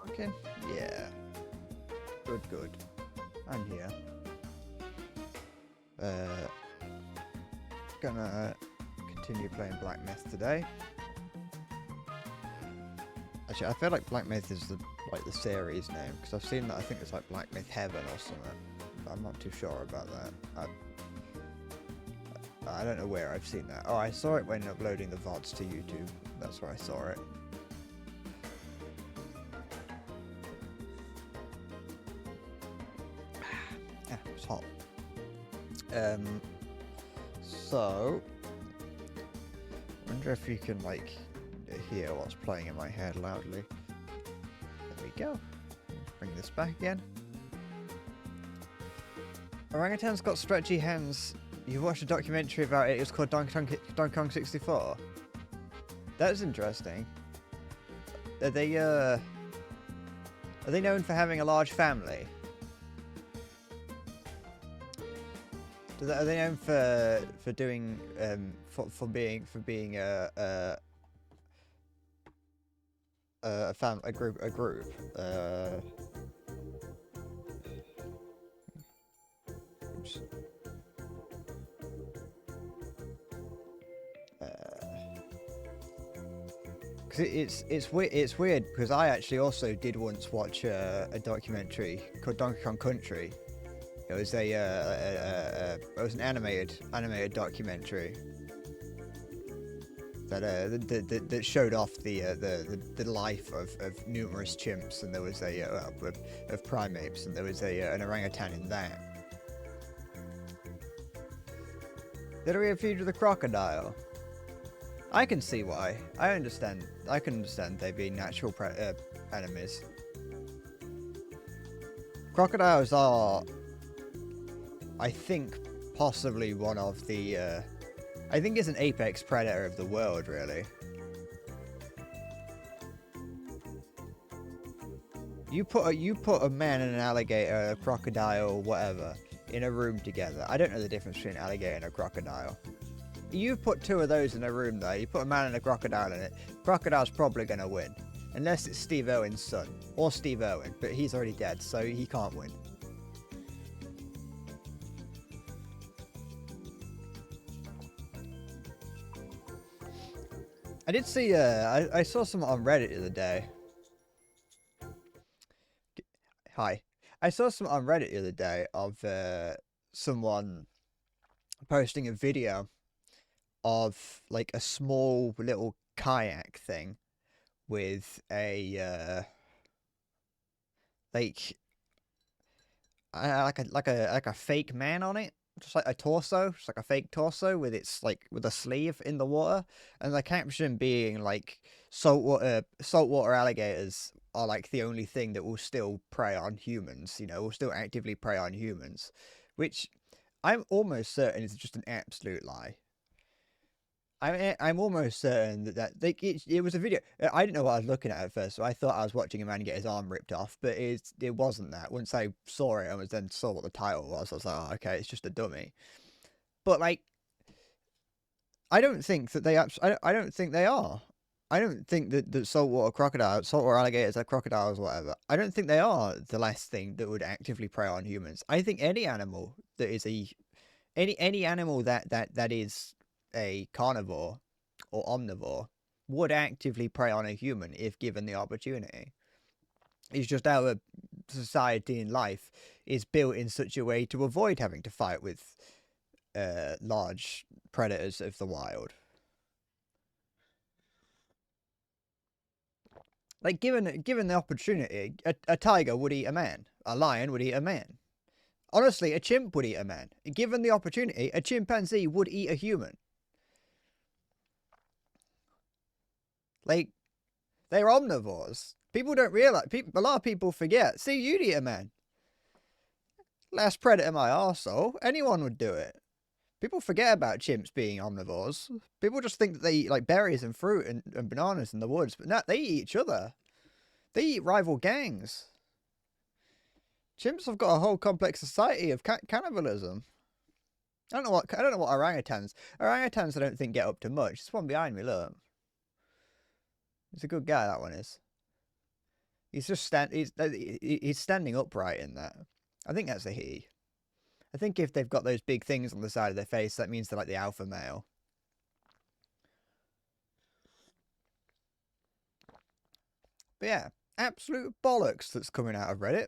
Okay. Yeah. Good, good. I'm here. Gonna continue playing Black Myth today. Actually, I feel like Black Myth is the series name, because I've seen that. I think it's like Black Myth Heaven or something, but I'm not too sure about that. I don't know where I've seen that. Oh, I saw it when uploading the VODs to YouTube. That's where I saw it. Yeah, it's hot. So I wonder if you can like hear what's playing in my head loudly. There we go. Bring this back again. Orangutan's got stretchy hands. You watched a documentary about it. It's called Donkey Kong 64. That's interesting. Are they known for having a large family? Are they known for doing for being a group? Oops. Because it's weird because I actually also did once watch a documentary called Donkey Kong Country. It was it was an animated documentary that showed off the life of numerous chimps, and there was of primates, and there was an orangutan in that. Did we feud with a crocodile? I can see why. I can understand they being natural enemies. Crocodiles are, I think, possibly one of the. I think it's an apex predator of the world, really. You put a man and an alligator, a crocodile, whatever, in a room together. I don't know the difference between an alligator and a crocodile. You put two of those in a room, though. You put a man and a crocodile in it. Crocodile's probably going to win. Unless it's Steve Irwin's son. Or Steve Irwin. But he's already dead, so he can't win. I did see, I saw something on Reddit the other day. Hi. I saw something on Reddit the other day of someone posting a video of like a small little kayak thing with a like a fake man on it, just like a torso, just like a fake torso with its like with a sleeve in the water, and the caption being like saltwater alligators are like the only thing that will still prey on humans, will still actively prey on humans, which I'm almost certain is just an absolute lie. I'm almost certain that it was a video. I didn't know what I was looking at first, so I thought I was watching a man get his arm ripped off, but it wasn't that. Once I saw it, and then saw what the title was, I was like, oh, okay, it's just a dummy. But like, I don't think that I don't think they are. I don't think that saltwater alligators, or crocodiles, whatever. I don't think they are the last thing that would actively prey on humans. I think any animal that is any animal that is a carnivore or omnivore would actively prey on a human if given the opportunity. It's just our society and life is built in such a way to avoid having to fight with large predators of the wild. Like, given the opportunity, a tiger would eat a man. A lion would eat a man. Honestly, a chimp would eat a man. Given the opportunity, a chimpanzee would eat a human. Like, they're omnivores. People don't realize. A lot of people forget. See, you'd eat a man. Last predator, my arsehole. Anyone would do it. People forget about chimps being omnivores. People just think that they eat like berries and fruit and bananas in the woods, but no, they eat each other. They eat rival gangs. Chimps have got a whole complex society of cannibalism. I don't know what orangutans. Orangutans I don't think get up to much. This one behind me, look. He's a good guy, that one is. He's just he's standing upright in that. I think that's a he. I think if they've got those big things on the side of their face, that means they're like the alpha male. But yeah, absolute bollocks that's coming out of Reddit.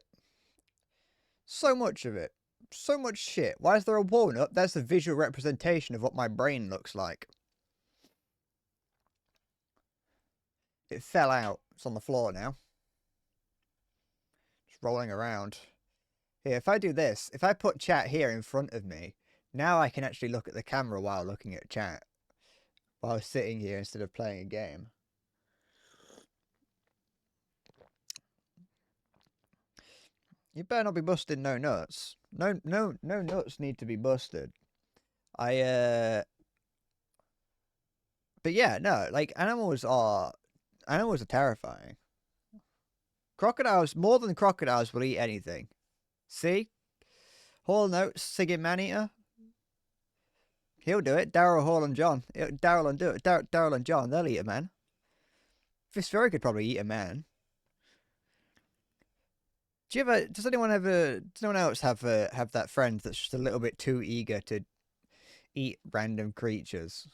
So much of it. So much shit. Why is there a walnut? That's a visual representation of what my brain looks like. It fell out. It's on the floor now. Just rolling around. Here, if I do this, if I put chat here in front of me, now I can actually look at the camera while looking at chat. While sitting here instead of playing a game. You better not be busting no nuts. No nuts need to be busted. But yeah, no, like animals are terrifying. Crocodiles, more than crocodiles, will eat anything. See? Hall notes, Siggy Maneater. He'll do it. Daryl, Hall, and John. Daryl and do it. Daryl and John, they'll eat a man. Fistfairy could probably eat a man. Does anyone else have that friend that's just a little bit too eager to eat random creatures?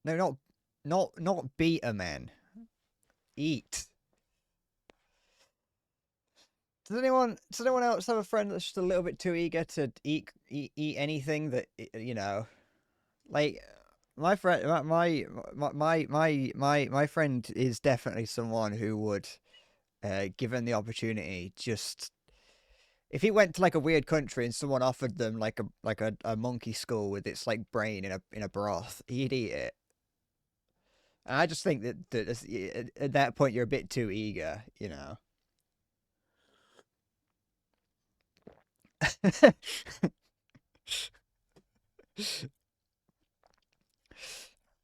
No, not beat a man. Eat. Does anyone else have a friend that's just a little bit too eager to eat anything that, you know, like my friend, my friend is definitely someone who would, given the opportunity, just if he went to like a weird country and someone offered them like a monkey skull with its like brain in a broth, he'd eat it. And I just think that at that point you're a bit too eager, you know.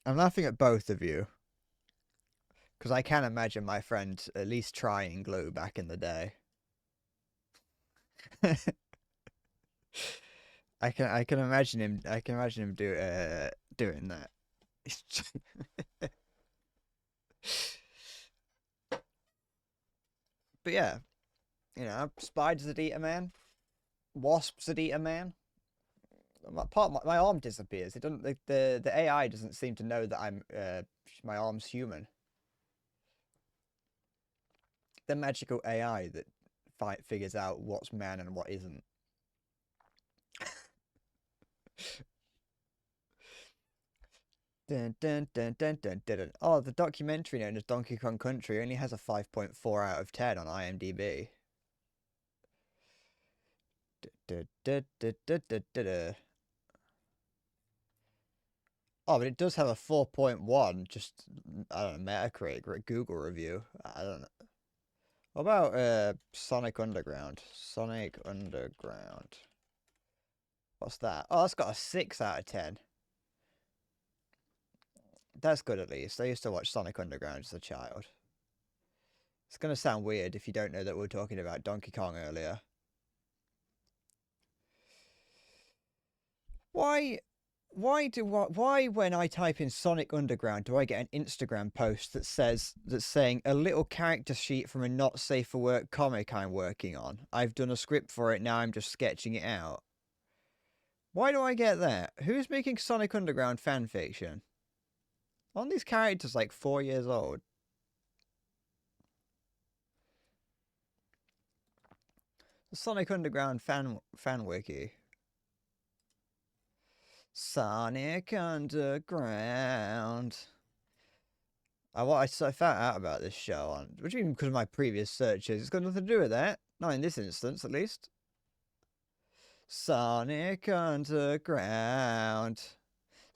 I'm laughing at both of you because I can imagine my friend at least trying glue back in the day. I can imagine him. I can imagine him doing that. But yeah, you know, spiders that eat a man, wasps that eat a man. My arm disappears. It doesn't. The AI doesn't seem to know that I'm my arm's human. The magical AI that figures out what's man and what isn't. Dun, dun, dun, dun, dun, dun, dun. Oh, the documentary known as Donkey Kong Country only has a 5.4 out of 10 on IMDb. Oh, but it does have a 4.1, just, I don't know, Metacritic, Google review. I don't know. What about Sonic Underground? Sonic Underground. What's that? Oh, that's got a 6 out of 10. That's good at least. I used to watch Sonic Underground as a child. It's going to sound weird if you don't know that we were talking about Donkey Kong earlier. Why when I type in Sonic Underground do I get an Instagram post that's saying a little character sheet from a not safe for work comic I'm working on. I've done a script for it, now I'm just sketching it out. Why do I get that? Who's making Sonic Underground fan fiction? Aren't these characters like 4 years old? The Sonic Underground fan wiki. Sonic Underground. I found out about this show on, what do you mean because of my previous searches? It's got nothing to do with that. Not in this instance, at least. Sonic Underground.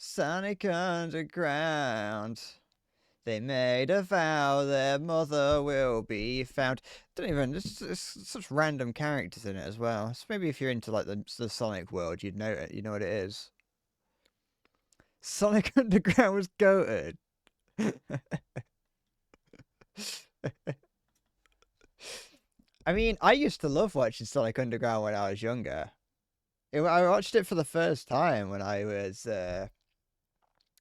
Sonic Underground. They made a vow their mother will be found. Don't even, it's such random characters in it as well. So maybe if you're into like the Sonic world, you'd know it. You know what it is. Sonic Underground was goated. I mean, I used to love watching Sonic Underground when I was younger. I watched it for the first time when I was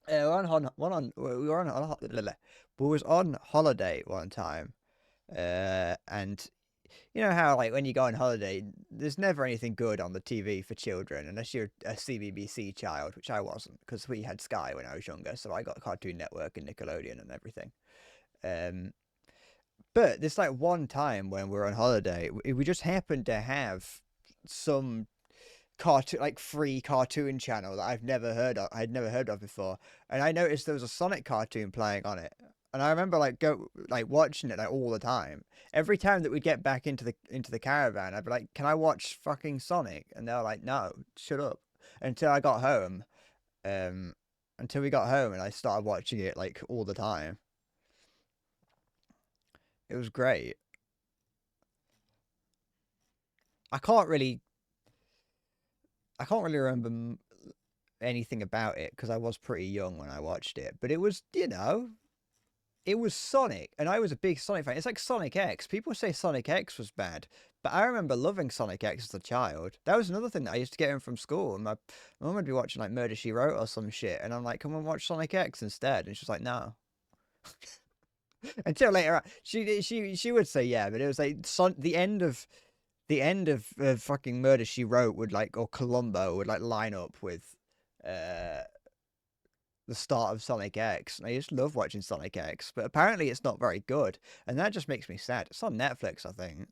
we were on We was on holiday one time, and you know how like when you go on holiday, there's never anything good on the TV for children unless you're a CBBC child, which I wasn't because we had Sky when I was younger, so I got Cartoon Network and Nickelodeon and everything. Um, but this like one time when we were on holiday, we just happened to have some cartoon like free cartoon channel that I'd never heard of before, and I noticed there was a Sonic cartoon playing on it, and I remember like watching it like all the time. Every time that we'd get back into the caravan, I'd be like, "Can I watch fucking Sonic?" And they were like, "No, shut up." Until I got home, um, until we got home, and I started watching it like all the time. It was great. I can't really, I can't really remember anything about it because I was pretty young when I watched it. But it was, it was Sonic, and I was a big Sonic fan. It's like Sonic X. People say Sonic X was bad, but I remember loving Sonic X as a child. That was another thing that I used to get home from school, and my mum would be watching like Murder She Wrote or some shit, and I'm like, "Come on, watch Sonic X instead," and she's like, "No." Until later on, she would say yeah, but it was like the end of fucking Murder She Wrote would like or Columbo would like line up with uh the start of Sonic X. And I just love watching Sonic X, but apparently it's not very good, and that just makes me sad. It's on Netflix, I think.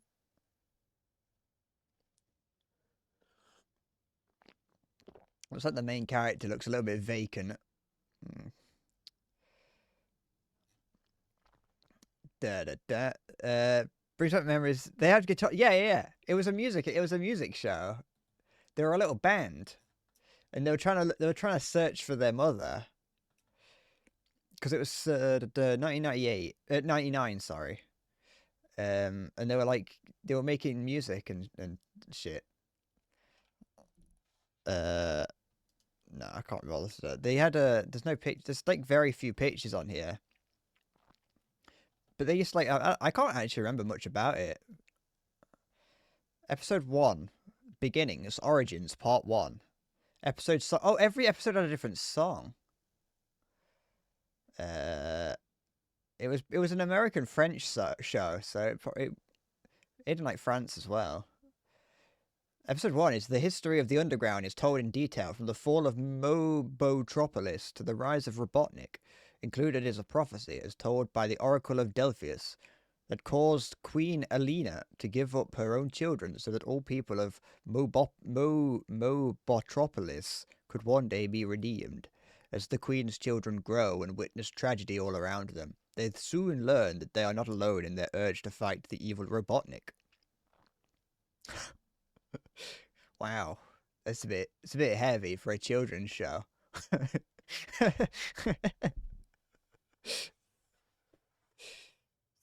Looks like the main character looks a little bit vacant. Mm. Da da da. Brings up memories. They had guitar. Yeah, yeah, yeah. It was a music. It was a music show. They were a little band, and they were trying to search for their mother because it was 1998, 99. Sorry. And they were like they were making music and shit. Uh, no, I can't remember. They had a. There's no pitch. There's like very few pictures on here, but they just like I can't actually remember much about it. Episode one, beginnings, origins, part one. Oh, every episode had a different song. Uh, it was an American French show, so it didn't like France as well. Episode 1 is the history of the underground is told in detail from the fall of Mobotropolis to the rise of Robotnik. Included is a prophecy as told by the Oracle of Delphius that caused Queen Alina to give up her own children so that all people of Mobotropolis could one day be redeemed. As the Queen's children grow and witness tragedy all around them, they soon learn that they are not alone in their urge to fight the evil Robotnik. Wow, it's a bit heavy for a children's show.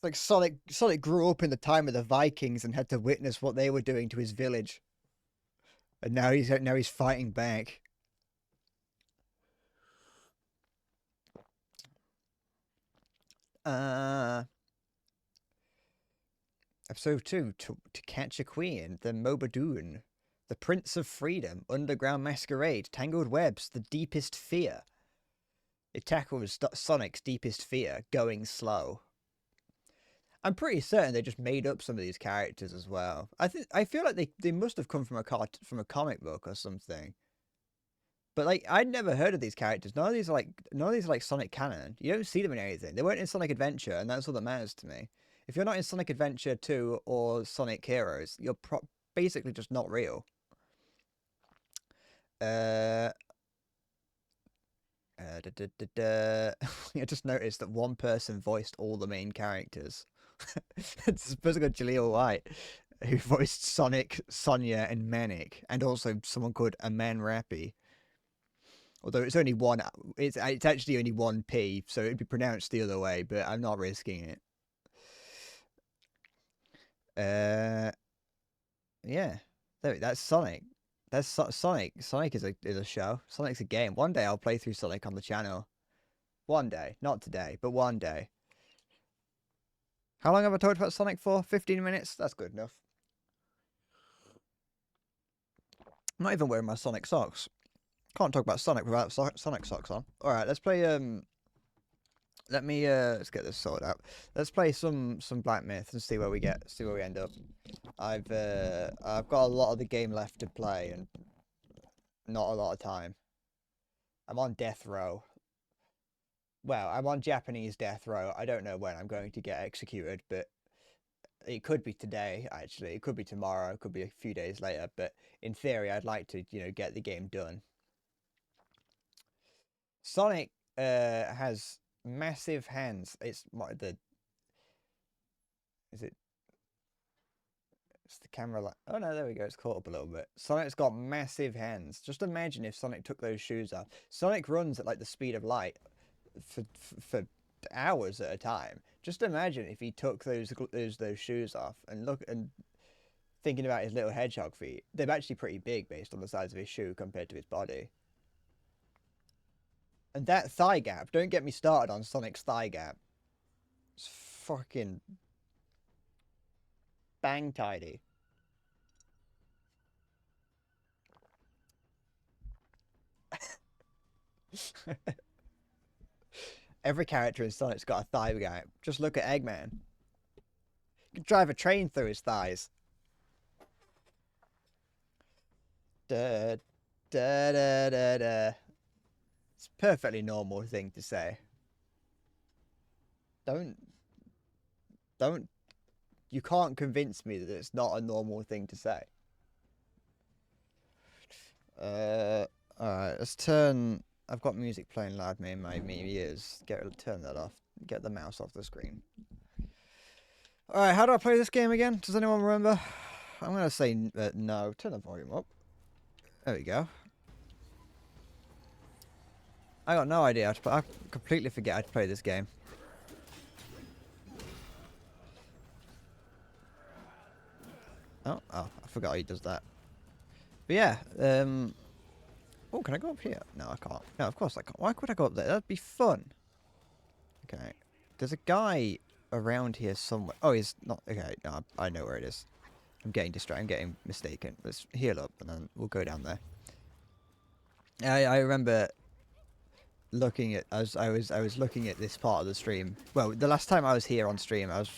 Like Sonic grew up in the time of the Vikings and had to witness what they were doing to his village, and now he's fighting back. Uh, Episode 2, to Catch a Queen, the Mobadoon, the Prince of Freedom, Underground Masquerade, Tangled Webs, The Deepest Fear. It tackles Sonic's deepest fear, going slow. I'm pretty certain they just made up some of these characters as well. I feel like they must have come from a comic book or something. But like I'd never heard of these characters. None of these are like Sonic canon. You don't see them in anything. They weren't in Sonic Adventure, and that's all that matters to me. If you're not in Sonic Adventure 2 or Sonic Heroes, you're basically just not real. Uh, I just noticed that one person voiced all the main characters. It's supposed to go Jaleel White, who voiced Sonic, Sonya, and Manic, and also someone called Aman Rappy. Although it's only one, it's actually only one P, so it'd be pronounced the other way. But I'm not risking it. Uh, yeah, that's Sonic. That's Sonic. Sonic is a show. Sonic's a game. One day I'll play through Sonic on the channel. One day, not today, but one day. How long have I talked about Sonic for? 15 minutes? That's good enough. I'm not even wearing my Sonic socks. Can't talk about Sonic without Sonic socks on. Alright, let's play Let me let's get this sorted out. Let's play some Black Myth and see where we end up. I've got a lot of the game left to play and not a lot of time. I'm on death row. Well, I'm on Japanese death row. I don't know when I'm going to get executed, but it could be today, actually. It could be tomorrow. It could be a few days later. But in theory, I'd like to, get the game done. Sonic has massive hands. It's is it? It's the camera like. Oh no, there we go. It's caught up a little bit. Sonic's got massive hands. Just imagine if Sonic took those shoes off. Sonic runs at like the speed of light for hours at a time. Just imagine if he took those shoes off and thinking about his little hedgehog feet. They're actually pretty big based on the size of his shoe compared to his body. And that thigh gap, don't get me started on Sonic's thigh gap. It's fucking bang tidy. Every character in Sonic's got a thigh gap. Just look at Eggman. You can drive a train through his thighs. Da, da, da, da, da. It's a perfectly normal thing to say. Don't. You can't convince me that it's not a normal thing to say. Alright, let's turn. I've got music playing loud in my ears. Turn that off. Get the mouse off the screen. Alright, how do I play this game again? Does anyone remember? I'm gonna say no. Turn the volume up. There we go. I got no idea how to play. I completely forget how to play this game. Oh, I forgot he does that. But yeah, oh, can I go up here? No, I can't. No, of course I can't. Why could I go up there? That'd be fun. Okay. There's a guy around here somewhere. Oh, he's not. Okay, no, I know where it is. I'm getting distracted. I'm getting mistaken. Let's heal up and then we'll go down there. I remember looking at I was looking at this part of the stream. Well, the last time I was here on stream, I was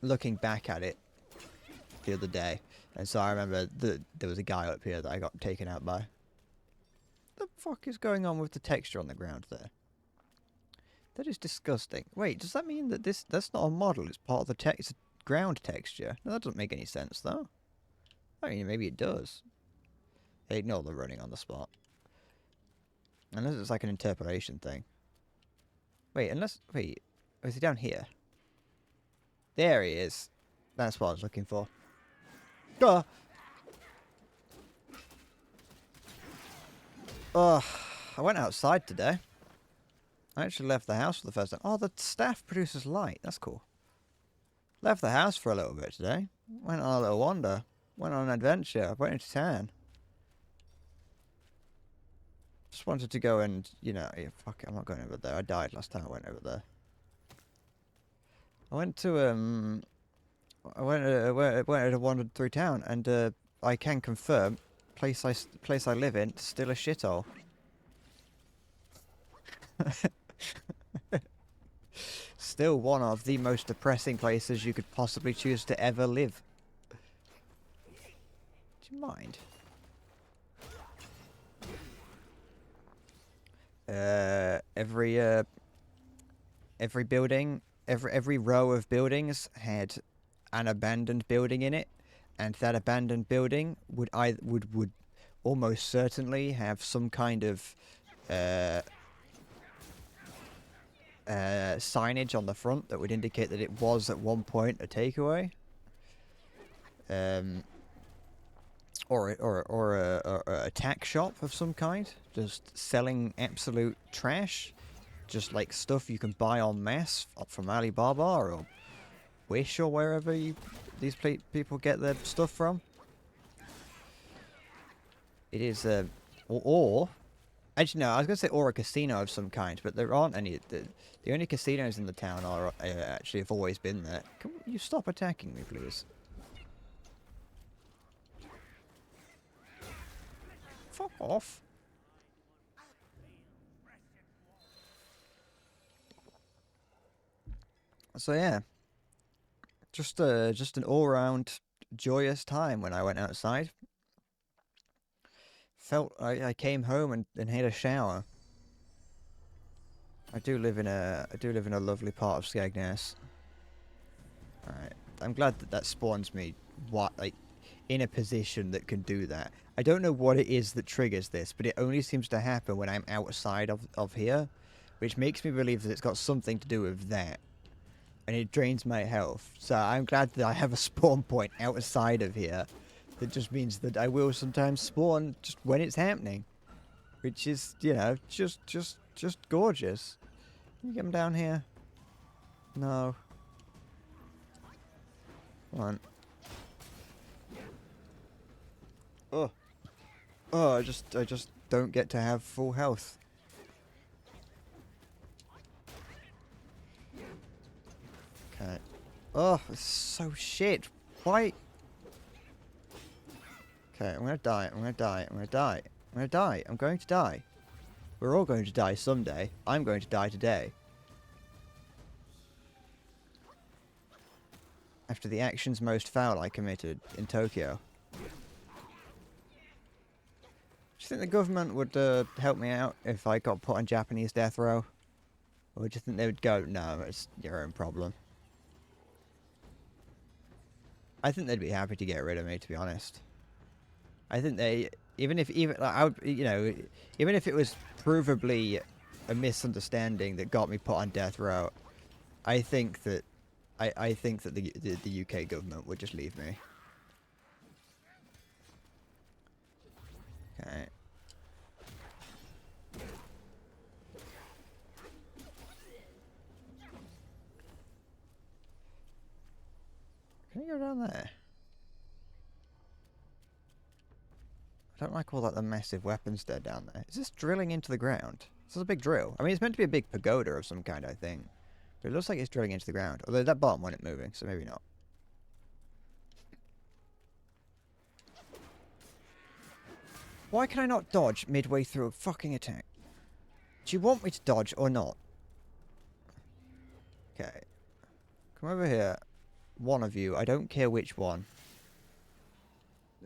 looking back at it the other day, and so I remember there was a guy up here that I got taken out by. What the fuck is going on with the texture on the ground there? That is disgusting. Wait, does that mean that that's not a model? It's part of the ground texture. No, that doesn't make any sense though. I mean, maybe it does. Ignore the running on the spot. Unless it's like an interpolation thing. Wait, wait, is he down here? There he is. That's what I was looking for. Duh! Ugh, I went outside today. I actually left the house for the first time. Oh, the staff produces light. That's cool. Left the house for a little bit today. Went on a little wander. Went on an adventure. Went into town. Just wanted to go and, yeah, fuck it, I'm not going over there. I died last time I went over there. I went to, I wandered through town, and, I can confirm, place I live in, still a shithole. Still one of the most depressing places you could possibly choose to ever live. Do you mind? Every building, every row of buildings had an abandoned building in it, and that abandoned building would almost certainly have some kind of signage on the front that would indicate that it was at one point a takeaway, or a tack shop of some kind, just selling absolute trash, just like stuff you can buy en masse from Alibaba or Wish or wherever these people get their stuff from. It is or actually no, I was gonna say or a casino of some kind, but there aren't any. The only casinos in the town are actually have always been there. Can you stop attacking me, please? Fuck off. So yeah, just an all-round joyous time when I went outside. Felt I came home and had a shower. I do live in a lovely part of Skegness. Alright. I'm glad that that spawns me like in a position that can do that. I don't know what it is that triggers this, but it only seems to happen when I'm outside of here, which makes me believe that it's got something to do with that. And it drains my health. So I'm glad that I have a spawn point outside of here. That just means that I will sometimes spawn just when it's happening. Which is, you know, just gorgeous. Can you get him down here? No. Come on. Oh. Oh, I just don't get to have full health. Okay. Oh, it's so shit. Why? Okay, I'm gonna die. I'm gonna die. I'm gonna die. I'm gonna die. I'm going to die. We're all going to die someday. I'm going to die today. After the actions most foul I committed in Tokyo. Do you think the government would help me out if I got put on Japanese death row? Or do you think they would go, no, it's your own problem? I think they'd be happy to get rid of me, to be honest. I think they, even like, I would, you know, even if it was provably a misunderstanding that got me put on death row, I think that, I think that the UK government would just leave me. Okay. Can you go down there? I don't like all that the massive weapons there down there. Is this drilling into the ground? This is a big drill. I mean, it's meant to be a big pagoda of some kind, I think. But it looks like it's drilling into the ground. Although that bottom wasn't moving, so maybe not. Why can I not dodge midway through a fucking attack? Do you want me to dodge or not? Okay. Come over here. One of you. I don't care which one.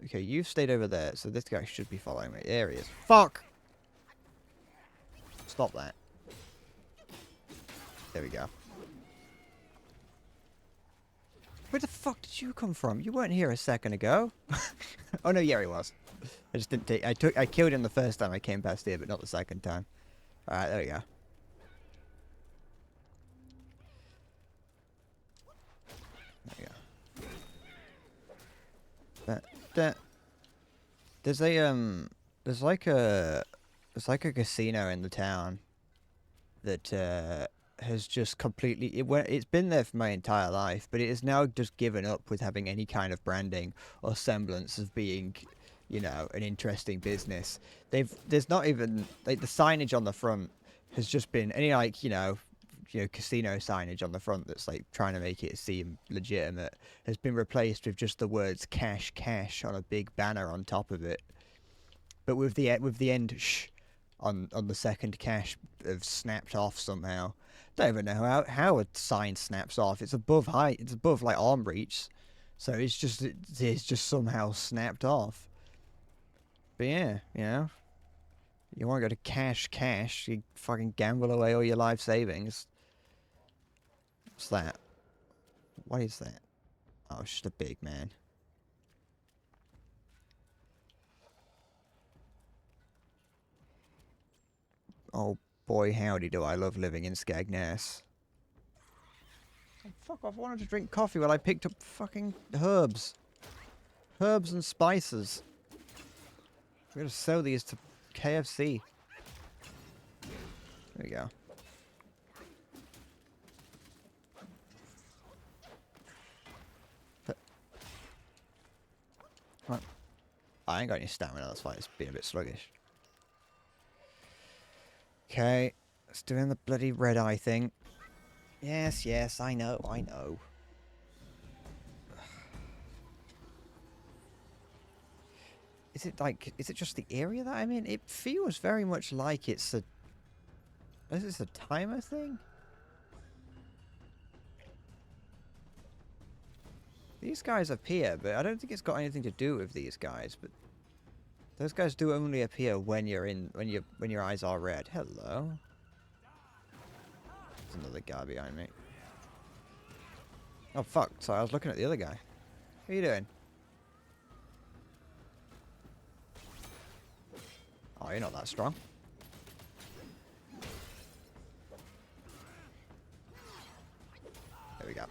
Okay, you've stayed over there, so this guy should be following me. There he is. Fuck! Stop that. There we go. Where the fuck did you come from? You weren't here a second ago. Oh no, yeah, he was. I just didn't take. I killed him the first time I came past here, but not the second time. All right, there we go. There we go. There's a there's like a casino in the town that has just completely it's been there for my entire life, but it has now just given up with having any kind of branding or semblance of being, you know, an interesting business. There's not even like the signage on the front has just been any like, you know, casino signage on the front that's like trying to make it seem legitimate has been replaced with just the words cash cash on a big banner on top of it, but with the end shh on the second cash have snapped off somehow. Don't even know how a sign snaps off. It's above height. It's above like arm reach, so it's just somehow snapped off. But yeah, you know, you want to go to cash, you fucking gamble away all your life savings. What's that? What is that? Oh, it's just a big man. Oh boy, howdy do I love living in Skegness. Oh, fuck off, I wanted to drink coffee while I picked up fucking herbs. Herbs and spices. We're gonna sell these to KFC. There we go. What? I ain't got any stamina, that's why it's being a bit sluggish. Okay, let's do the bloody red eye thing. Yes, yes, I know, I know. Is it just the area that I'm in? It feels very much like it's a... Is this a timer thing? These guys appear, but I don't think it's got anything to do with these guys. But those guys do only appear when when your eyes are red. Hello. There's another guy behind me. Oh fuck! Sorry, I was looking at the other guy. What are you doing? Oh, you're not that strong. There we go.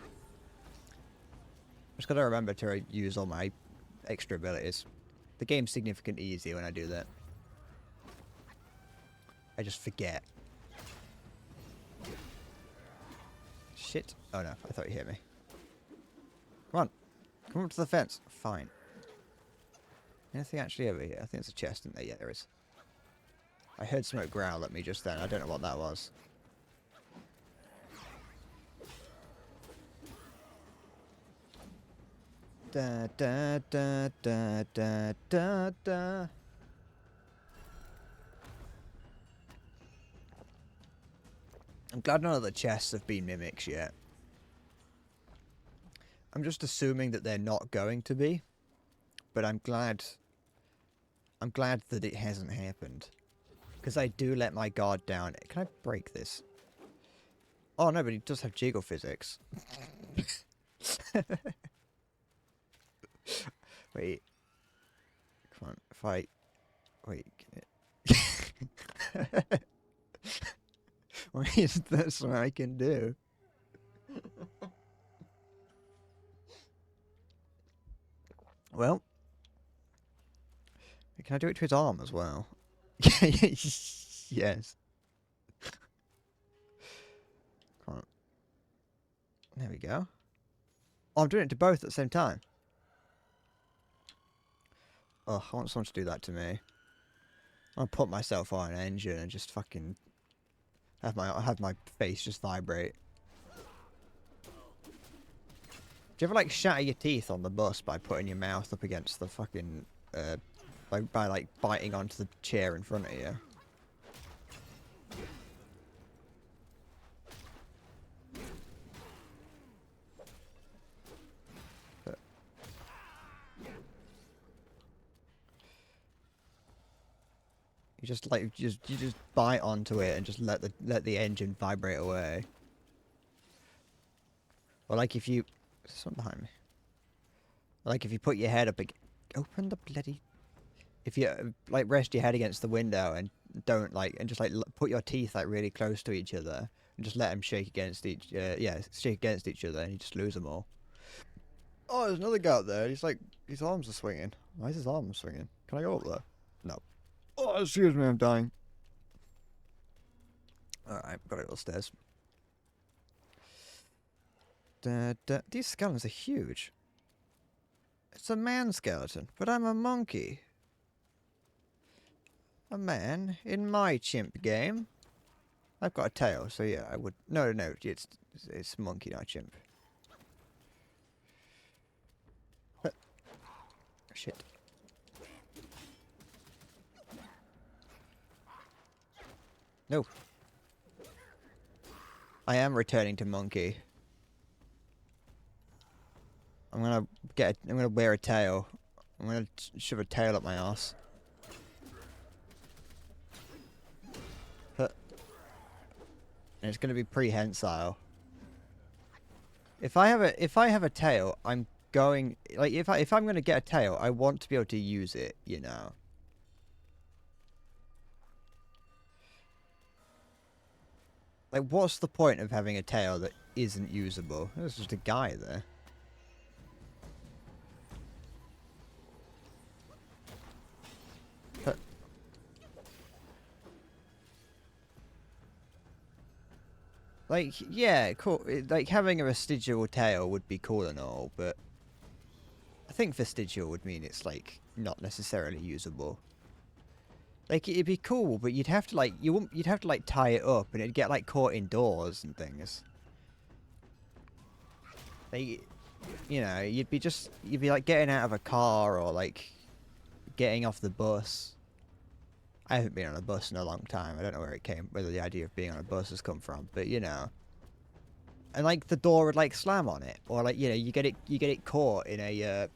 Just gotta remember to use all my extra abilities. The game's significantly easier when I do that. I just forget. Shit. Oh no, I thought you hit me. Come on. Come up to the fence. Fine. Anything actually over here? I think there's a chest in there. Yeah, there is. I heard smoke growl at me just then. I don't know what that was. Da da da da da da da. I'm glad none of the chests have been mimics yet. I'm just assuming that they're not going to be, but I'm glad that it hasn't happened, because I do let my guard down. Can I break this? Oh no, but it does have jiggle physics. Wait. Come on. If I... Wait. Wait, is that something I can do? Well. Can I do it to his arm as well? Yes. Come on. There we go. Oh, I'm doing it to both at the same time. Oh, I want someone to do that to me. I'll put myself on an engine and just fucking have my face just vibrate. Do you ever like shatter your teeth on the bus by putting your mouth up against the fucking by like biting onto the chair in front of you? You just like you just bite onto it and just let the engine vibrate away. Or like if you... There's someone behind me. Or like if you put your head up... Open the bloody... If you like rest your head against the window and don't like... And just like put your teeth like really close to each other. And just let them shake against each... shake against each other and you just lose them all. Oh, there's another guy out there. He's like... His arms are swinging. Why is his arms swinging? Can I go up there? No. Oh, excuse me, I'm dying. Alright, gotta go upstairs. These skeletons are huge. It's a man skeleton, but I'm a monkey. A man in my chimp game. I've got a tail, so yeah, I would... No, it's monkey, not chimp. Shit. No. I am returning to monkey. I'm gonna wear a tail. I'm gonna shove a tail up my ass. And it's gonna be prehensile. If I have a tail, I'm going like if I'm gonna get a tail, I want to be able to use it, you know. Like, what's the point of having a tail that isn't usable? There's just a guy there. Like, yeah, cool. Like, having a vestigial tail would be cool and all, but I think vestigial would mean it's, like, not necessarily usable. Like, it'd be cool, but you'd have to, like, you'd have to, like, tie it up, and it'd get, like, caught indoors and things. Like, you know, you'd be, like, getting out of a car or, like, getting off the bus. I haven't been on a bus in a long time. I don't know whether the idea of being on a bus has come from, but, you know. and like the door would like slam on it, or like you get it caught in a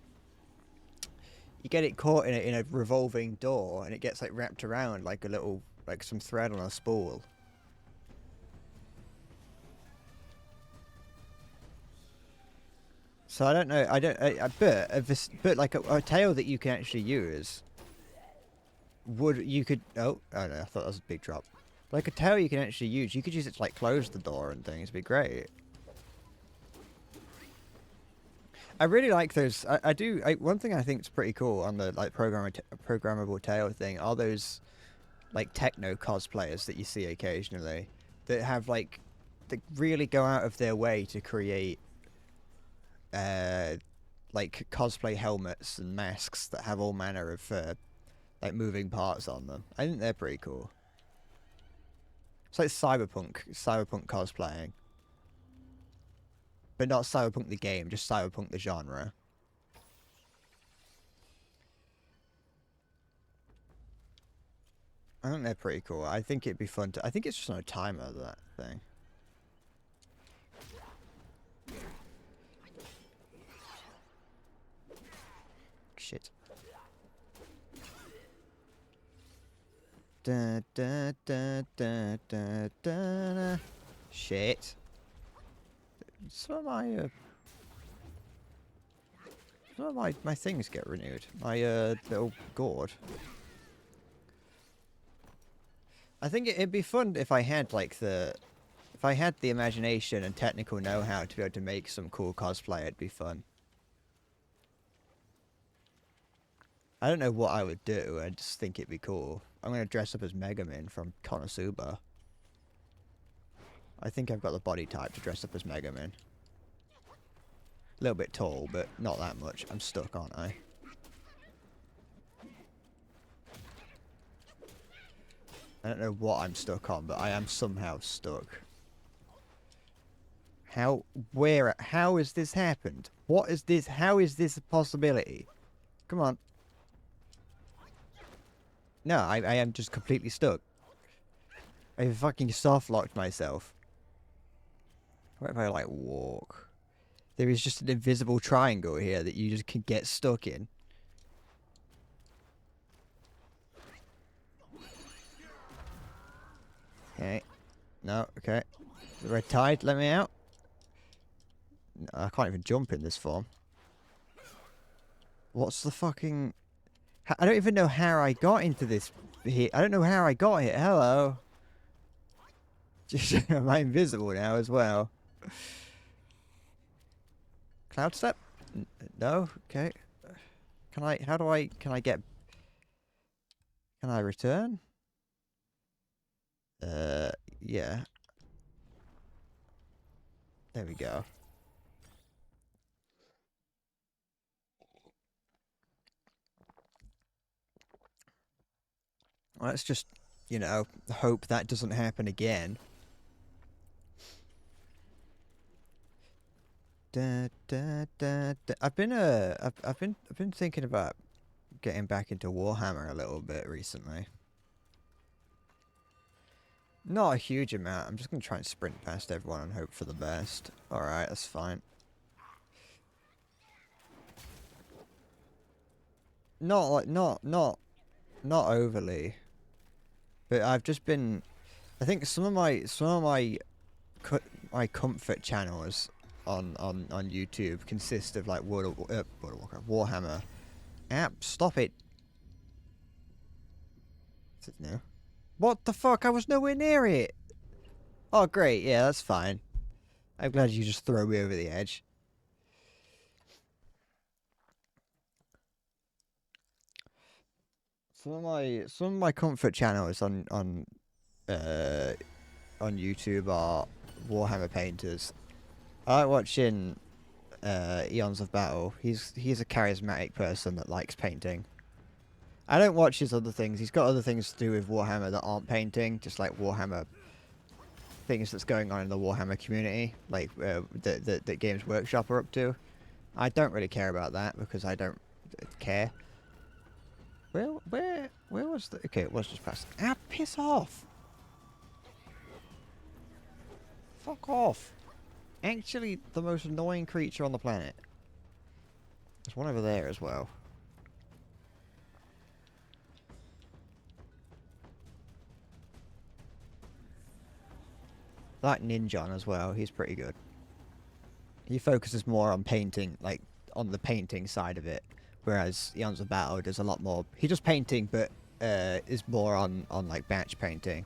you get it caught in a revolving door, and it gets like wrapped around like a little like some thread on a spool. So I don't know. But like a tail that you can actually use. You could? Oh no! I thought that was a big drop. Like a tail you can actually use. You could use it to like close the door and things. It'd be great. I really like those. I do. One thing I think is pretty cool on the like programmable tail thing are those like techno cosplayers that you see occasionally that have like that really go out of their way to create like cosplay helmets and masks that have all manner of like moving parts on them. I think they're pretty cool. It's like cyberpunk cosplaying. But not cyberpunk the game, just cyberpunk the genre. I think they're pretty cool. I think it'd be fun to... I think it's just on a timer, that thing. Shit. Da, da, da, da, da, da. Shit. Some of my things get renewed. My little gourd. I think it'd be fun if I had like the imagination and technical know-how to be able to make some cool cosplay. It'd be fun. I don't know what I would do. I just think it'd be cool. I'm gonna dress up as Megamin from Konosuba. I think I've got the body type to dress up as Megamin. A little bit tall, but not that much. I'm stuck, aren't I? I don't know what I'm stuck on, but I am somehow stuck. How has this happened? What is this? How is this a possibility? Come on. No, I am just completely stuck. I fucking soft-locked myself. What if I, like, walk? There is just an invisible triangle here that you just can get stuck in. Okay. No, okay. The red tide, let me out. No, I can't even jump in this form. What's the fucking... I don't even know how I got into this here. I don't know how I got here. Hello. Just, am I invisible now as well? Cloud step? No? Okay. Can I return? Yeah. There we go. Let's just, you know, hope that doesn't happen again. Da, da, da, da. I've been thinking about getting back into Warhammer a little bit recently. Not a huge amount. I'm just gonna try and sprint past everyone and hope for the best. Alright, that's fine. Not overly. But I've just been... I think some of my comfort channels on YouTube consist of like Warhammer. Stop it. Is it new? What the fuck? I was nowhere near it. Oh great, yeah, that's fine. I'm glad you just throw me over the edge. Some of my comfort channels on YouTube are Warhammer painters. I like watching Eons of Battle. He's a charismatic person that likes painting. I don't watch his other things. He's got other things to do with Warhammer that aren't painting, just like Warhammer things that's going on in the Warhammer community, like that Games Workshop are up to. I don't really care about that because I don't care. Where was the... Okay, it was just past... Ah, piss off! Fuck off! actually the most annoying creature on the planet. There's one over there as well. That Ninjon as well, he's pretty good. He focuses more on painting, like, on the painting side of it. Whereas Eons of Battle does a lot more... He does painting, but is more on like, batch painting.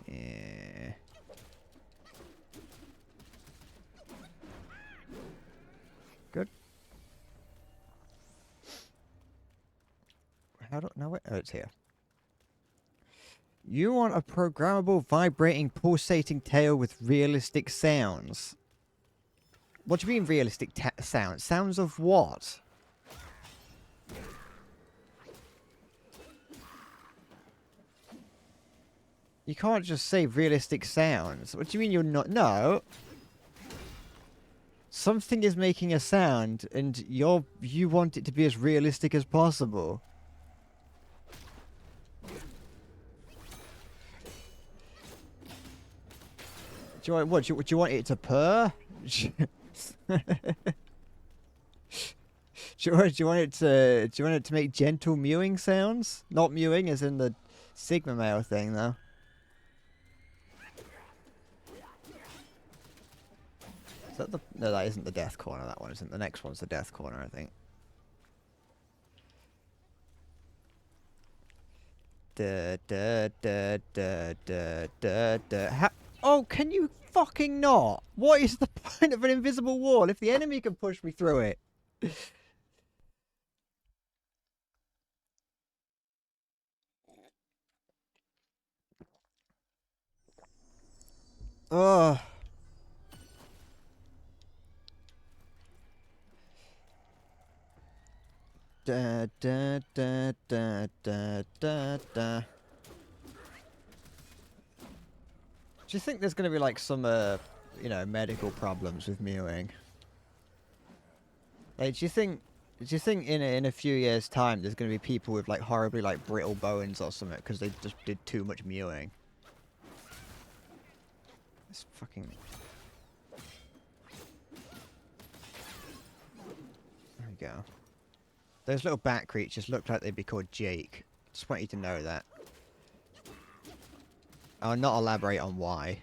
Yeah. Good. How do... No, wait. Oh, it's here. You want a programmable, vibrating, pulsating tail with realistic sounds. What do you mean realistic sounds? Sounds of what? You can't just say realistic sounds. What do you mean you're not? No. Something is making a sound, and you want it to be as realistic as possible. Do you want what? Do you want it to purr? do you want it to make gentle mewing sounds? Not mewing as in the Sigma male thing, though. Is that the... No, that isn't the death corner. That one isn't. The next one's the death corner, I think. Da da da da da da da. Oh, can you fucking not? What is the point of an invisible wall if the enemy can push me through it? Ugh. Da da da da da da da. Do you think there's going to be like some, you know, medical problems with mewing? Like, do you think in a few years' time there's going to be people with like horribly like brittle bones or something because they just did too much mewing? It's fucking... There we go. Those little bat creatures look like they'd be called Jake. Just want you to know that. I'll not elaborate on why.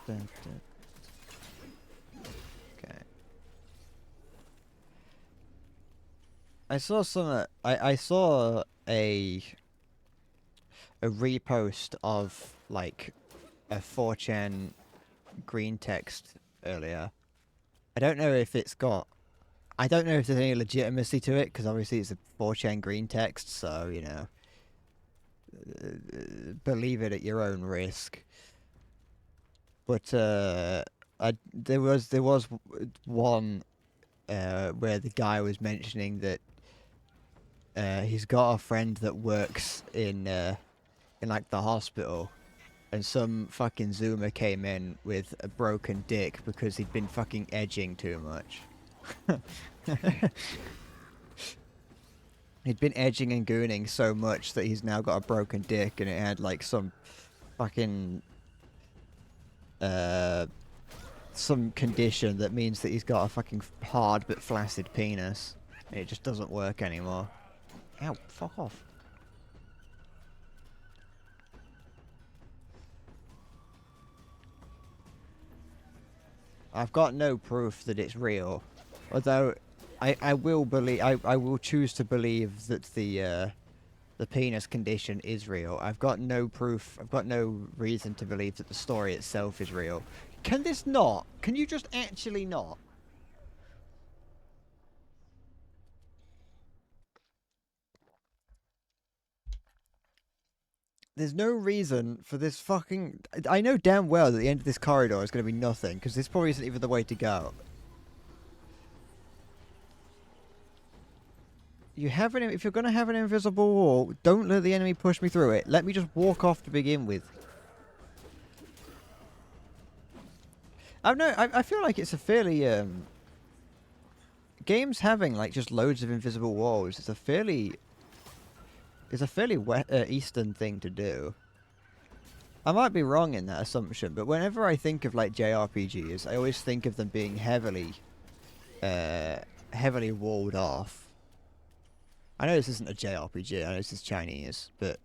Dun, dun. Okay. I saw some. I saw a repost of like a 4chan green text earlier. I don't know if it's got... I don't know if there's any legitimacy to it, because obviously it's a 4chan green text, so, you know... believe it at your own risk. But, there was one, where the guy was mentioning that, he's got a friend that works in like, the hospital. And some fucking zoomer came in with a broken dick because he'd been fucking edging too much. He'd been edging and gooning so much that he's now got a broken dick and it had like some fucking... some condition that means that he's got a fucking hard but flaccid penis. And it just doesn't work anymore. Ow, fuck off. I've got no proof that it's real, although I will believe I will choose to believe that the penis condition is real. I've got no proof. I've got no reason to believe that the story itself is real. Can this not? Can you just actually not? There's no reason for this fucking... I know damn well that the end of this corridor is going to be nothing, because this probably isn't even the way to go. You have if you're going to have an invisible wall, don't let the enemy push me through it. Let me just walk off to begin with. I feel like it's a fairly games having like just loads of invisible walls. It's a fairly Eastern thing to do. I might be wrong in that assumption, but whenever I think of like JRPGs, I always think of them being heavily walled off. I know this isn't a JRPG. I know this is Chinese, but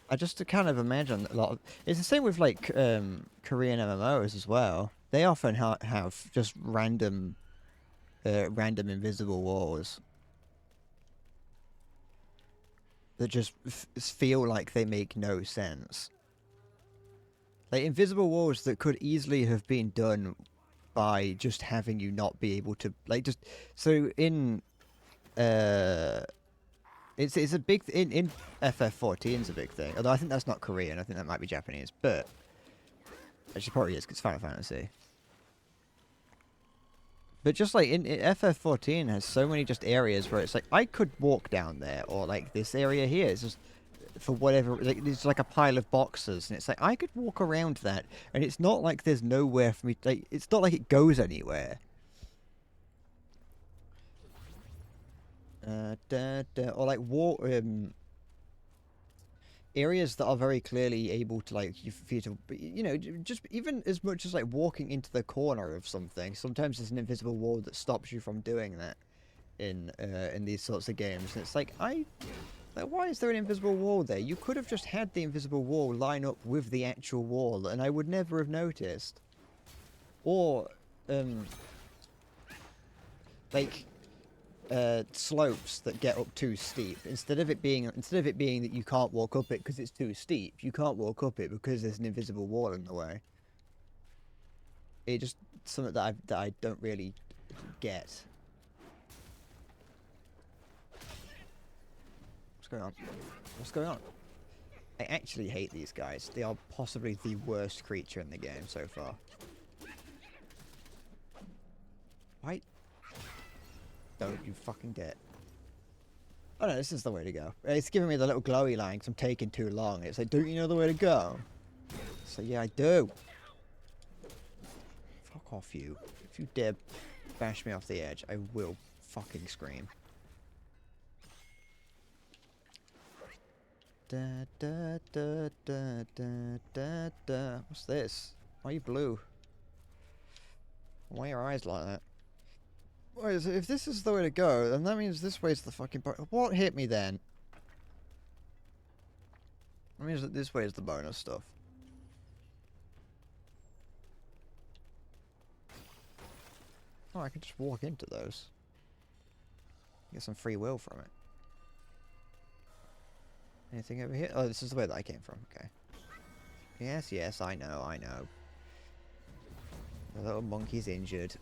I just kind of imagine a lot of... It's the same with, like, Korean MMOs as well. They often have just random invisible walls that just feel like they make no sense. Like, invisible walls that could easily have been done by just having you not be able to... Like, just... So, in... It's a big in FF14 is a big thing. Although I think that's not Korean. I think that might be Japanese. But actually, probably is because it's Final Fantasy. But just like in FF14 has so many just areas where it's like I could walk down there, or like this area here is just for whatever. Like, it's like a pile of boxes, and it's like I could walk around that, and it's not like there's nowhere for me. Like it's not like it goes anywhere. Or like areas that are very clearly able to like for you to, you know, just even as much as like walking into the corner of something. Sometimes there's an invisible wall that stops you from doing that in these sorts of games, and it's like why is there an invisible wall there? You could have just had the invisible wall line up with the actual wall, and I would never have noticed. Or like slopes that get up too steep. Instead of it being that you can't walk up it because it's too steep, you can't walk up it because there's an invisible wall in the way. It just something that I don't really get. What's going on? What's going on? I actually hate these guys. They are possibly the worst creature in the game so far. Why? Don't you fucking dare. Oh no, this is the way to go. It's giving me the little glowy line because I'm taking too long. It's like, don't you know the way to go? So yeah, I do. Fuck off you. If you dare bash me off the edge, I will fucking scream. Da da da da da da da. What's this? Why are you blue? Why are your eyes like that? Wait, so if this is the way to go, then that means this way's the fucking... What hit me then? That means that this way is the bonus stuff. Oh, I can just walk into those. Get some free will from it. Anything over here? Oh, this is the way that I came from. Okay. Yes, yes, I know, I know. The little monkey's injured.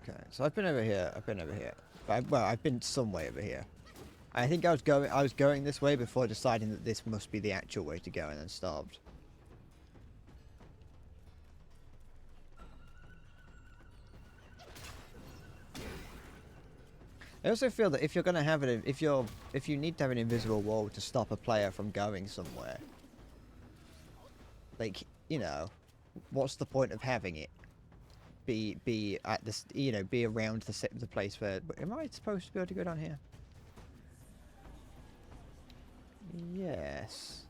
Okay, so I've been over here. Well, I've been some way over here. I think I was going this way before deciding that this must be the actual way to go, and then stopped. I also feel that if you're gonna have it, if you need to have an invisible wall to stop a player from going somewhere, like, you know, what's the point of having it? Be at this, you know, be around the place where... Am I supposed to be able to go down here? Yes.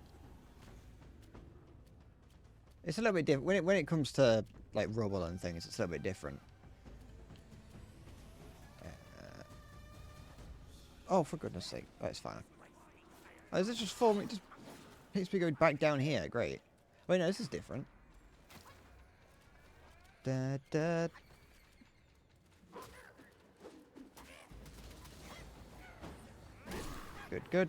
It's a little bit different when it comes to like rubble and things. It's a little bit different. Oh, for goodness sake! Oh, it's fine. Oh, is it just forming? Just makes me go back down here. Great. Wait, no, this is different. Da, da. Good, good.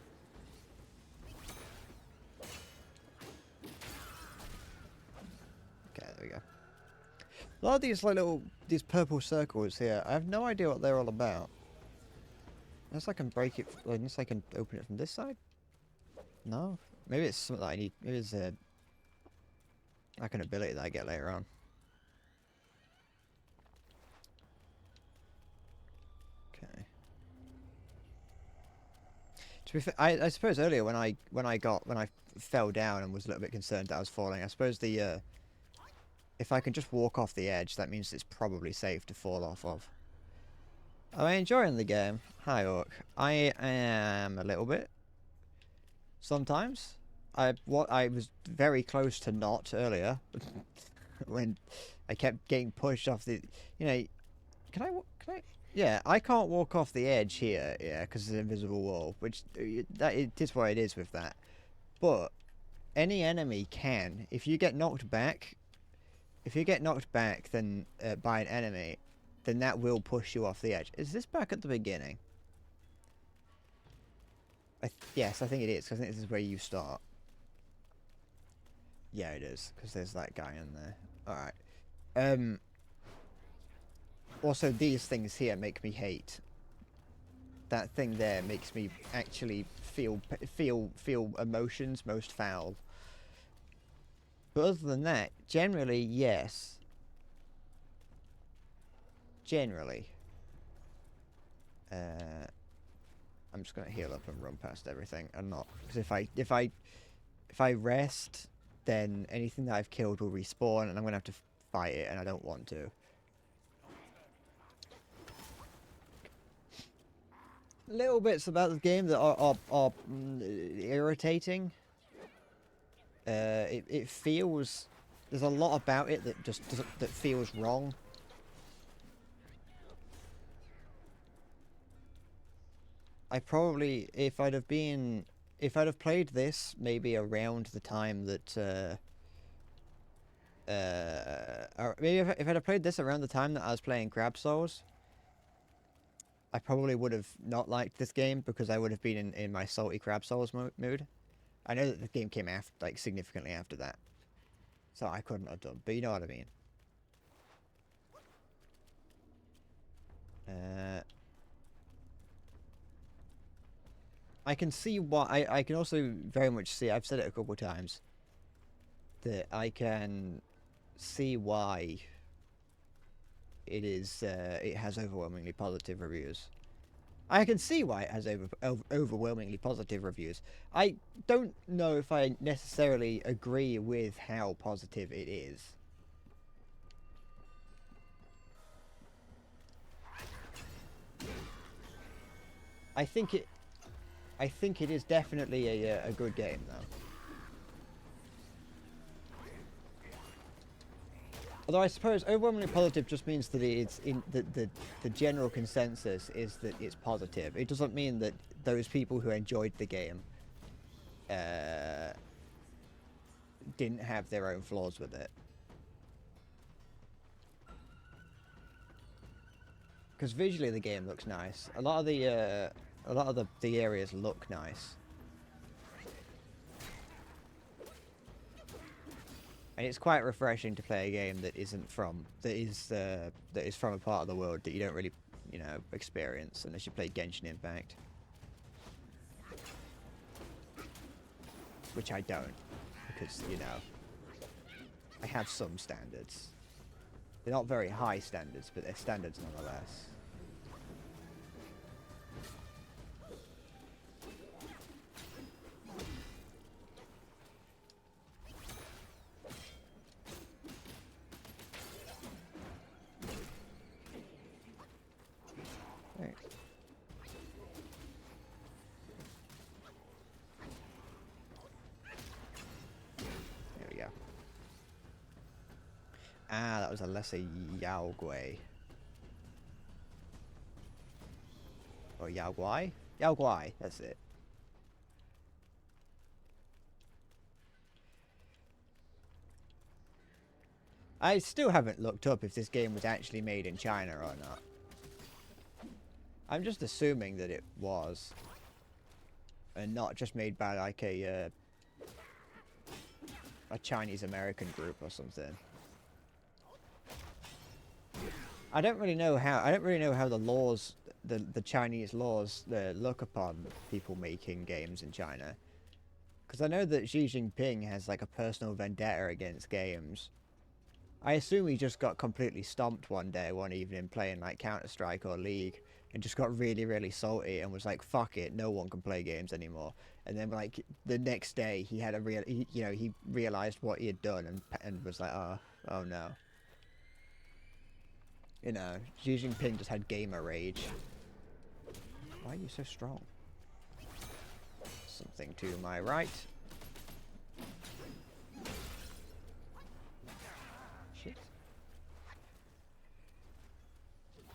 Okay, there we go. A lot of these like these purple circles here, I have no idea what they're all about. Unless I can break it, unless I can open it from this side? No? Maybe it's something that I need, maybe it's like an ability that I get later on. To be fair, I suppose earlier when I fell down and was a little bit concerned that I was falling, I suppose the if I can just walk off the edge, that means it's probably safe to fall off of. Am I enjoying the game? Hi, Orc. I am a little bit. Sometimes. I was very close to not earlier when I kept getting pushed off the. You know, can I? Can I? Yeah, I can't walk off the edge here. Yeah, because it's an invisible wall, which that it is what it is with that. But any enemy can. If you get knocked back, then by an enemy, then that will push you off the edge. Is this back at the beginning? Yes, I think it is. 'Cause I think this is where you start. Yeah, it is. Because there's that guy in there. Alright. Also, these things here make me hate. That thing there makes me actually feel emotions most foul. But other than that, generally, yes. Generally. I'm just gonna heal up and run past everything. I'm not, because if I rest, then anything that I've killed will respawn, and I'm gonna have to fight it, and I don't want to. Little bits about the game that are irritating. It feels, there's a lot about it that just that feels wrong. I probably, if I'd have played this maybe around the time that or maybe if I'd have played this around the time that I was playing Crab Souls, I probably would have not liked this game because I would have been in my salty Crab Souls mood. I know that the game came after, like, significantly after that, so I couldn't have done, but you know what I mean. I can see why. I can also very much see, I've said it a couple of times, that I can see why it has overwhelmingly positive reviews. I can see why it has overwhelmingly positive reviews. I don't know if I necessarily agree with how positive it is. I think it is definitely a good game, though. Although I suppose overwhelmingly positive just means that it's in the general consensus is that it's positive. It doesn't mean that those people who enjoyed the game didn't have their own flaws with it. Because visually the game looks nice. A lot of the areas look nice. And it's quite refreshing to play a game that is from a part of the world that you don't really, you know, experience unless you play Genshin Impact. Which I don't, because, you know, I have some standards. They're not very high standards, but they're standards nonetheless. Ah, that was a lesser Yao Gui. Or Yao Guai? Yao Guai, that's it. I still haven't looked up if this game was actually made in China or not. I'm just assuming that it was. And not just made by like a Chinese-American group or something. I don't really know how the laws, the Chinese laws look upon people making games in China. Because I know that Xi Jinping has like a personal vendetta against games. I assume he just got completely stomped one evening playing like Counter-Strike or League. and just got really, really salty and was like, "Fuck it, no one can play games anymore." And then like the next day, he had he realized what he had done and was like, "Oh no." You know, Xi Jinping just had gamer rage. Why are you so strong? Something to my right. Shit.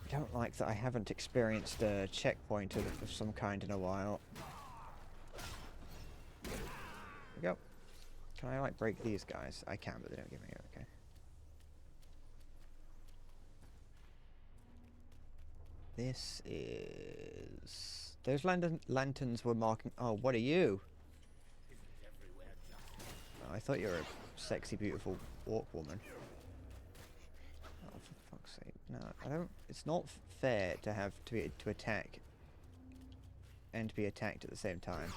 I don't like that I haven't experienced a checkpoint of some kind in a while. There we go. Can I like break these guys? I can, but they don't give me it. Okay. This is... Those lanterns were marking... Oh, what are you? Oh, I thought you were a sexy, beautiful orc woman. Oh, for fuck's sake. No, I don't... It's not fair to have to attack and to be attacked at the same time.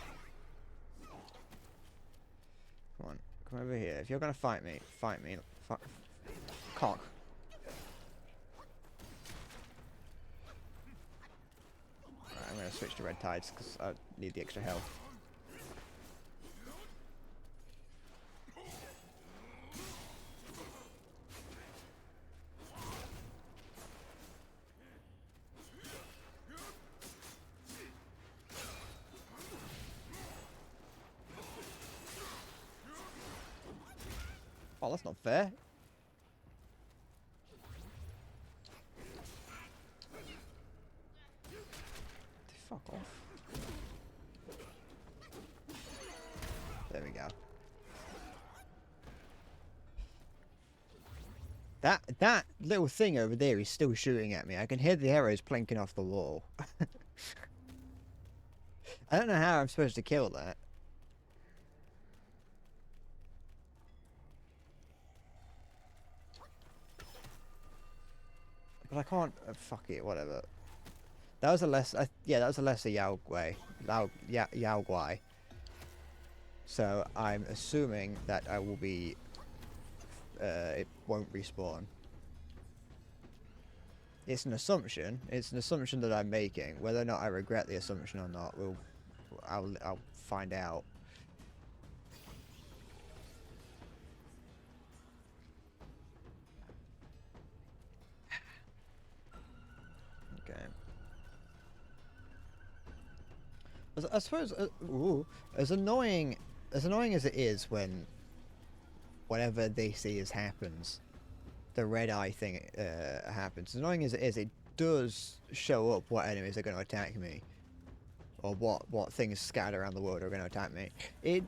Come on. Come over here. If you're gonna fight me, fight me. Cock. Right, I'm gonna switch to red tides because I need the extra health. Oh, that's not fair. Fuck off. There we go. That little thing over there is still shooting at me. I can hear the arrows plinking off the wall. I don't know how I'm supposed to kill that. But I can't... fuck it, whatever. That was a less... yeah, that was a lesser Yao Guai. Yao Guai. So I'm assuming that I will be... it won't respawn. It's an assumption. It's an assumption that I'm making. Whether or not I regret the assumption or not, I'll find out. Okay. I suppose, as annoying as it is when whatever they see as happens, the red eye thing happens. As annoying as it does show up what enemies are going to attack me, or what things scattered around the world are going to attack me.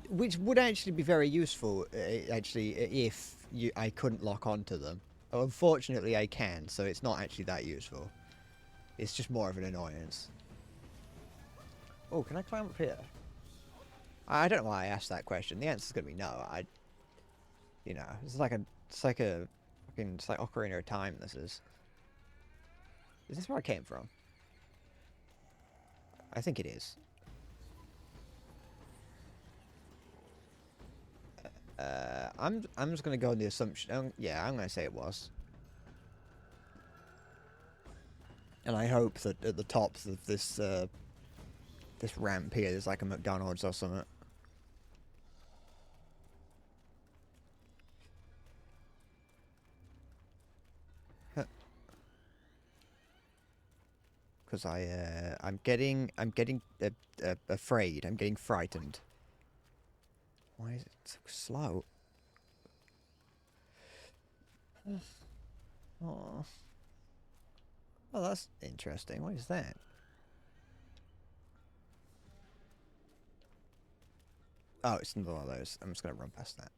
Which would actually be very useful, actually, if I couldn't lock onto them. Unfortunately, I can, so it's not actually that useful. It's just more of an annoyance. Oh, can I climb up here? I don't know why I asked that question. The answer's gonna be no. You know, it's like Ocarina of Time. This is. Is this where I came from? I think it is. I'm just gonna go on the assumption. Yeah, I'm gonna say it was. And I hope that at the top of this this ramp here, there's like a McDonald's or something. Because I'm getting afraid. I'm getting frightened. Why is it so slow? Oh. Oh, that's interesting. What is that? Oh, it's another one of those. I'm just gonna run past that.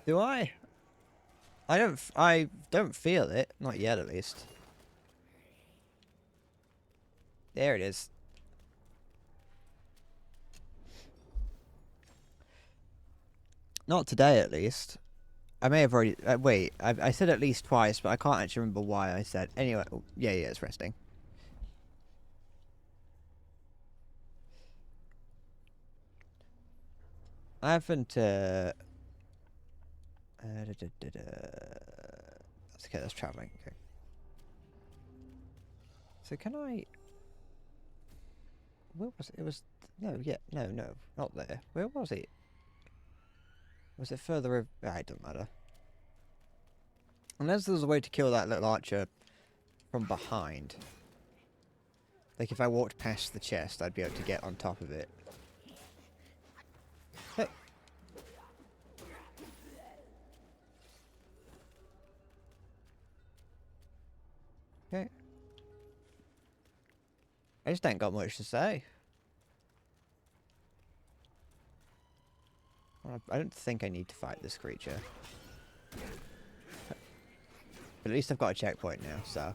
Do I? I don't feel it. Not yet, at least. There it is. Not today, at least. I may have already... wait, I said at least twice, but I can't actually remember why I said... Anyway, oh, yeah, it's resting. I haven't... That's okay, that's travelling. Okay. So can I... Where was it? It was... No, yeah, no, not there. Where was it? Was it further... Ah, it doesn't matter. Unless there's a way to kill that little archer from behind. Like if I walked past the chest, I'd be able to get on top of it. Hey. Okay. I just ain't got much to say. I don't think I need to fight this creature. But at least I've got a checkpoint now, so...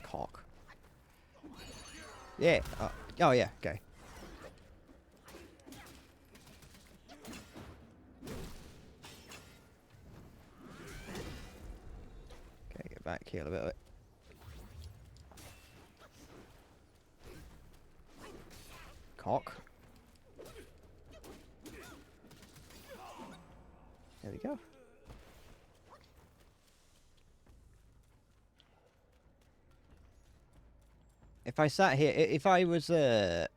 Cock. Yeah. Oh yeah, okay. Okay, get back here a bit. Cock. There we go. If I sat here, if I was, if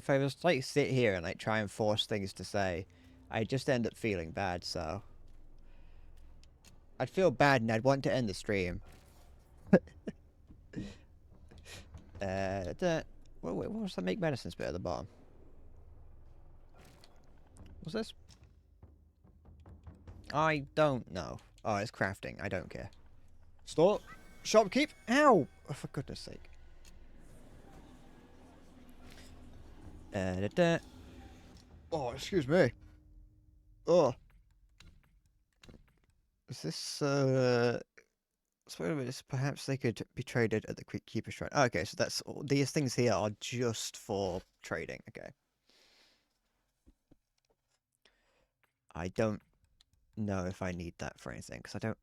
I was like sit here and like try and force things to say, I'd just end up feeling bad, so. I'd feel bad and I'd want to end the stream. What was that make medicines bit at the bottom? What's this? I don't know. Oh, it's crafting. I don't care. Store. Shopkeep. Ow! Oh, for goodness sake. Oh, excuse me. Oh. Is this, so perhaps they could be traded at the Keeper Shrine. Oh, okay, so that's all. These things here are just for trading. Okay. I don't know if I need that for anything, because I don't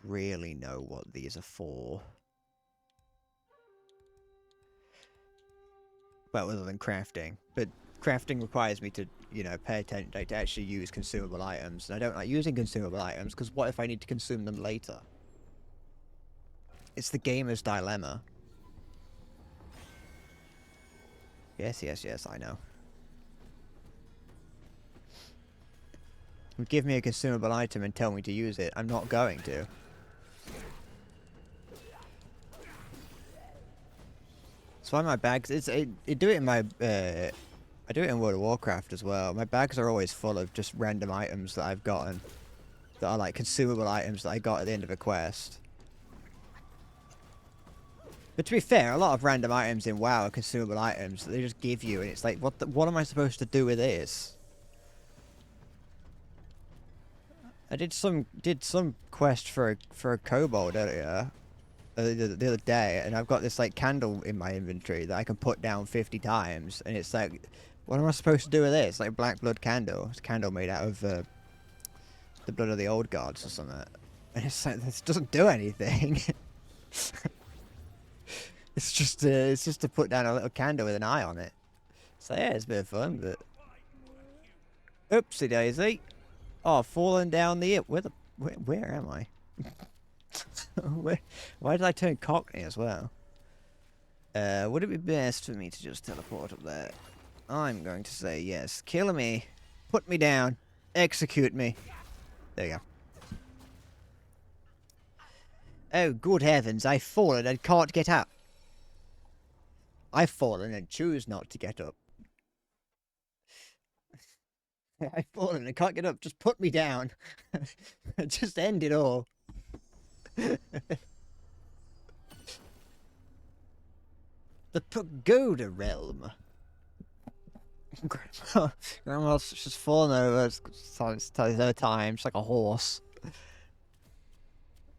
really know what these are for. Well, other than crafting. But crafting requires me to, you know, pay attention, like, to actually use consumable items. And I don't like using consumable items, because what if I need to consume them later? It's the gamer's dilemma. Yes, I know. Give me a consumable item and tell me to use it. I'm not going to. That's why my bags... I do it in my... I do it in World of Warcraft as well. My bags are always full of just random items that I've gotten. That are like consumable items that I got at the end of a quest. But to be fair, a lot of random items in WoW are consumable items that they just give you, and it's like, what am I supposed to do with this? I did some quest for a kobold earlier, the other day, and I've got this like candle in my inventory that I can put down 50 times, and it's like, what am I supposed to do with this? Like black blood candle. It's a candle made out of the blood of the old gods or something, and it's like this doesn't do anything. It's just to put down a little candle with an eye on it. So yeah, it's a bit of fun, but oopsie daisy. Oh, falling down the... Where am I? Why did I turn Cockney as well? Would it be best for me to just teleport up there? I'm going to say yes. Kill me. Put me down. Execute me. There you go. Oh, good heavens. I've fallen and can't get up. I've fallen and choose not to get up. I've fallen and can't get up. Just put me down. Just end it all. The Pagoda Realm. Grandma's just fallen over. It's her time. She's like a horse.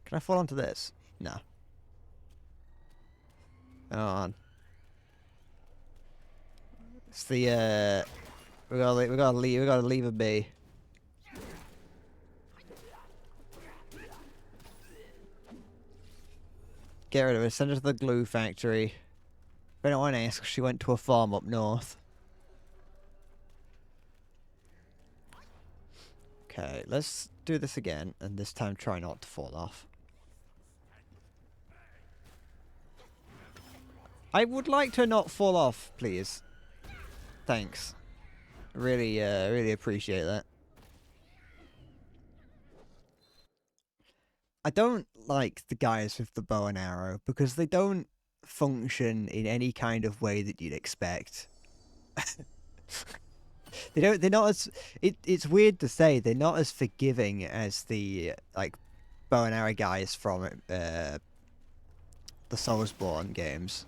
Can I fall onto this? No. Come on. It's the we gotta leave a bee. Get rid of her. Send her to the glue factory. If anyone asks, she went to a farm up north. Okay, let's do this again, and this time try not to fall off. I would like to not fall off, please. Thanks. Really, really appreciate that. I don't like the guys with the bow and arrow because they don't function in any kind of way that you'd expect. They're not as it's weird to say they're not as forgiving as the like bow and arrow guys from the Soulsborne games.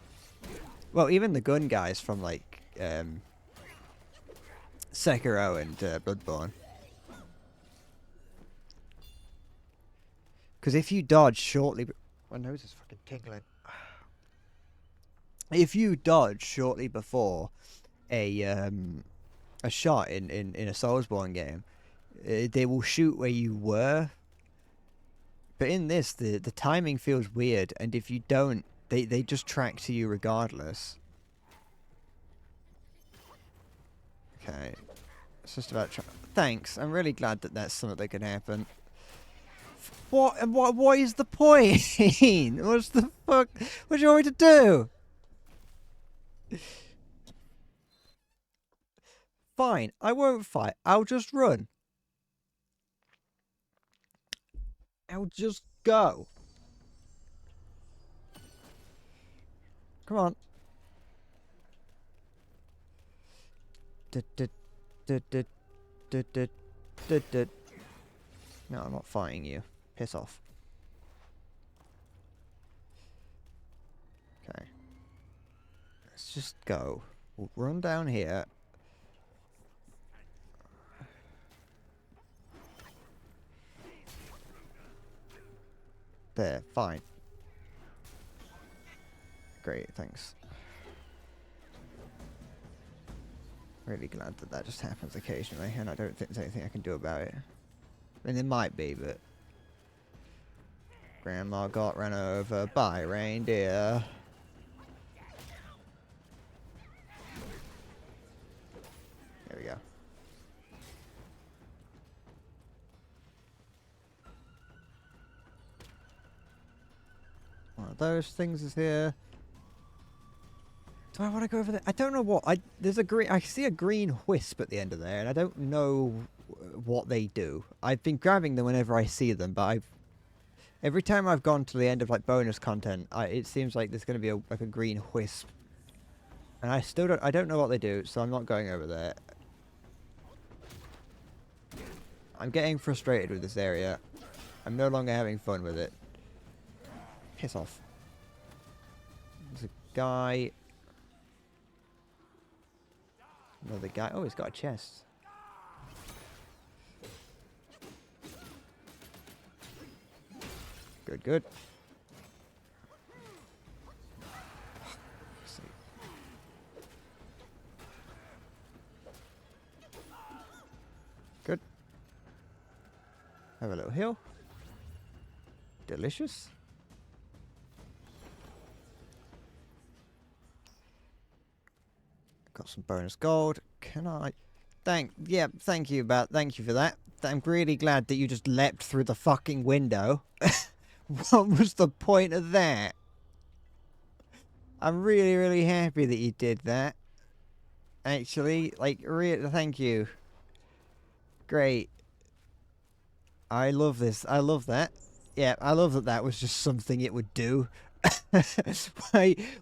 Well, even the gun guys from like Sekiro and Bloodborne. Because if you dodge shortly, my nose is fucking tingling. If you dodge shortly before a shot in a Soulsborne game, they will shoot where you were. But in this, the timing feels weird, and if you don't, they just track to you regardless. Okay, it's just about. Thanks. I'm really glad that that's something that can happen. What is the point? What's the fuck? What do you want me to do? Fine, I won't fight. I'll just run. I'll just go. Come on. No, I'm not fighting you. Piss off. Okay. Let's just go. We'll run down here. There, fine. Great, thanks. Really glad that that just happens occasionally, and I don't think there's anything I can do about it. I mean, there might be, but... Grandma got run over by reindeer. There we go. One of those things is here. Do I want to go over there? I don't know what. There's a green. I see a green wisp at the end of there, and I don't know what they do. I've been grabbing them whenever I see them, but every time I've gone to the end of like bonus content, it seems like there's going to be like a green wisp, and I don't know what they do, so I'm not going over there. I'm getting frustrated with this area. I'm no longer having fun with it. Piss off. There's a guy. Another guy. Oh, he's got a chest. Good, good. Good. Have a little heal. Delicious. Got some bonus gold. Can I? Thank you for that. I'm really glad that you just leapt through the fucking window. What was the point of that? I'm really, really happy that you did that. Actually, like, thank you. Great. I love this. I love that. Yeah, I love that that was just something it would do.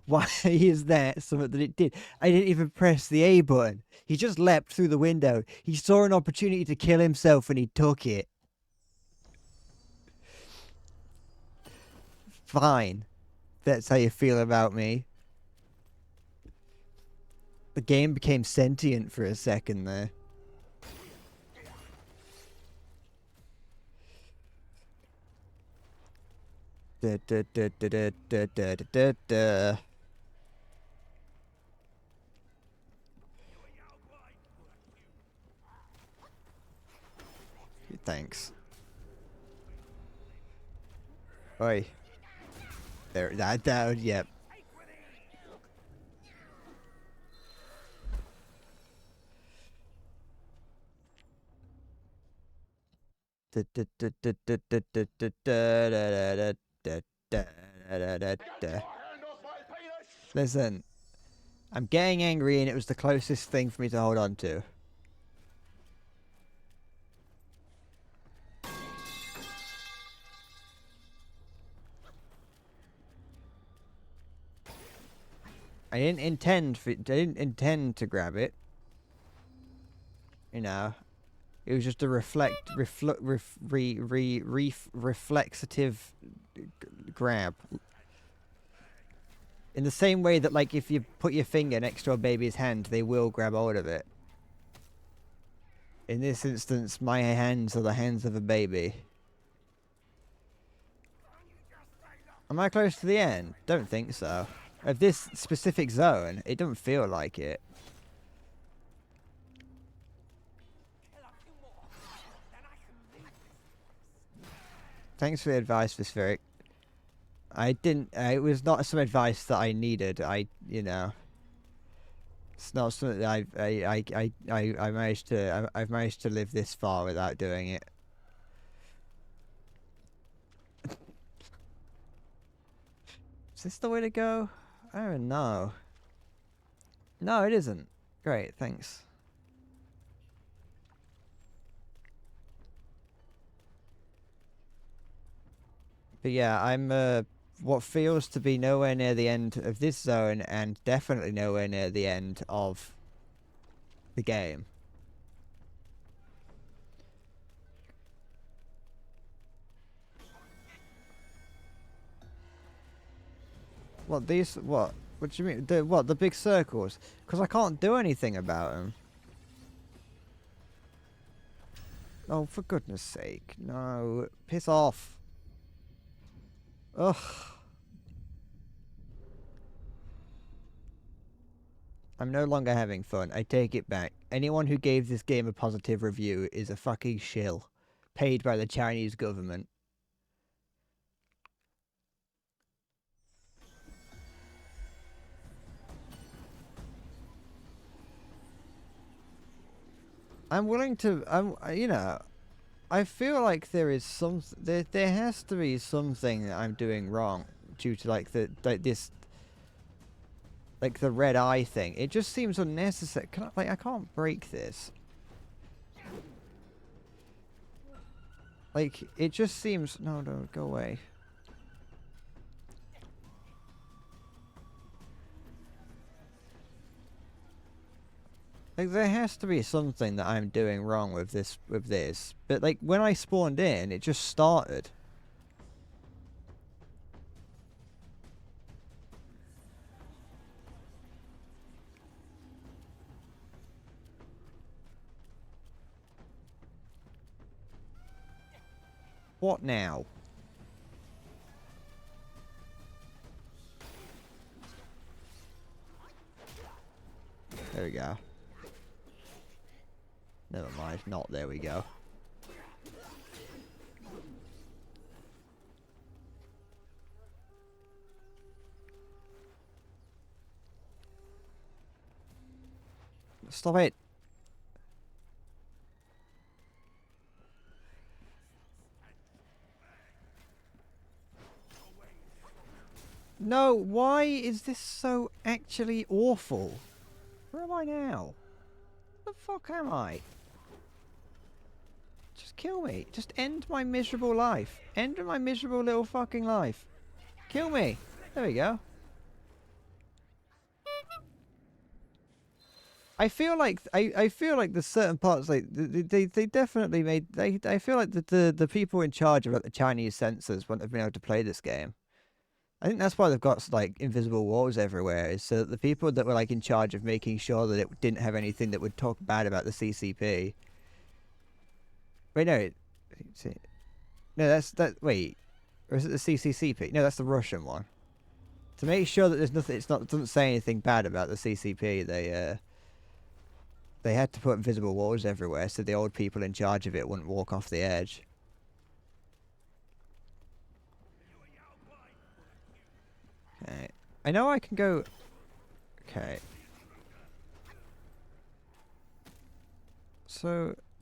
Why is that something that it did? I didn't even press the A button. He just leapt through the window. He saw an opportunity to kill himself and he took it. Fine. That's how you feel about me. The game became sentient for a second there. Thanks. Oi. There, that, yep. Listen, I'm getting angry and it was the closest thing for me to hold on to. I didn't intend to grab it. You know, it was just a reflexive grab. In the same way that, like, if you put your finger next to a baby's hand, they will grab hold of it. In this instance, my hands are the hands of a baby. Am I close to the end? Don't think so. Of this specific zone, it doesn't feel like it. Thanks for the advice, Vispheric. I didn't. It was not some advice that I needed. You know, it's not something that I managed to. I've managed to live this far without doing it. Is this the way to go? I don't know. No, it isn't. Great, thanks. But yeah, I'm what feels to be nowhere near the end of this zone and definitely nowhere near the end of the game. What, these, what? What do you mean? The big circles? Because I can't do anything about them. Oh, for goodness sake. No. Piss off. Ugh. I'm no longer having fun. I take it back. Anyone who gave this game a positive review is a fucking shill. Paid by the Chinese government. I'm willing to, you know, I feel like there is there has to be something that I'm doing wrong due to like this, like the red eye thing. It just seems unnecessary. I can't break this. Like, it just seems, no, go away. Like, there has to be something that I'm doing wrong with this, But, like, when I spawned in, it just started. What now? There we go. Never mind, not there we go. Stop it! No, why is this so actually awful? Where am I now? Where the fuck am I? Just kill me. Just end my miserable life. End my miserable little fucking life. Kill me. There we go. I feel like I feel like there's certain parts like they definitely made I feel like the people in charge of like the Chinese censors wouldn't have been able to play this game. I think that's why they've got like invisible walls everywhere, is so that the people that were like in charge of making sure that it didn't have anything that would talk bad about the CCP. Wait, no, no, wait, or is it the CCCP? No, that's the Russian one. To make sure that there's nothing, it doesn't say anything bad about the CCP. They had to put invisible walls everywhere so the old people in charge of it wouldn't walk off the edge. Okay. I know I can go... Okay. So,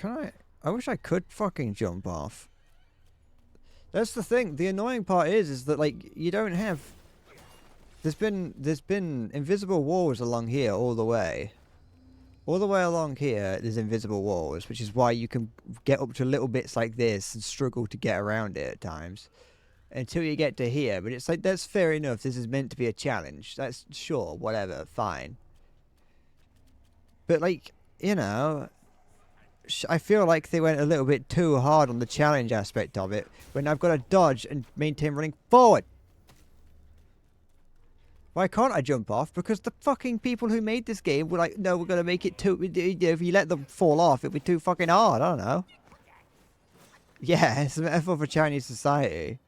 Can I? I wish I could fucking jump off. That's the thing. The annoying part is that like you don't have. There's been invisible walls along here all the way. All the way along here, there's invisible walls, which is why you can get up to little bits like this and struggle to get around it at times. Until you get to here, but it's like, that's fair enough, this is meant to be a challenge. That's, sure, whatever, fine. But like, you know, I feel like they went a little bit too hard on the challenge aspect of it, when I've got to dodge and maintain running forward. Why can't I jump off? Because the fucking people who made this game were like, no, we're going to make it too... If you let them fall off, it'll be too fucking hard. I don't know. Yeah, it's a metaphor for Chinese society.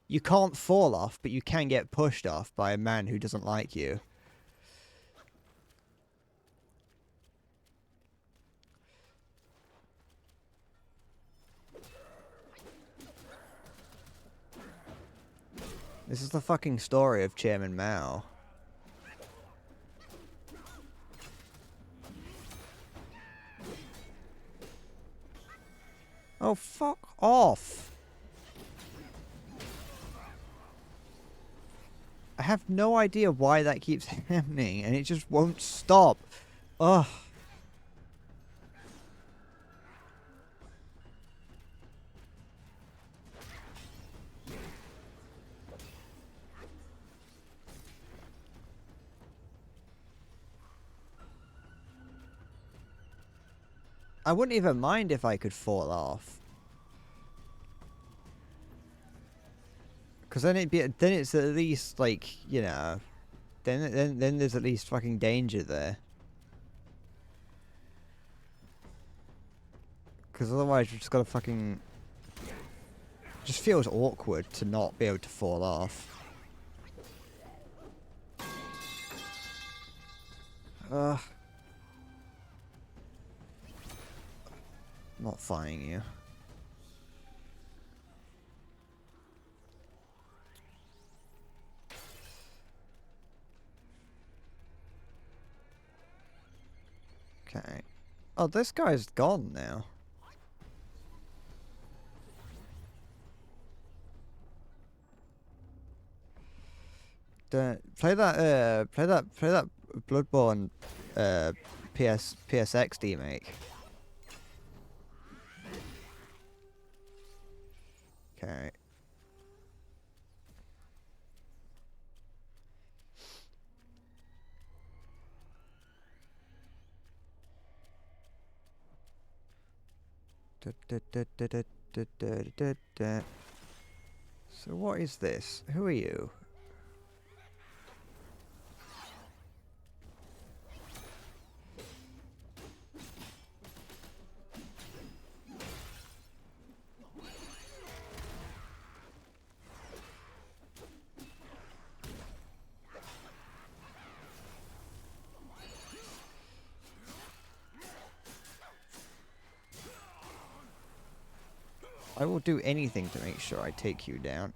You can't fall off, but you can get pushed off by a man who doesn't like you. This is the fucking story of Chairman Mao. Oh, fuck off. I have no idea why that keeps happening, and it just won't stop. Ugh. I wouldn't even mind if I could fall off. Because then it's at least like, you know, then there's at least fucking danger there. Because otherwise you've just got to fucking... It just feels awkward to not be able to fall off. Ugh. Not fighting you. Okay. Oh, this guy's gone now. Play that Bloodborne PSX remake. Okay. So what is this? Who are you? I will do anything to make sure I take you down.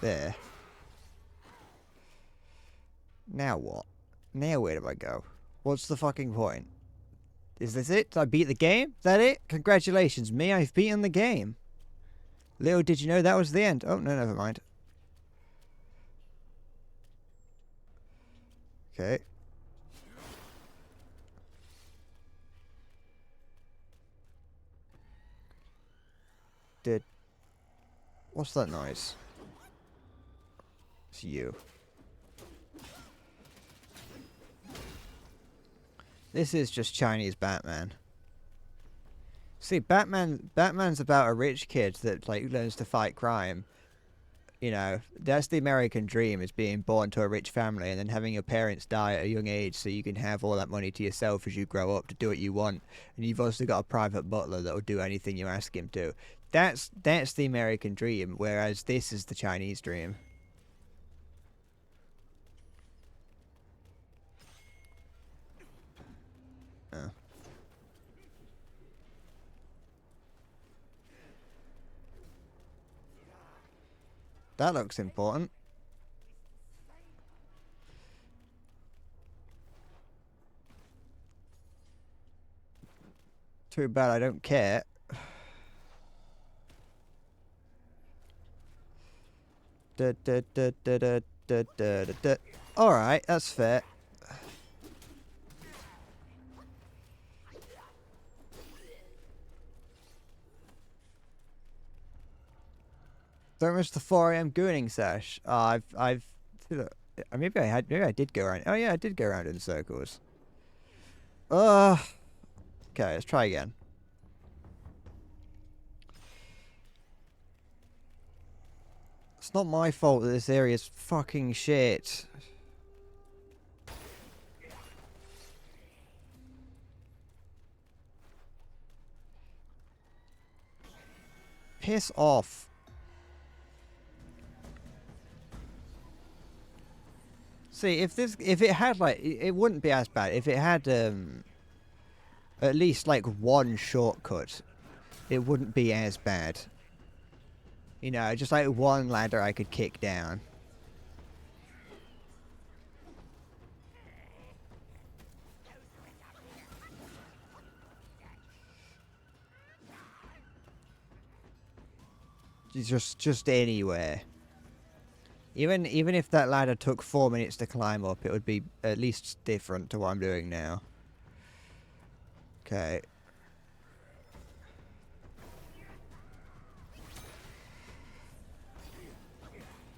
There. Now what? Now where do I go? What's the fucking point? Is this it? Did I beat the game? Is that it? Congratulations, me. I've beaten the game. Little did you know that was the end. Oh, no, never mind. Okay. What's that noise? It's you. This is just Chinese Batman. See, Batman's about a rich kid that like learns to fight crime. You know, that's the American dream, is being born to a rich family and then having your parents die at a young age so you can have all that money to yourself as you grow up to do what you want. And you've also got a private butler that will do anything you ask him to. That's the American dream, whereas this is the Chinese dream. Oh. That looks important. Too bad I don't care. Alright, that's fair. Don't miss the 4 AM gooning sesh. Maybe I did go around. Oh yeah, I did go around in circles. Okay, let's try again. It's not my fault that this area is fucking shit. Piss off. See, if it had like, it wouldn't be as bad if it had at least like one shortcut. It wouldn't be as bad. You know, just like one ladder I could kick down. Just anywhere. Even if that ladder took 4 minutes to climb up, it would be at least different to what I'm doing now. Okay.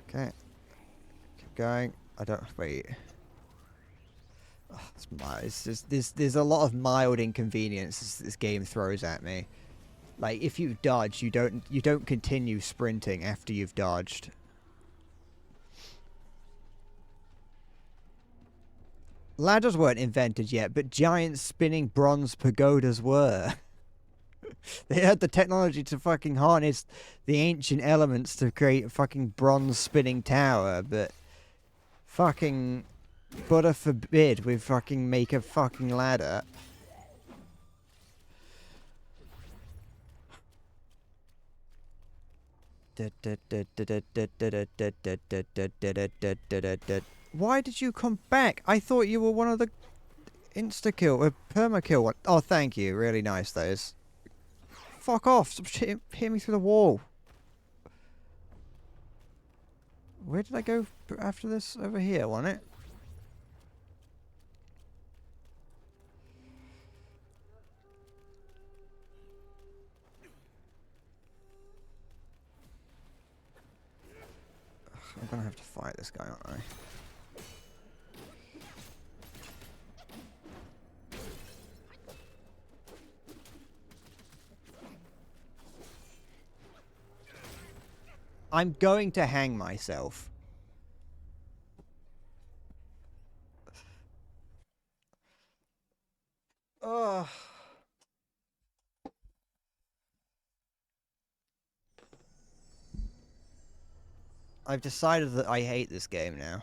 Okay. Keep going. I don't wait. Oh, it's just there's a lot of mild inconvenience this game throws at me. Like if you dodge, you don't continue sprinting after you've dodged. Ladders weren't invented yet, but giant spinning bronze pagodas were. They had the technology to fucking harness the ancient elements to create a fucking bronze spinning tower, but fucking butter forbid we fucking make a fucking ladder. Why did you come back? I thought you were one of the insta-kill, perma-kill one. Oh, thank you. Really nice, those. Fuck off. Stop hit me through the wall. Where did I go after this? Over here, wasn't it? I'm gonna have to fight this guy, aren't I? I'm going to hang myself. Ugh. I've decided that I hate this game now.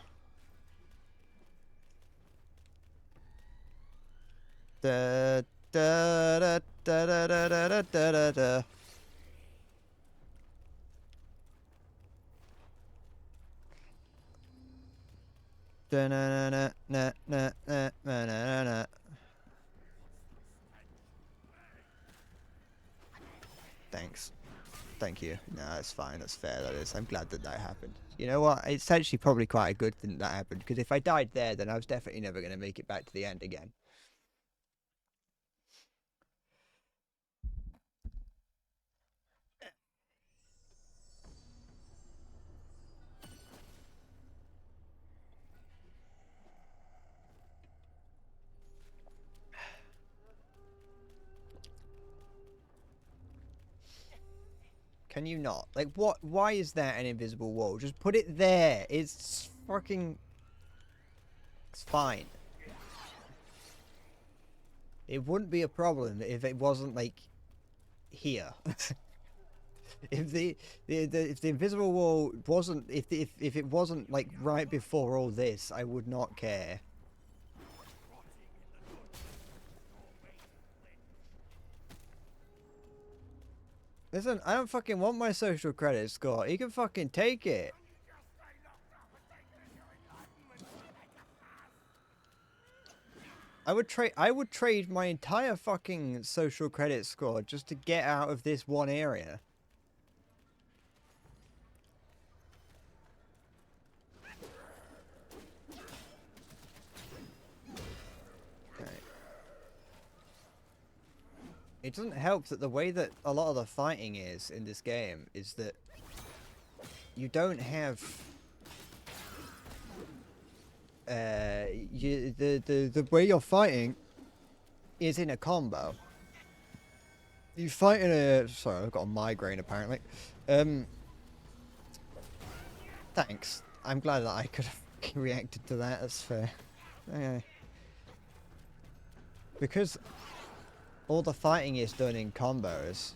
Da da da da da da da da da. Da na na na na na na na na. Thanks. Thank you. No, that's fine. That's fair. That is. I'm glad that that happened. You know what? It's actually probably quite a good thing that happened, because if I died there, then I was definitely never going to make it back to the end again. Can you not? Like, what? Why is that an invisible wall? Just put it there. It's fucking... It's fine. It wouldn't be a problem if it wasn't, like, here. If the invisible wall wasn't... If it wasn't, like, right before all this, I would not care. Listen, I don't fucking want my social credit score. You can fucking take it. I would trade my entire fucking social credit score just to get out of this one area. Okay. It doesn't help that the way that a lot of the fighting is in this game is that you don't have the way you're fighting is in a combo. You fight in a... Sorry, I've got a migraine apparently. Thanks. I'm glad that I could have reacted to that. That's fair. Okay. Because all the fighting is done in combos,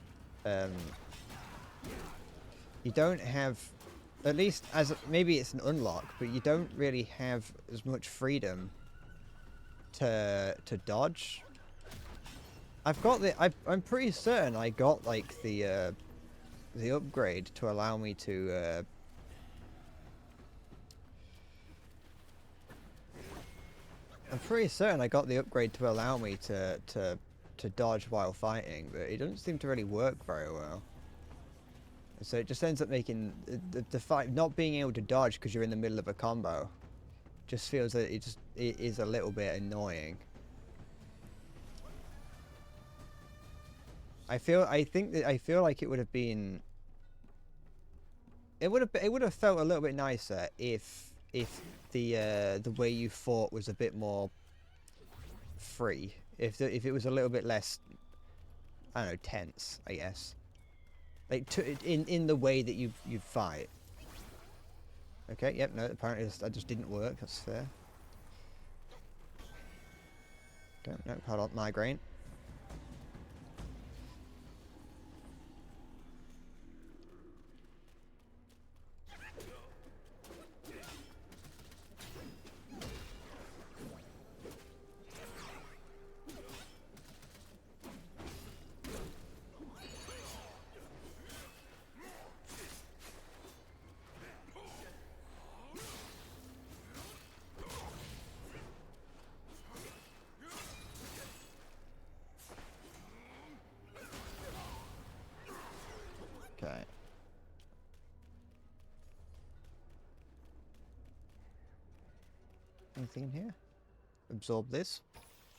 you don't have... At least as maybe it's an unlock, but you don't really have as much freedom to dodge. I've got the... I'm pretty certain I got like the upgrade to allow me to I'm pretty certain I got the upgrade to allow me to dodge while fighting, but it doesn't seem to really work very well. So it just ends up making the fight not being able to dodge because you're in the middle of a combo. Just feels that it is a little bit annoying. I feel like it would have been. It would have felt a little bit nicer if the way you fought was a bit more free. If it was a little bit less, I don't know, tense, I guess. Like in the way that you fight. Okay, yep, no, apparently that just didn't work. That's fair. Okay, no, hold on, migraine. Okay. Anything in here? Absorb this?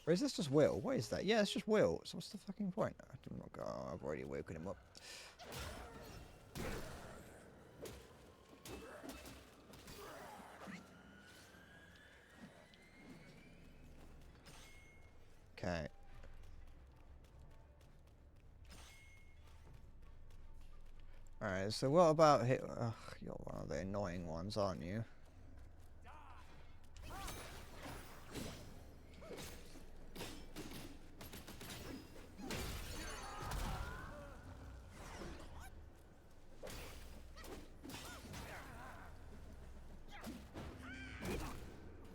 Or is this just will? What is that? Yeah, it's just will. So what's the fucking point? I'm not going. Oh, I've already woken him up. Okay. Alright, so what about hit? Ugh, you're one of the annoying ones, aren't you?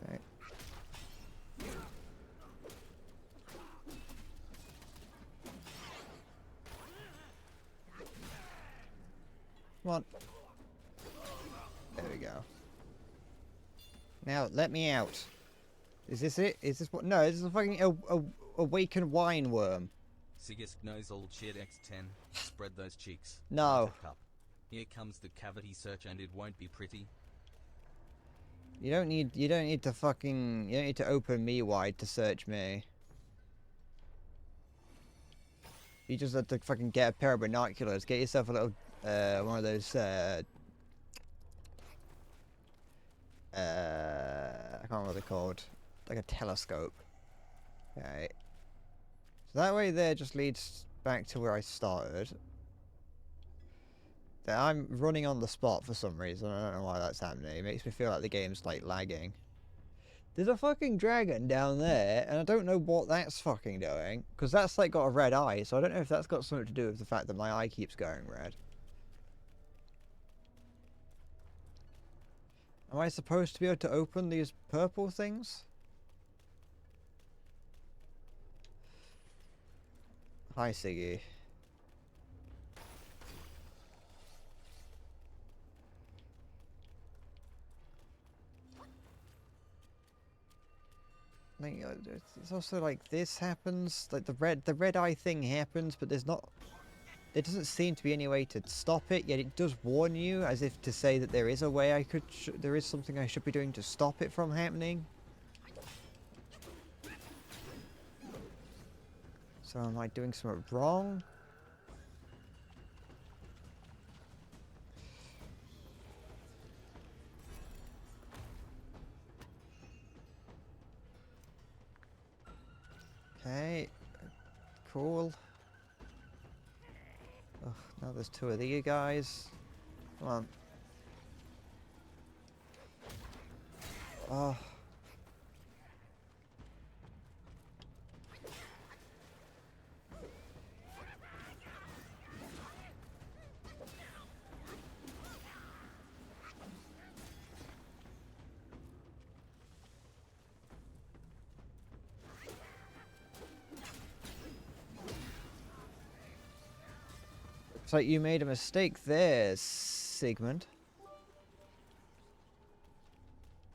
Okay. Come on. There we go. Now, let me out. Is this it? Is this what? No, this is a fucking awakened wine worm. Sigisk knows all shit X10. Spread those cheeks. No. Here comes the cavity search and it won't be pretty. You don't need to fucking, you don't need to open me wide to search me. You just have to fucking get a pair of binoculars. Get yourself a little, one of those, I can't remember what they're called. Like a telescope. Okay. So that way there just leads back to where I started. I'm running on the spot for some reason. I don't know why that's happening. It makes me feel like the game's like lagging. There's a fucking dragon down there, and I don't know what that's fucking doing. Because that's like got a red eye, so I don't know if that's got something to do with the fact that my eye keeps going red. Am I supposed to be able to open these purple things? Hi, Siggy. Like, it's also like this happens, like the red eye thing happens, but there's not. There doesn't seem to be any way to stop it. Yet it does warn you, as if to say that there is a way I could. There is something I should be doing to stop it from happening. So am I doing something wrong? Okay, cool. Ugh, now there's two of you guys. Come on. Oh. Looks like you made a mistake there, Sigmund.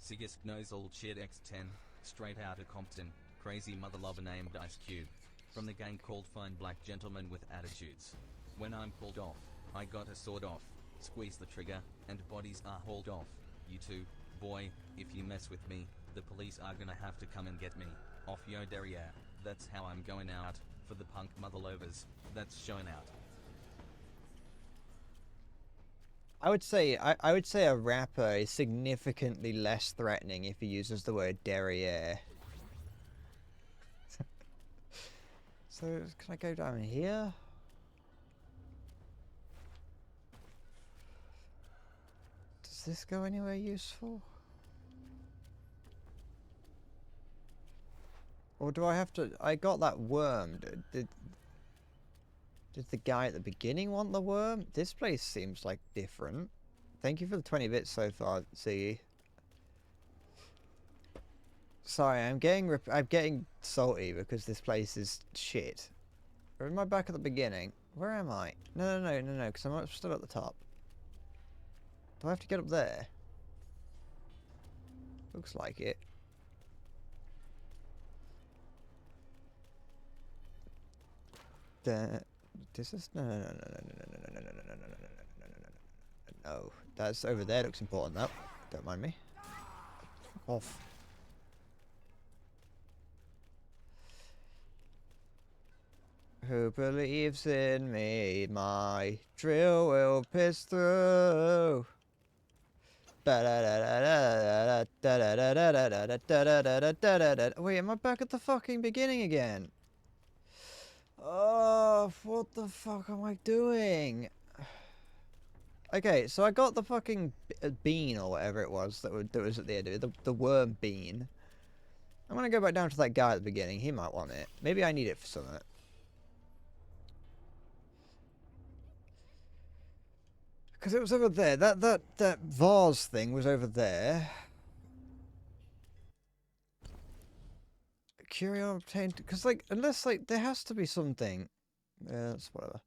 Siggest knows old shit X10, straight out of Compton, crazy mother lover named Ice Cube. From the gang called Fine Black Gentlemen with Attitudes. When I'm pulled off, I got a sword off, squeeze the trigger, and bodies are hauled off. You two, boy, if you mess with me, the police are gonna have to come and get me. Off yo derriere, that's how I'm going out, for the punk mother lovers, that's showing out. I would say a rapper is significantly less threatening if he uses the word derriere. So can I go down here? Does this go anywhere useful? Or do I have to? I got that worm. Did the guy at the beginning want the worm? This place seems like different. Thank you for the 20 bits so far, Ziggy. Sorry, I'm getting salty because this place is shit. Or am I back at the beginning? Where am I? No, because I'm still at the top. Do I have to get up there? Looks like it. This is no. That's over there. Looks important. Though. Don't mind me. Off. Who believes in me? My drill will pierce through. Wait, am I back at the fucking beginning again? Oh, what the fuck am I doing? Okay, so I got the fucking bean or whatever it was that was at the end of it, the worm bean. I'm gonna go back down to that guy at the beginning. He might want it. Maybe I need it for something. Because it was over there. That vase thing was over there. Curio obtained. Because like, unless like there has to be something. Yeah, that's whatever.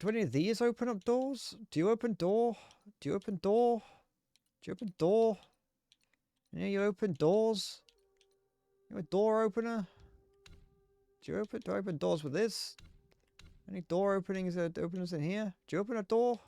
Do any of these open up doors? Do you open door? Do you open door? Do you open door? Yeah, you open doors? You a door opener? Do I open doors with this? Any door openers in here? Do you open a door?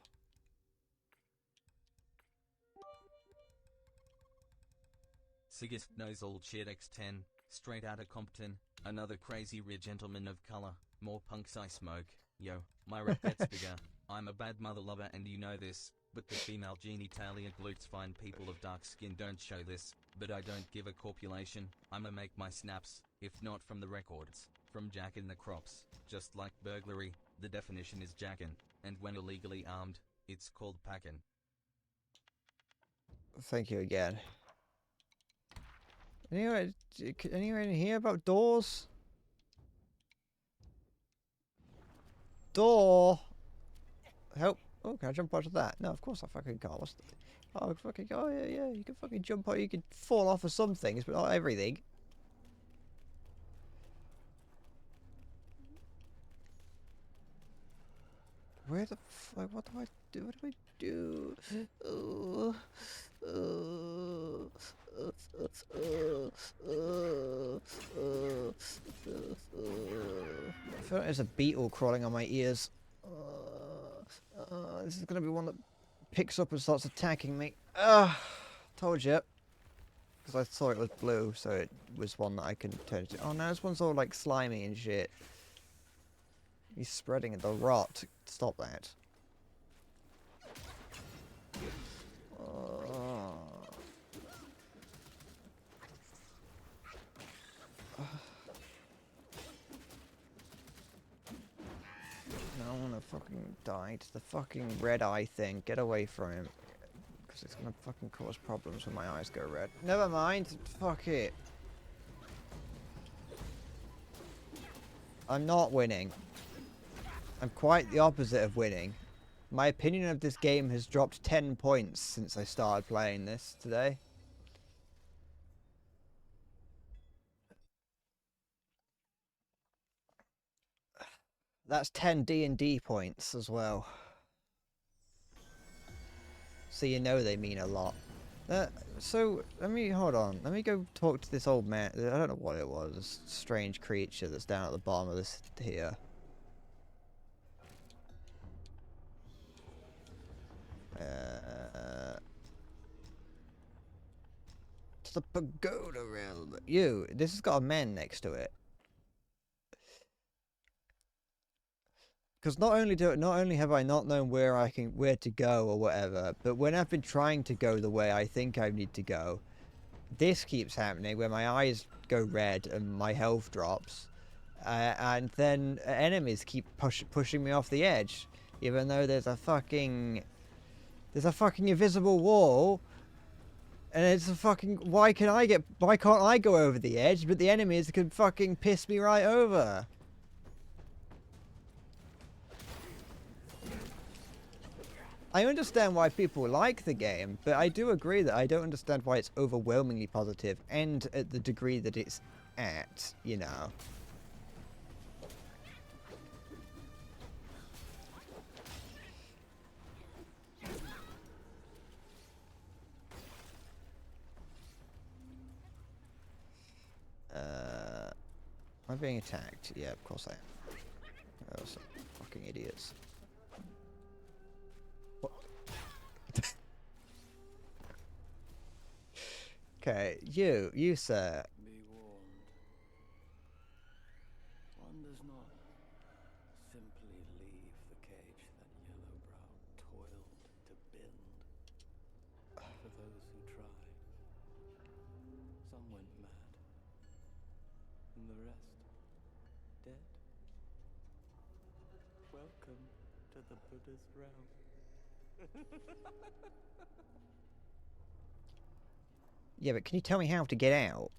Siggest knows old shit X10, straight out of Compton, another crazy rare gentleman of color, more punks I smoke. Yo, my rep gets bigger. I'm a bad mother lover and you know this, but the female genitalia glutes fine people of dark skin don't show this, but I don't give a copulation. I'ma make my snaps, if not from the records, from jacking the crops. Just like burglary, the definition is jacking, and when illegally armed, it's called packing. Thank you again. Anyway, anyone hear about doors? Door! Help! Oh, can I jump onto that? No, of course I fucking can't. What's the... Oh, fucking... Oh, yeah, you can fucking jump on... You can fall off of some things, but not everything. Where the fuck? What do I do? What do I do? feel like there's a beetle crawling on my ears. This is gonna be one that picks up and starts attacking me. Told you. Because I thought it was blue, so it was one that I can turn it to. Oh, now this one's all like slimy and shit. He's spreading the rot. Stop that. No, I wanna fucking die to the fucking red eye thing. Get away from him. Because it's gonna fucking cause problems when my eyes go red. Never mind. Fuck it. I'm not winning. I'm quite the opposite of winning. My opinion of this game has dropped 10 points since I started playing this today. That's 10 D&D points as well. So you know they mean a lot. So, hold on. Let me go talk to this old man. I don't know what it was. This strange creature that's down at the bottom of this here. It's the pagoda realm. This has got a man next to it. Because not only have I not known where to go or whatever, but when I've been trying to go the way I think I need to go, this keeps happening where my eyes go red and my health drops, and then enemies keep pushing me off the edge, even though there's a fucking invisible wall, and it's a fucking why can't I go over the edge, but the enemies can fucking piss me right over. I understand why people like the game, but I do agree that I don't understand why it's overwhelmingly positive and at the degree that it's at, you know. Am I being attacked? Yeah, of course I am. Oh, some fucking idiots. Okay, you sir. Be warned. One does not simply leave the cage that Yellowbrow toiled to build. For those who tried, some went mad, and the rest dead. Welcome to the Buddha's realm. Yeah, but can you tell me how to get out?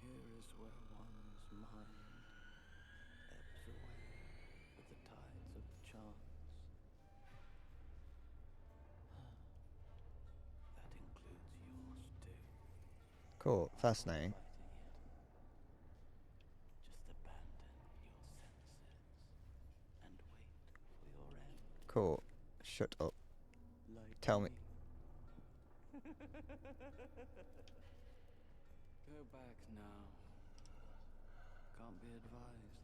Here is where one's mind ebbs away with the tides of chance. That includes yours too. Cool, fascinating. Just abandon your senses and wait for your end. Cool. Shut up. Like Tell me. Go back now. Can't be advised.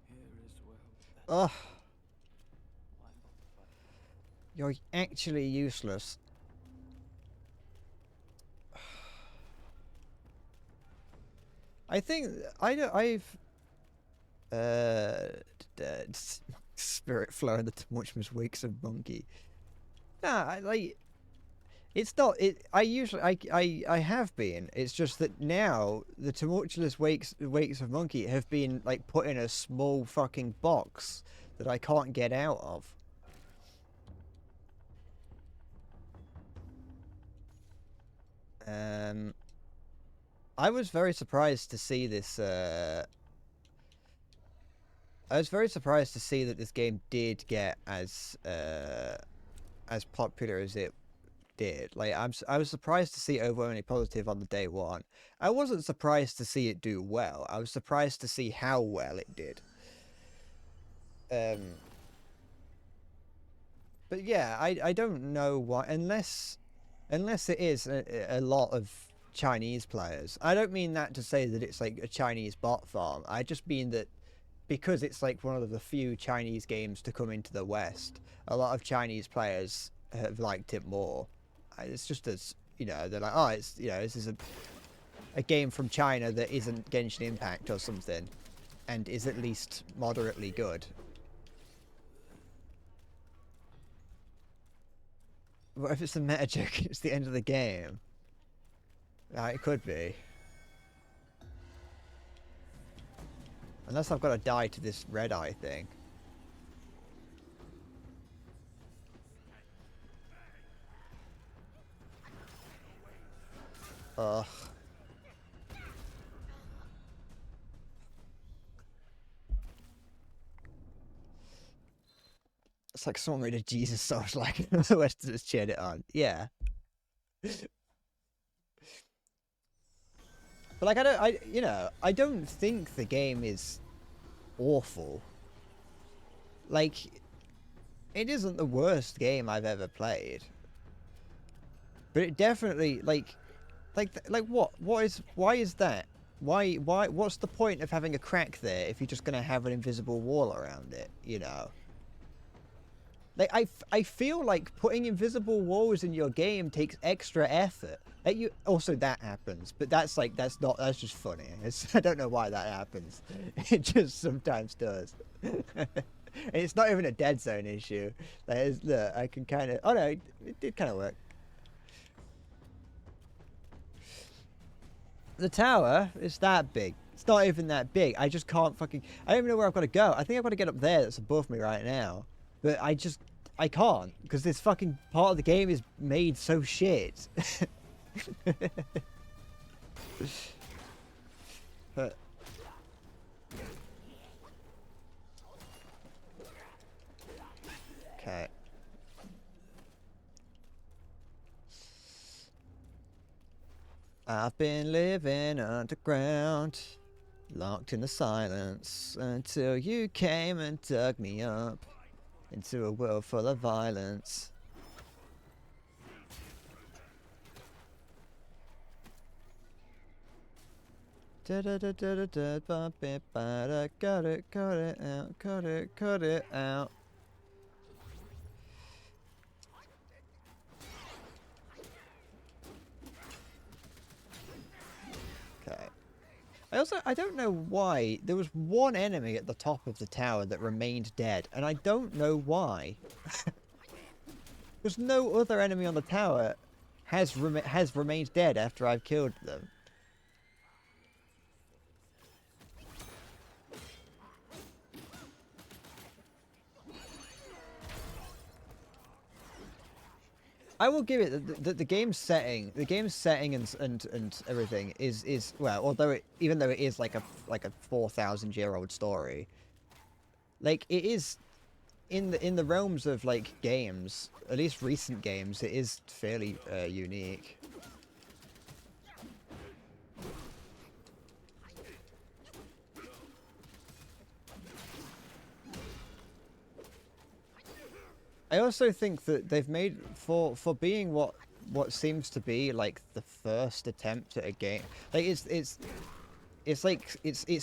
Here is where. Ugh, Why not fight? you're actually useless. I think I've spirit flow in the tumultuous wakes of monkey. Nah, it's not. I have been. It's just that now the tumultuous wakes of monkey have been like put in a small fucking box that I can't get out of. I was very surprised to see this. I was very surprised to see that this game did get as popular as it did. Like I was surprised to see it overwhelmingly positive on the day one. I wasn't surprised to see it do well. I was surprised to see how well it did. But yeah, I don't know why, unless it is a lot of Chinese players. I don't mean that to say that it's like a Chinese bot farm. I just mean that because it's like one of the few Chinese games to come into the West, a lot of Chinese players have liked it more. It's just as, you know, they're like, oh, it's, you know, this is a game from China that isn't Genshin Impact or something, and is at least moderately good. What if it's a meta joke? It's the end of the game. It could be. Unless I've got to die to this red eye thing. Ugh. It's like someone made a Jesus sauce like the Westerners cheered it on. Yeah. But like, you know, I don't think the game is awful. Like, it isn't the worst game I've ever played. But it definitely, like what? Why is that? What's the point of having a crack there if you're just gonna have an invisible wall around it, you know? Like, I feel like putting invisible walls in your game takes extra effort. Like, also that happens, but that's just funny. I don't know why that happens. It just sometimes does. And it's not even a dead zone issue. Look, I can kind of, oh no, it did kind of work. The tower is that big. It's not even that big. I just can't fucking, I don't even know where I've got to go. I think I've got to get up there that's above me right now. But I can't, because this fucking part of the game is made so shit. But... Okay. I've been living underground, locked in the silence, until you came and dug me up into a world full of violence. Got it out. Okay. I don't know why. There was one enemy at the top of the tower that remained dead, and I don't know why. There's no other enemy on the tower has remained dead after I've killed them. I will give it the game's setting, and everything is well, even though it is like a 4,000-year-old story, like it is in the realms of like games, at least recent games, it is fairly unique. I also think that they've made for being what seems to be like the first attempt at a game. Like it's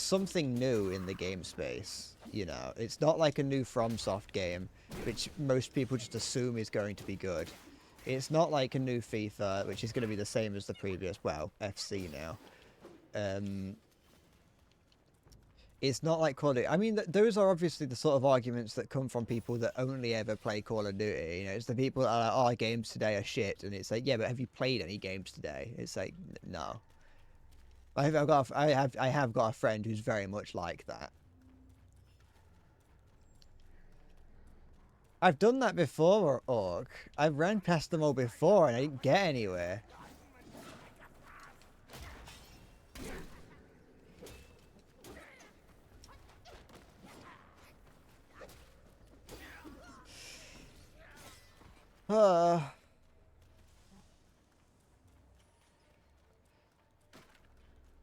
something new in the game space. You know, it's not like a new FromSoft game, which most people just assume is going to be good. It's not like a new FIFA, which is going to be the same as the previous, well, FC now. It's not like Call of Duty. I mean, those are obviously the sort of arguments that come from people that only ever play Call of Duty. You know, it's the people that are like, oh, our games today are shit. And it's like, yeah, but have you played any games today? It's like, no. I have got a friend who's very much like that. I've done that before, Orc. I've ran past them all before and I didn't get anywhere.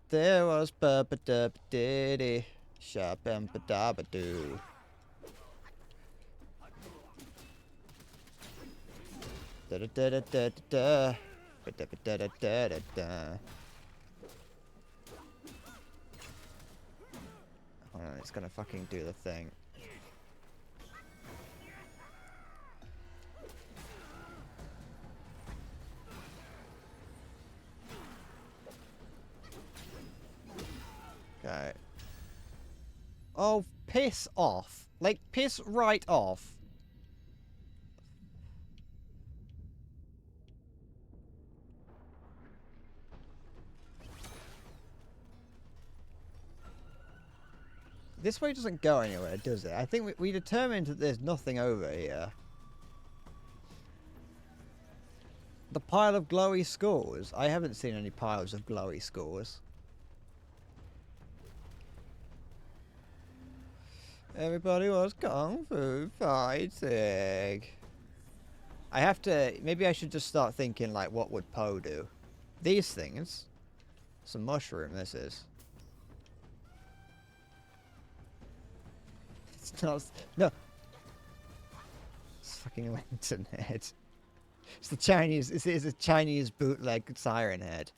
There was ba-ba-da-ba-diddy, sha-bam-ba-da-ba-doo. Da-da-da-da-da-da. Da-da-da-da-da-da. Hold on, it's gonna fucking do the thing. Okay. Oh, piss off. Like, piss right off. This way doesn't go anywhere, does it? I think we determined that there's nothing over here. The pile of glowy skulls. I haven't seen any piles of glowy skulls. Everybody was kung fu fighting. I have to... Maybe I should just start thinking, like, what would Poe do? These things. Some mushroom, this is. It's not... No. It's fucking lantern head. It's the Chinese... It's a Chinese bootleg siren head.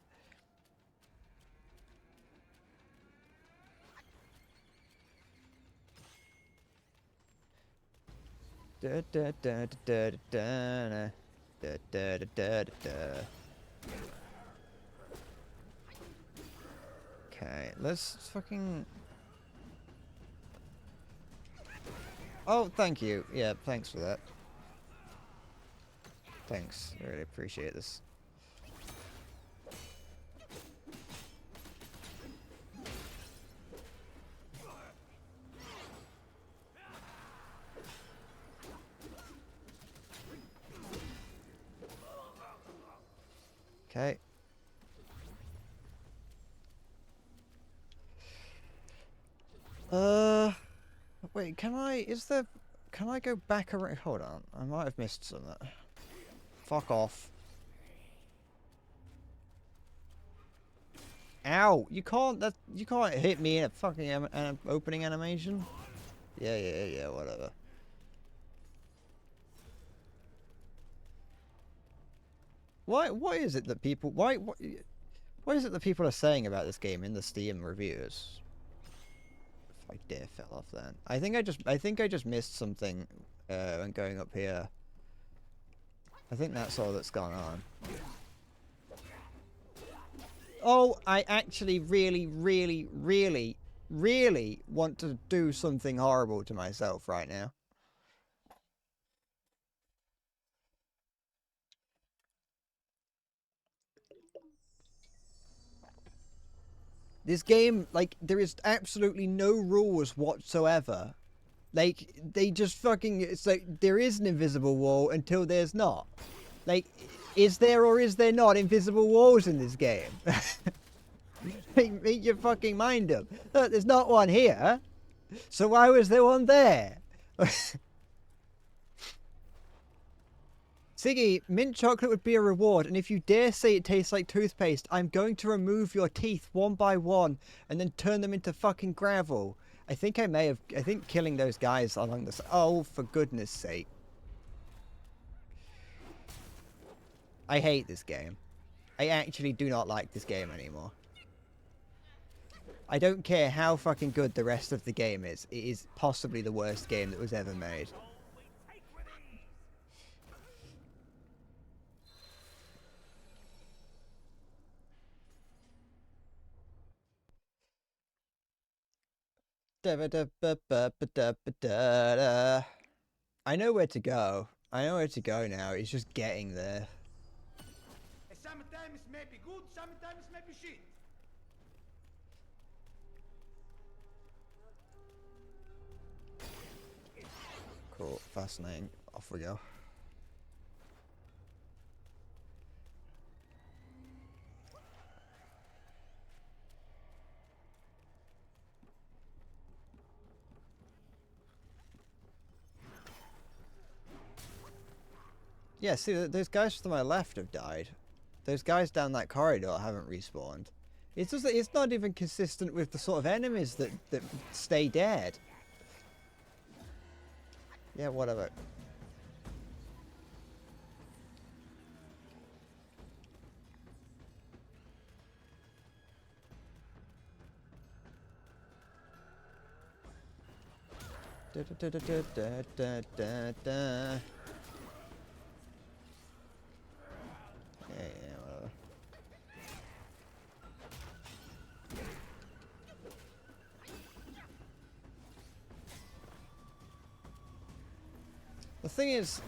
Da da da da da da da da da da. Okay, let's fucking... Oh, thank you. Yeah, thanks for that. Thanks. I really appreciate this. Okay. Wait, can I go back around? Hold on, I might have missed something. Fuck off. Ow! You can't hit me in a fucking opening animation. Yeah, whatever. What is it that people what is it that people are saying about this game in the Steam reviews? If I dare fell off then. I think I just missed something when going up here. I think that's all that's gone on. Oh, I actually really want to do something horrible to myself right now. This game, like, there is absolutely no rules whatsoever. Like, they just fucking... It's like, there is an invisible wall until there's not. Like, is there or is there not invisible walls in this game? Make your fucking mind up. Look, there's not one here. So why was there one there? Siggy, mint chocolate would be a reward, and if you dare say it tastes like toothpaste, I'm going to remove your teeth one by one and then turn them into fucking gravel. I think killing those guys along the... Oh, for goodness sake. I hate this game. I actually do not like this game anymore. I don't care how fucking good the rest of the game is. It is possibly the worst game that was ever made. I know where to go. I know where to go now. It's just getting there. Sometimes may be good, sometimes may be shit. Cool. Fascinating. Off we go. Yeah, see, those guys to my left have died. Those guys down that corridor haven't respawned. It's just that it's not even consistent with the sort of enemies that stay dead. Yeah, whatever. Da, da, da, da, da, da, da, da. Yeah, whatever. The thing is,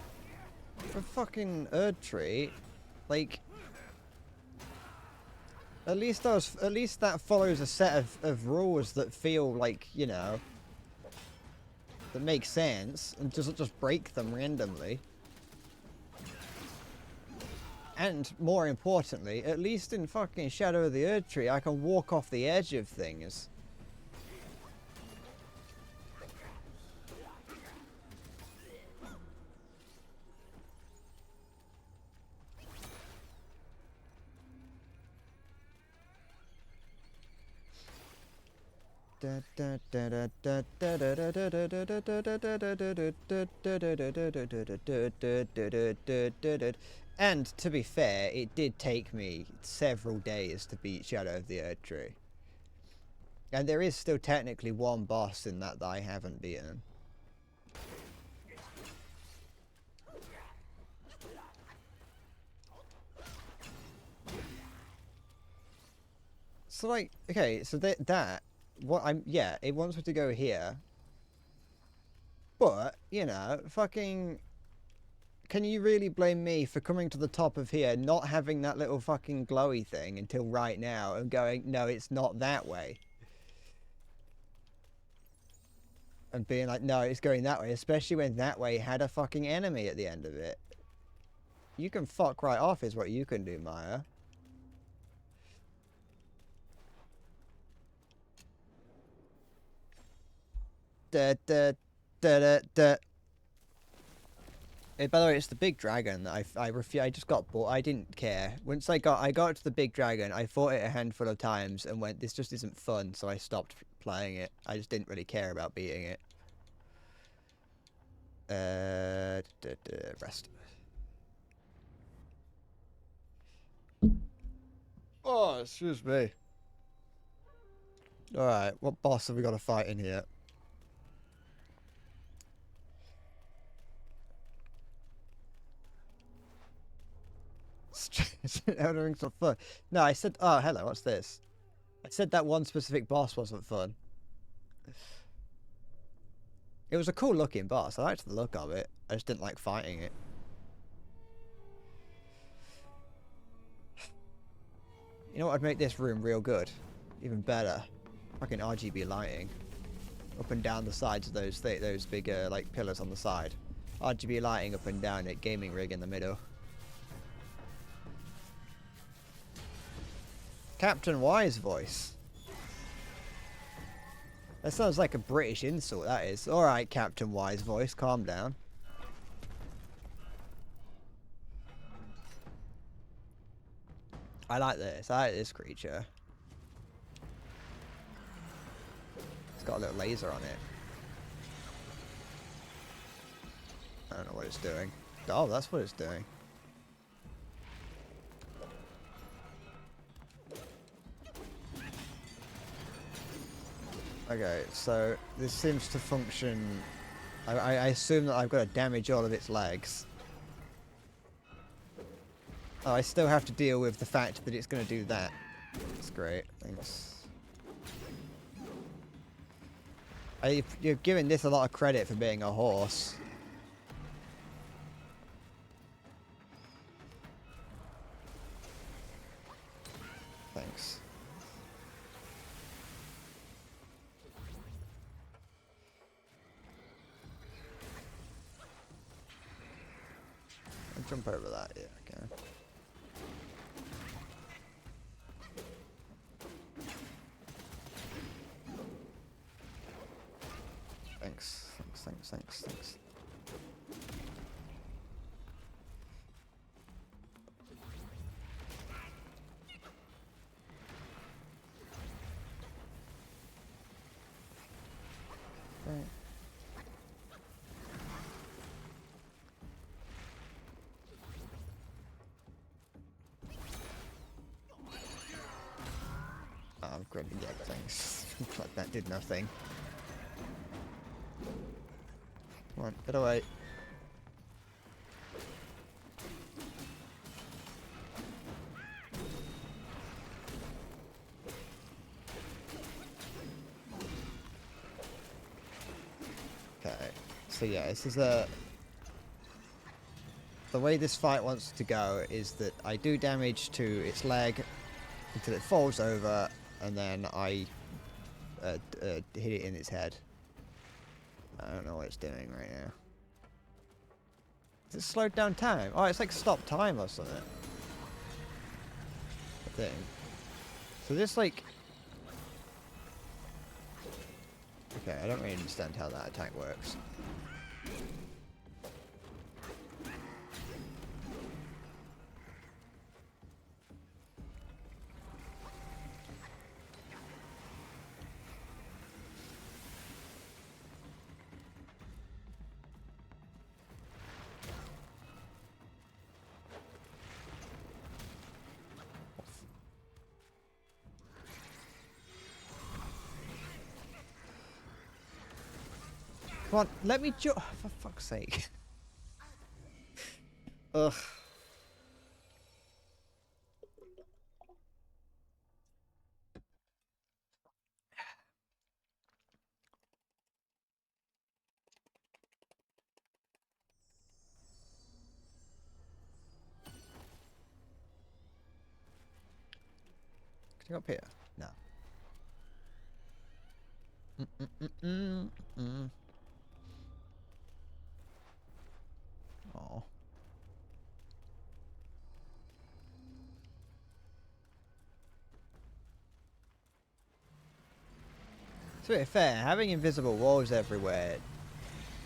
for fucking Erdtree, like, at least that follows a set of rules that feel like, you know, that make sense and doesn't just break them randomly. And more importantly, at least in fucking Shadow of the Erdtree, I can walk off the edge of things. And to be fair, it did take me several days to beat Shadow of the Erdtree. And there is still technically one boss in that I haven't beaten. So like, okay, so yeah, it wants me to go here. But, you know, fucking, can you really blame me for coming to the top of here, not having that little fucking glowy thing until right now, and going, no, it's not that way? And being like, no, it's going that way, especially when that way had a fucking enemy at the end of it. You can fuck right off is what you can do, Maya. Da da da da da. By the way, it's the big dragon that I just got bored. I didn't care. Once I got to the big dragon, I fought it a handful of times and went, this just isn't fun, so I stopped playing it. I just didn't really care about beating it. Rest. Oh, excuse me. Alright, what boss have we got to fight in here? Elden Ring's not fun. No, I said, oh, hello, what's this? I said that one specific boss wasn't fun. It was a cool looking boss. I liked the look of it. I just didn't like fighting it. You know what would make this room real good? Even better. Fucking RGB lighting. Up and down the sides of those big like pillars on the side. RGB lighting up and down it. Gaming rig in the middle. Captain Wise voice. That sounds like a British insult, that is. Alright, Captain Wise voice, calm down. I like this. I like this creature. It's got a little laser on it. I don't know what it's doing. Oh, that's what it's doing. Okay, so this seems to function. I assume that I've got to damage all of its legs. Oh, I still have to deal with the fact that it's going to do that. That's great, thanks. You're giving this a lot of credit for being a horse. Thanks. I'll jump over that, yeah, okay. Thanks. Right. Oh, good, yeah, thanks. Like that did nothing. Come on, get away. Okay, so yeah, this is a... The way this fight wants to go is that I do damage to its leg until it falls over, and then I hit it in its head. I don't know what it's doing right now. Is it slowed down time? Oh, it's like stop time or something. I think. So this like... Okay, I don't really understand how that attack works. Come on, let me for fuck's sake. Ugh. Can you go up here? No. Oh. To be fair, having invisible walls everywhere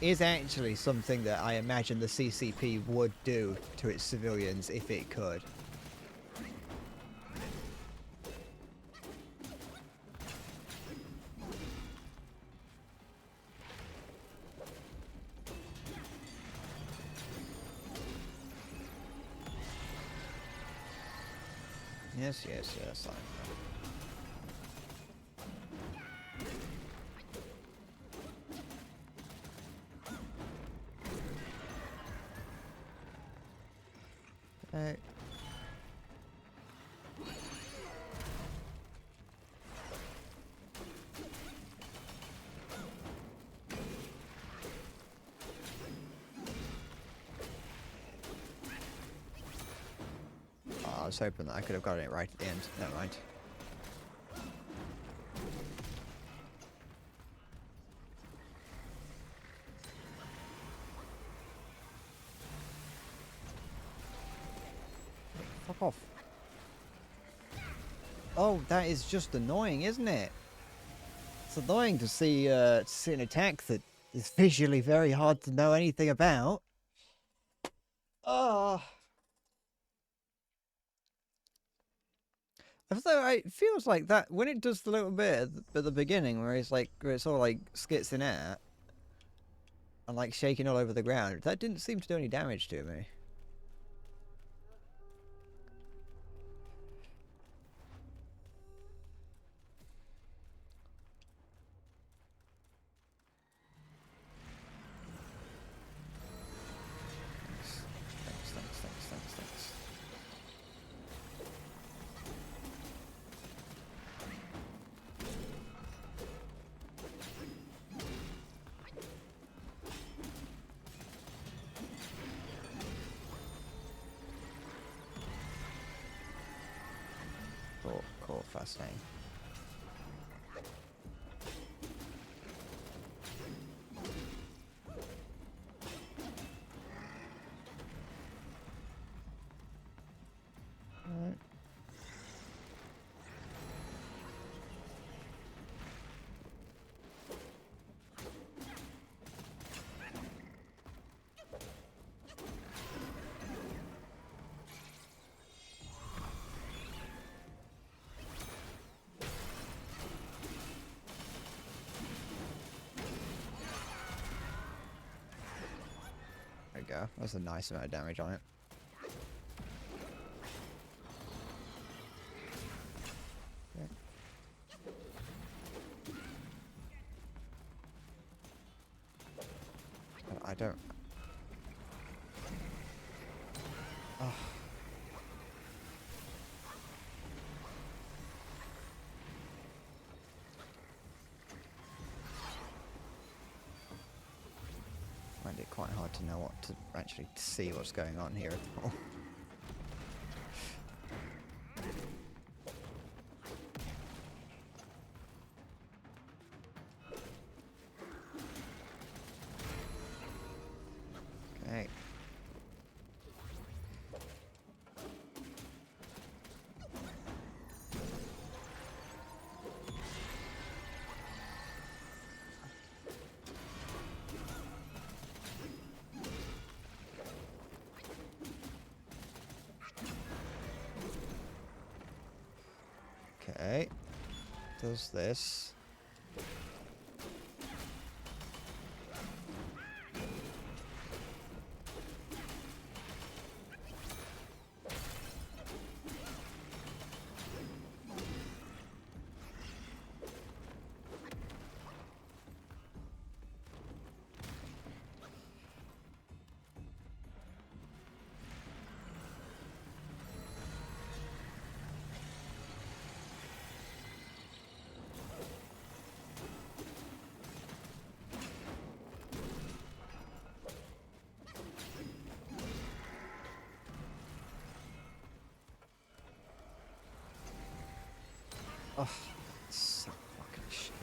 is actually something that I imagine the CCP would do to its civilians if it could. Yes, yes, yes, I know. Okay. Oh, I was hoping that I could have gotten it right at the end. Never mind. Fuck off. Oh, that is just annoying, isn't it? It's annoying to see an attack that is visually very hard to know anything about. Oh. Although it feels like that when it does the little bit at the beginning where it's all like skits in air and like shaking all over the ground, that didn't seem to do any damage to me. Thanks. Cool, fascinating. Alright. There we go. That's a nice amount of damage on it. Okay. don't... Oh. I find it quite hard to know what to actually see what's going on here at all. Okay. Okay. Does this. Oh, so fucking shit.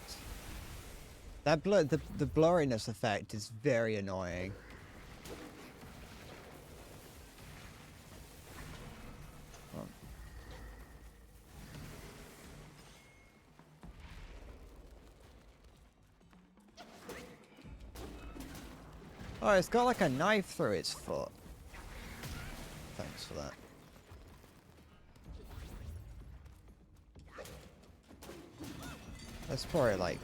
That the blurriness effect is very annoying. Oh, it's got like a knife through its foot. Thanks for that. That's probably like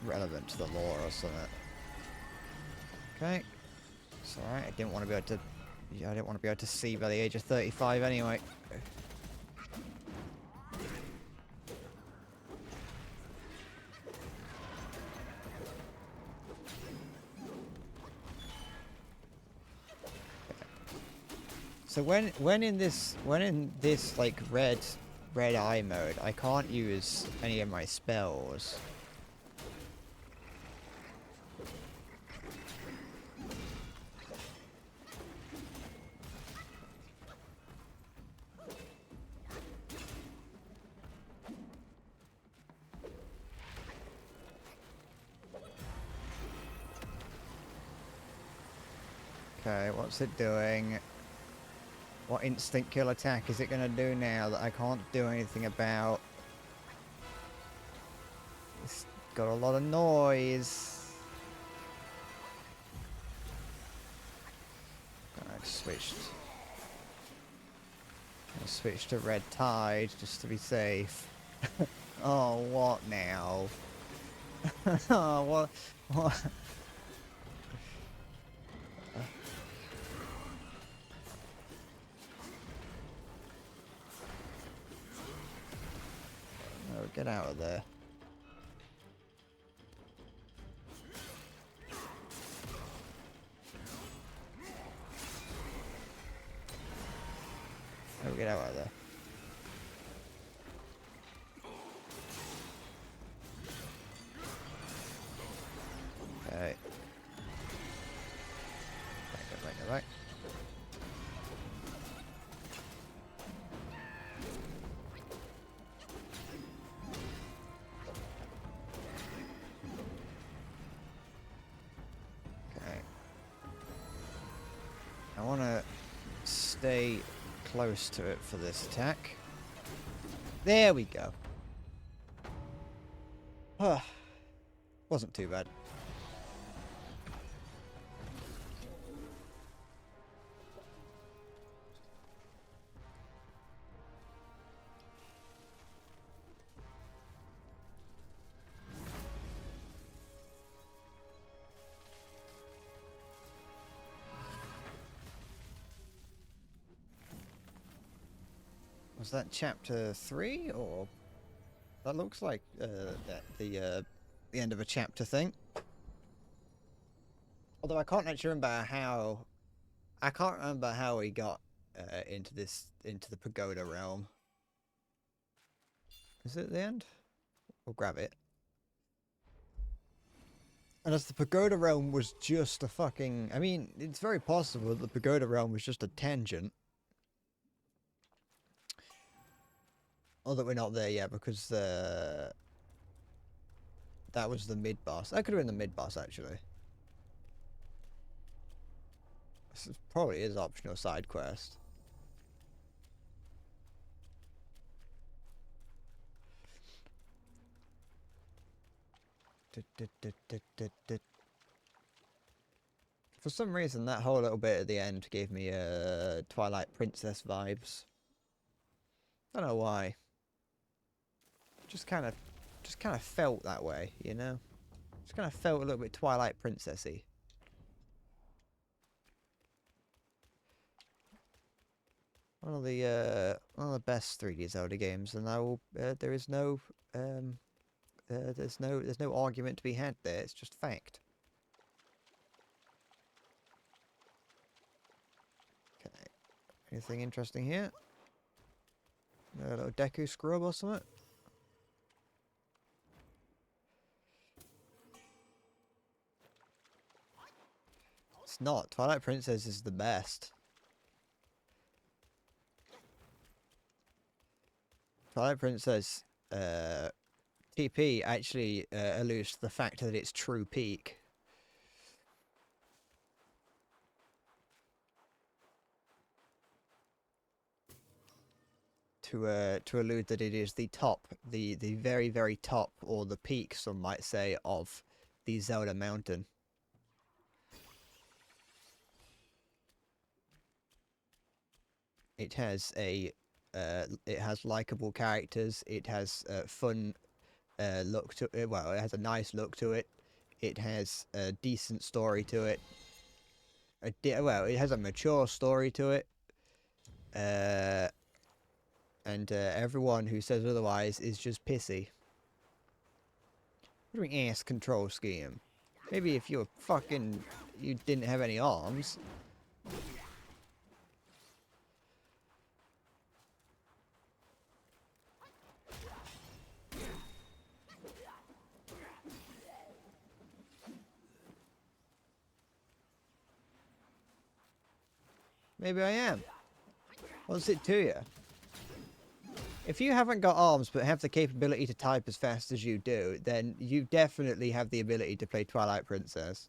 relevant to the lore or something. Okay. It's alright, I didn't want to be able to... Yeah, I didn't want to be able to see by the age of 35 anyway. So when in this like red eye mode, I can't use any of my spells. Okay, what's it doing? What instant kill attack is it going to do now that I can't do anything about? It's got a lot of noise. I switched to red tide just to be safe. Oh, what now? Oh, what? Oh, get out of there. Oh, get out of there. Okay. Right. Okay. I want to stay close to it for this attack. There we go. Wasn't too bad. Was that chapter 3 or that looks like the end of a chapter thing? Although I can't actually remember how. I can't remember how we got into the pagoda realm. Is it at the end? We'll grab it. And as the pagoda realm was just a fucking... I mean, it's very possible that the pagoda realm was just a tangent. Although we're not there yet because that was the mid-boss. That could have been the mid-boss, actually. This probably is optional side quest. For some reason, that whole little bit at the end gave me Twilight Princess vibes. I don't know why. Just kind of felt that way, you know. Just kind of felt a little bit Twilight Princessy. One of the best 3D Zelda games, and there is no there's no argument to be had there. It's just fact. Okay. Anything interesting here? A little Deku scrub or something? It's not. Twilight Princess is the best. Twilight Princess TP actually alludes to the fact that it's true peak. To allude that it is the top, the very, very top, or the peak, some might say, of the Zelda Mountain. It has it has likable characters. It has fun look to it. Well, it has a nice look to it. It has a decent story to it. Well, it has a mature story to it. And everyone who says otherwise is just pissy. What do you mean, ass control scheme? Maybe if you didn't have any arms. Maybe I am. What's it to you? If you haven't got arms but have the capability to type as fast as you do, then you definitely have the ability to play Twilight Princess.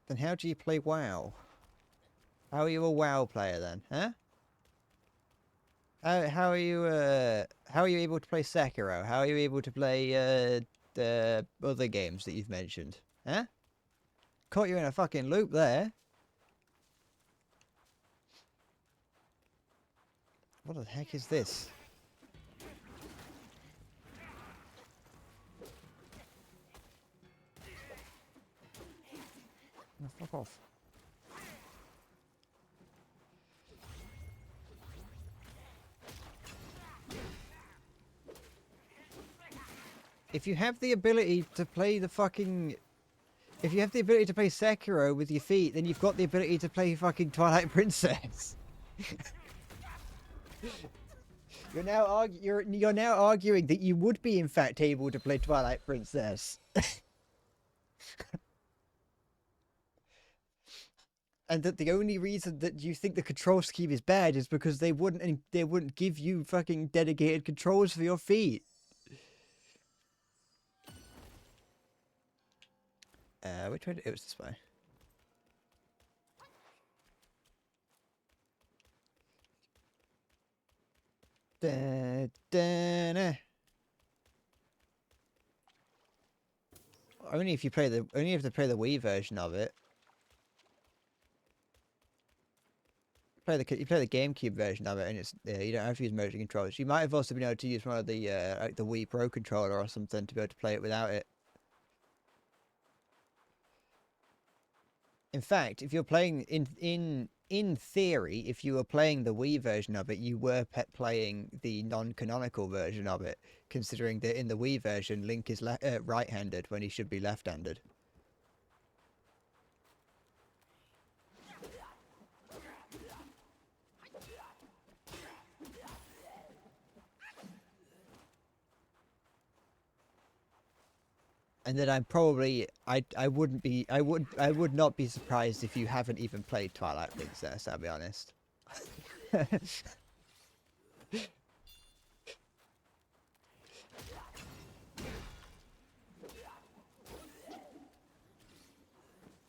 Then how do you play WoW? How are you a WoW player then, huh? How are you able to play Sekiro? How are you able to play the other games that you've mentioned? Huh? Caught you in a fucking loop there. What the heck is this? Oh, fuck off. If you have the ability to play the fucking... If you have the ability to play Sekiro with your feet, then you've got the ability to play fucking Twilight Princess. You're now arguing that you would be in fact able to play Twilight Princess. And that the only reason that you think the control scheme is bad is because they wouldn't give you fucking dedicated controls for your feet. Which way? It was this way. Da, da, da. Only if you play the Wii version of it. You play the GameCube version of it, and it's you don't have to use motion controls. You might have also been able to use one of the like the Wii Pro controller or something to be able to play it without it. In fact, if you're playing in theory, if you were playing the Wii version of it, you were playing the non-canonical version of it, considering that in the Wii version, Link is right-handed when he should be left-handed. And then I'm probably I would not be surprised if you haven't even played Twilight Princess, I'll be honest.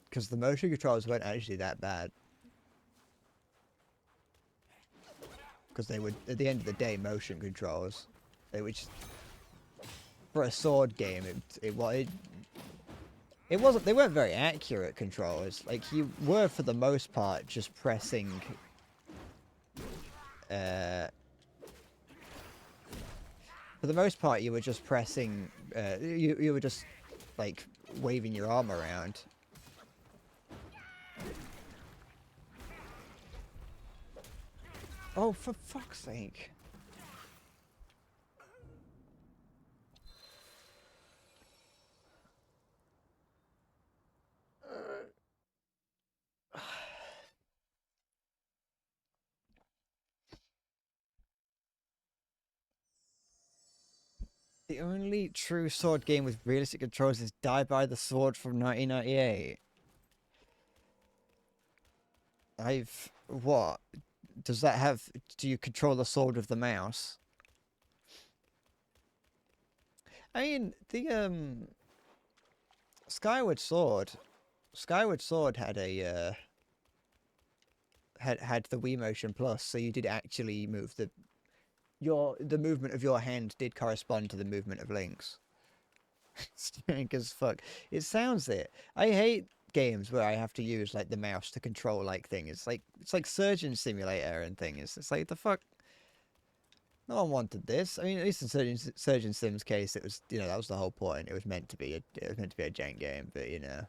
Because the motion controls weren't actually that bad. Because they were, at the end of the day, motion controls. They were just, for a sword game, it wasn't, they weren't very accurate controls. Like, you were, for the most part, just pressing, for the most part, you were just pressing, you were just, like, waving your arm around. Oh, for fuck's sake. The only true sword game with realistic controls is Die by the Sword from 1998. What? Does that have... Do you control the sword with the mouse? I mean, the, Skyward Sword had a, had the Wii Motion Plus, so you did actually move the movement of your hand did correspond to the movement of Link's. Strange as fuck. It sounds it. I hate games where I have to use like the mouse to control like things. It's like Surgeon Simulator and things. It's like the fuck. No one wanted this. I mean, at least in Surgeon Sim's case, it was, you know, that was the whole point. It was meant to be a jank game, but you know,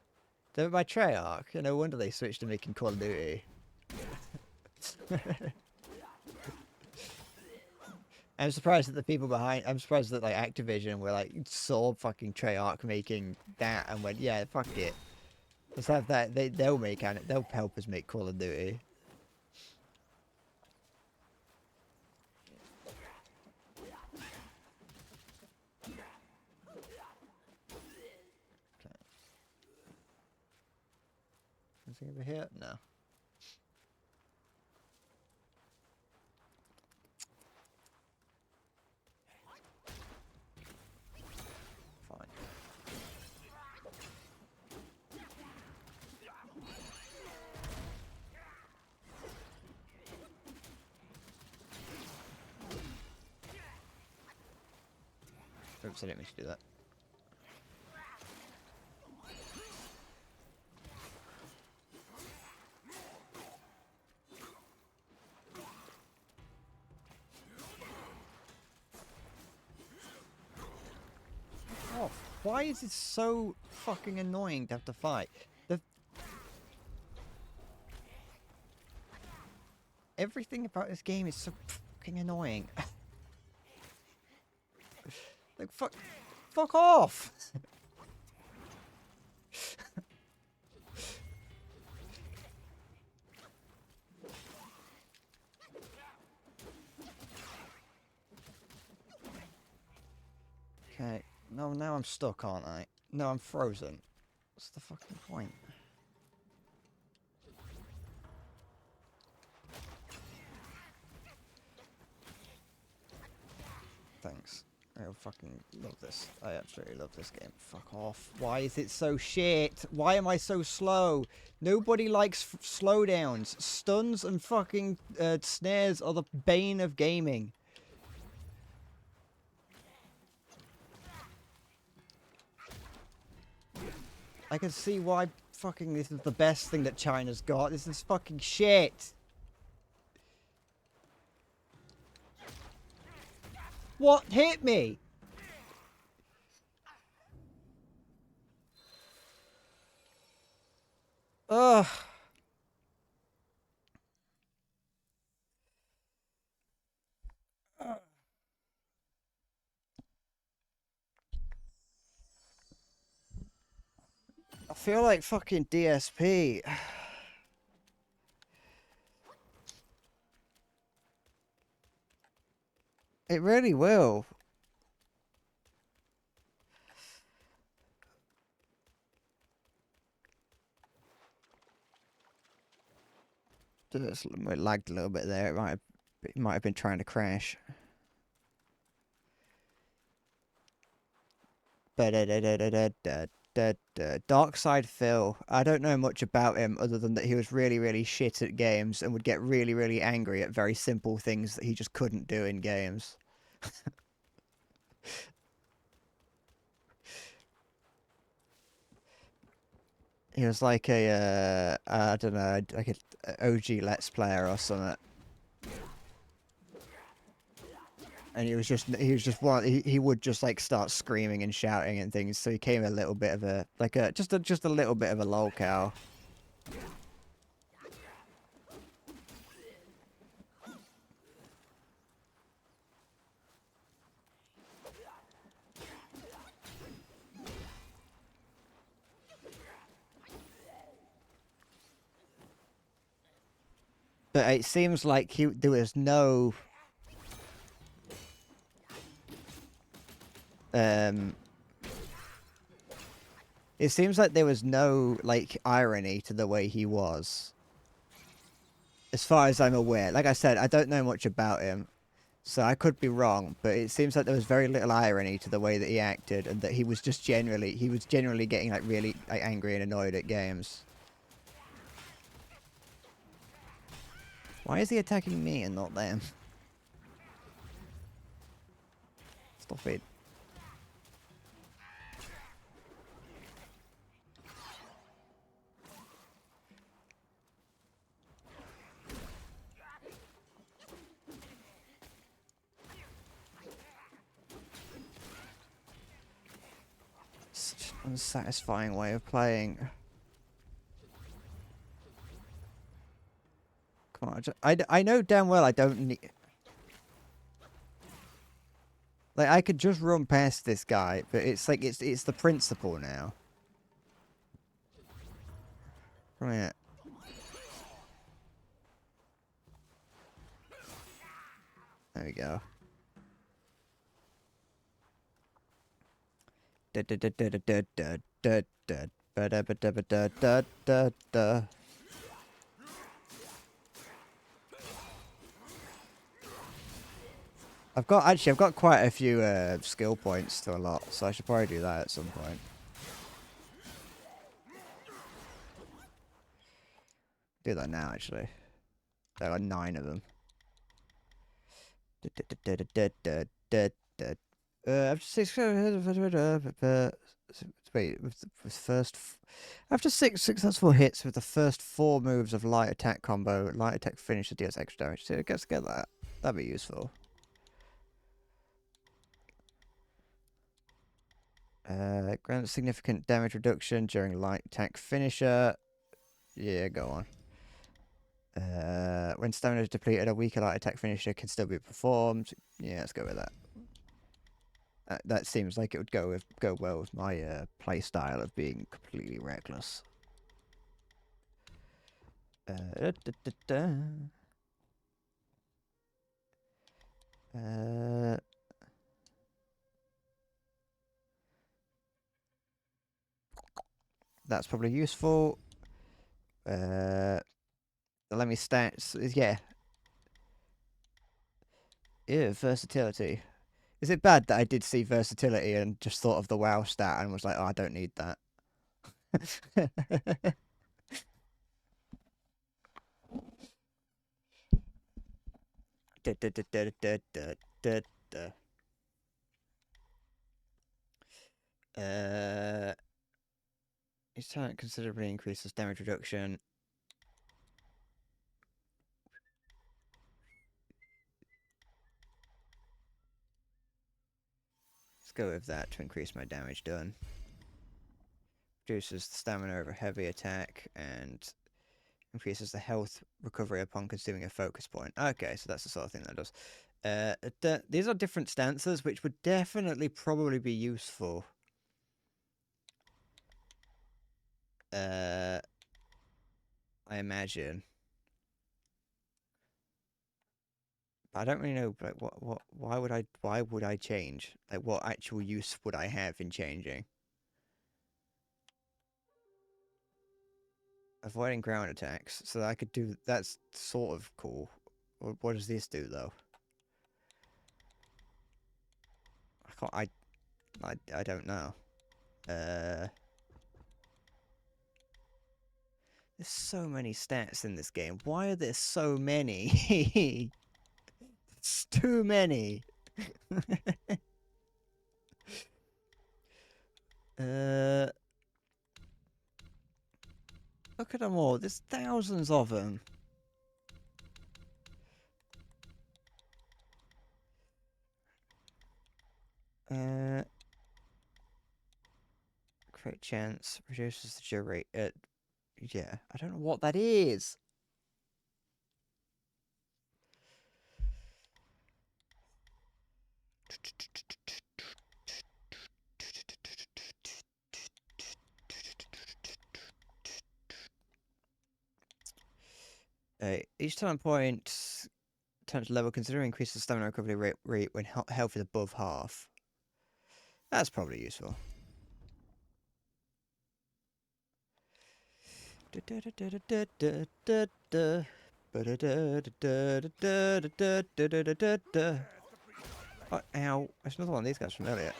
by Treyarch. No wonder they switched to making Call of Duty. I'm surprised that the people behind... I'm surprised that, like, Activision were, like, saw fucking Treyarch making that and went, yeah, fuck it. Let's have that. They'll make it. They'll help us make Call of Duty. Okay. Anything over here? No. Oops, I didn't mean to do that. Oh, why is it so fucking annoying to have to fight? Everything about this game is so fucking annoying. Like, fuck off! Okay, no, now I'm stuck, aren't I? No, I'm frozen. What's the fucking point? Thanks. I fucking love this. I absolutely love this game. Fuck off. Why is it so shit? Why am I so slow? Nobody likes slowdowns. Stuns and fucking snares are the bane of gaming. I can see why fucking this is the best thing that China's got. This is fucking shit. What hit me? Ugh. I feel like fucking DSP. It really will. It lagged a little bit there. It might have been trying to crash. Darkside Phil. I don't know much about him other than that he was really, really shit at games and would get really, really angry at very simple things that he just couldn't do in games. He was like a, I don't know, like a OG Let's Player or something. And he was just one. He would just like start screaming and shouting and things. So he came a little bit of a just a little bit of a lolcow. But it seems like there was no it seems like there was no like irony to the way he was. As far as I'm aware. Like I said, I don't know much about him. So I could be wrong, but it seems like there was very little irony to the way that he acted and that he was generally getting like really like angry and annoyed at games. Why is he attacking me and not them? Stop it. Such an unsatisfying way of playing. Come on, I know damn well I don't need... Like, I could just run past this guy, but it's like, it's the principle now. Come here. There we go. I've got quite a few skill points to a lot, so I should probably do that at some point. Do that now, actually. There are 9 of them. After 6 wait, with first after 6 successful hits with the first 4 moves of light attack combo, light attack finisher deals extra damage. So let's get that. That'd be useful. Grants significant damage reduction during light attack finisher. Yeah, go on. When stamina is depleted, a weaker light attack finisher can still be performed. Yeah, let's go with that. That seems like it would go well with my play style of being completely reckless. That's probably useful. Let me start. Yeah. Ew, versatility. Is it bad that I did see versatility and just thought of the WoW stat and was like, oh, I don't need that? Each talent considerably increases damage reduction. Let's go with that to increase my damage done. Reduces the stamina of a heavy attack and increases the health recovery upon consuming a focus point. Okay, so that's the sort of thing that does. These are different stances, which would definitely probably be useful. I imagine. But I don't really know, like, why would I change? Like, what actual use would I have in changing? Avoiding ground attacks, so that I could do, that's sort of cool. What does this do, though? I don't know. There's so many stats in this game. Why are there so many? It's too many. Look at them all. There's thousands of them. Crit chance reduces the durate. Yeah, I don't know what that is. Each time point turn to level, consider increases stamina recovery rate when health is above half. That's probably useful. Oh, ow. There's another one of these guys from earlier.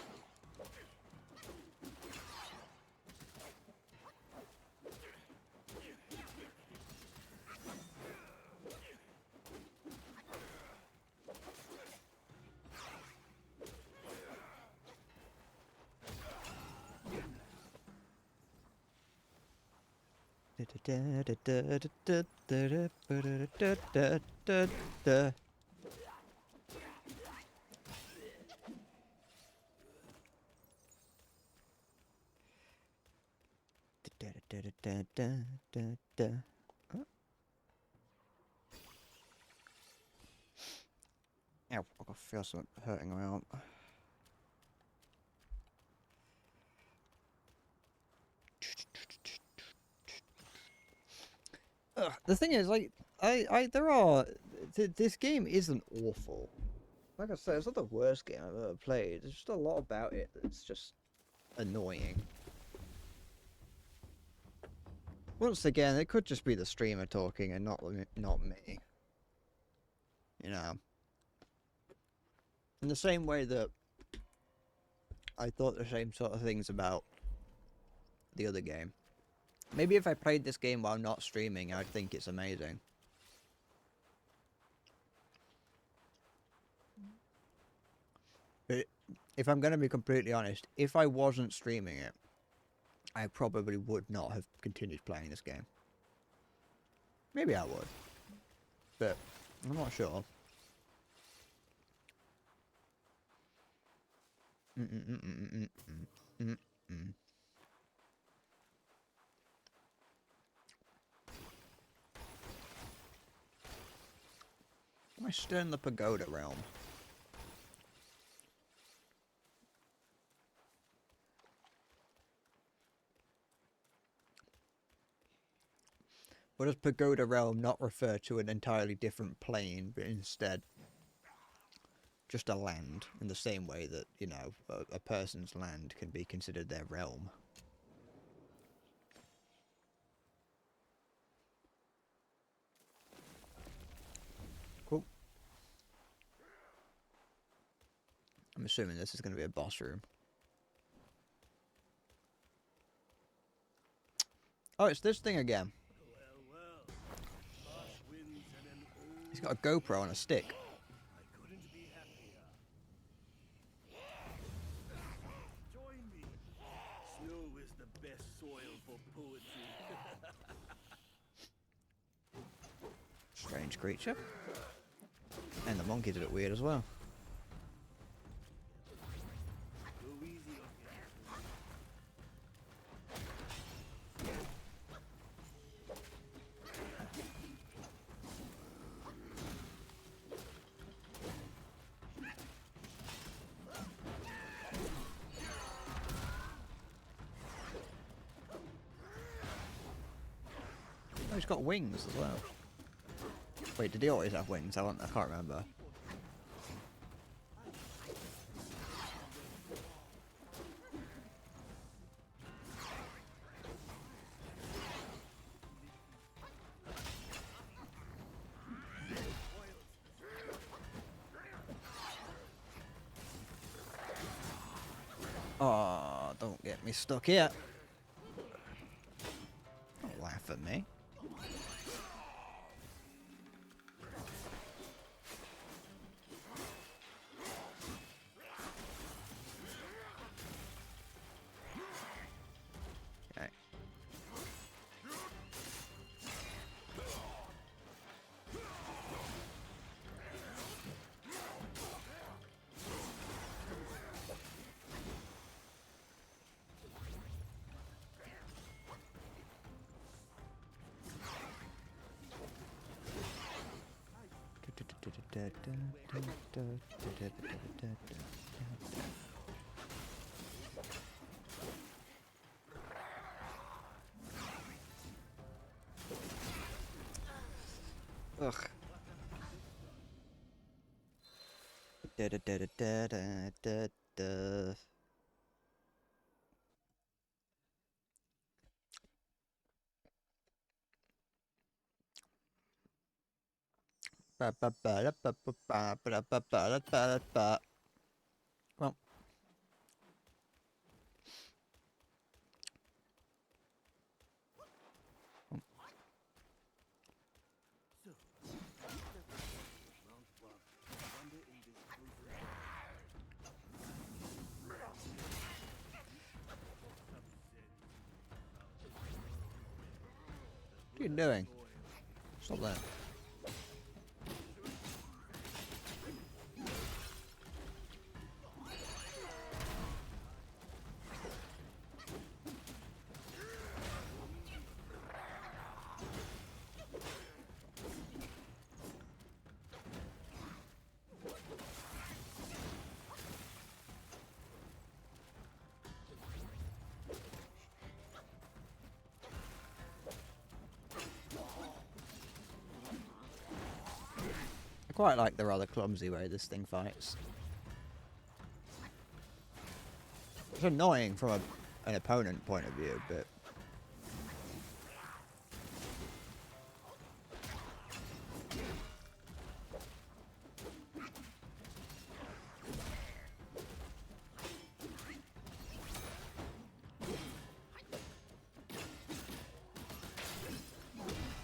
Ow, I can feel something hurting around. The thing is, like, this game isn't awful. Like I said, it's not the worst game I've ever played. There's just a lot about it that's just annoying. Once again, it could just be the streamer talking and not me. You know. In the same way that I thought the same sort of things about the other game. Maybe if I played this game while not streaming, I'd think it's amazing. But if I'm going to be completely honest, if I wasn't streaming it, I probably would not have continued playing this game. Maybe I would. But I'm not sure. Am I still in the pagoda realm? Or does pagoda realm not refer to an entirely different plane, but instead just a land, in the same way that, you know, a person's land can be considered their realm? Cool. I'm assuming this is going to be a boss room. Oh, it's this thing again. He's got a GoPro on a stick. Join me. Snow is the best soil for poetry. Strange creature. And the monkey's a bit weird as well. Oh, he's got wings as well. Wait, did he always have wings? I can't remember. Oh, don't get me stuck here. Don't laugh at me. Okay. Ugh. Da da da da da da da da. Ba ba ba da ba ba ba ba da ba ba da ba da ba. Well. What are you doing? Stop that. I quite like the rather clumsy way this thing fights. It's annoying from an opponent point of view, but...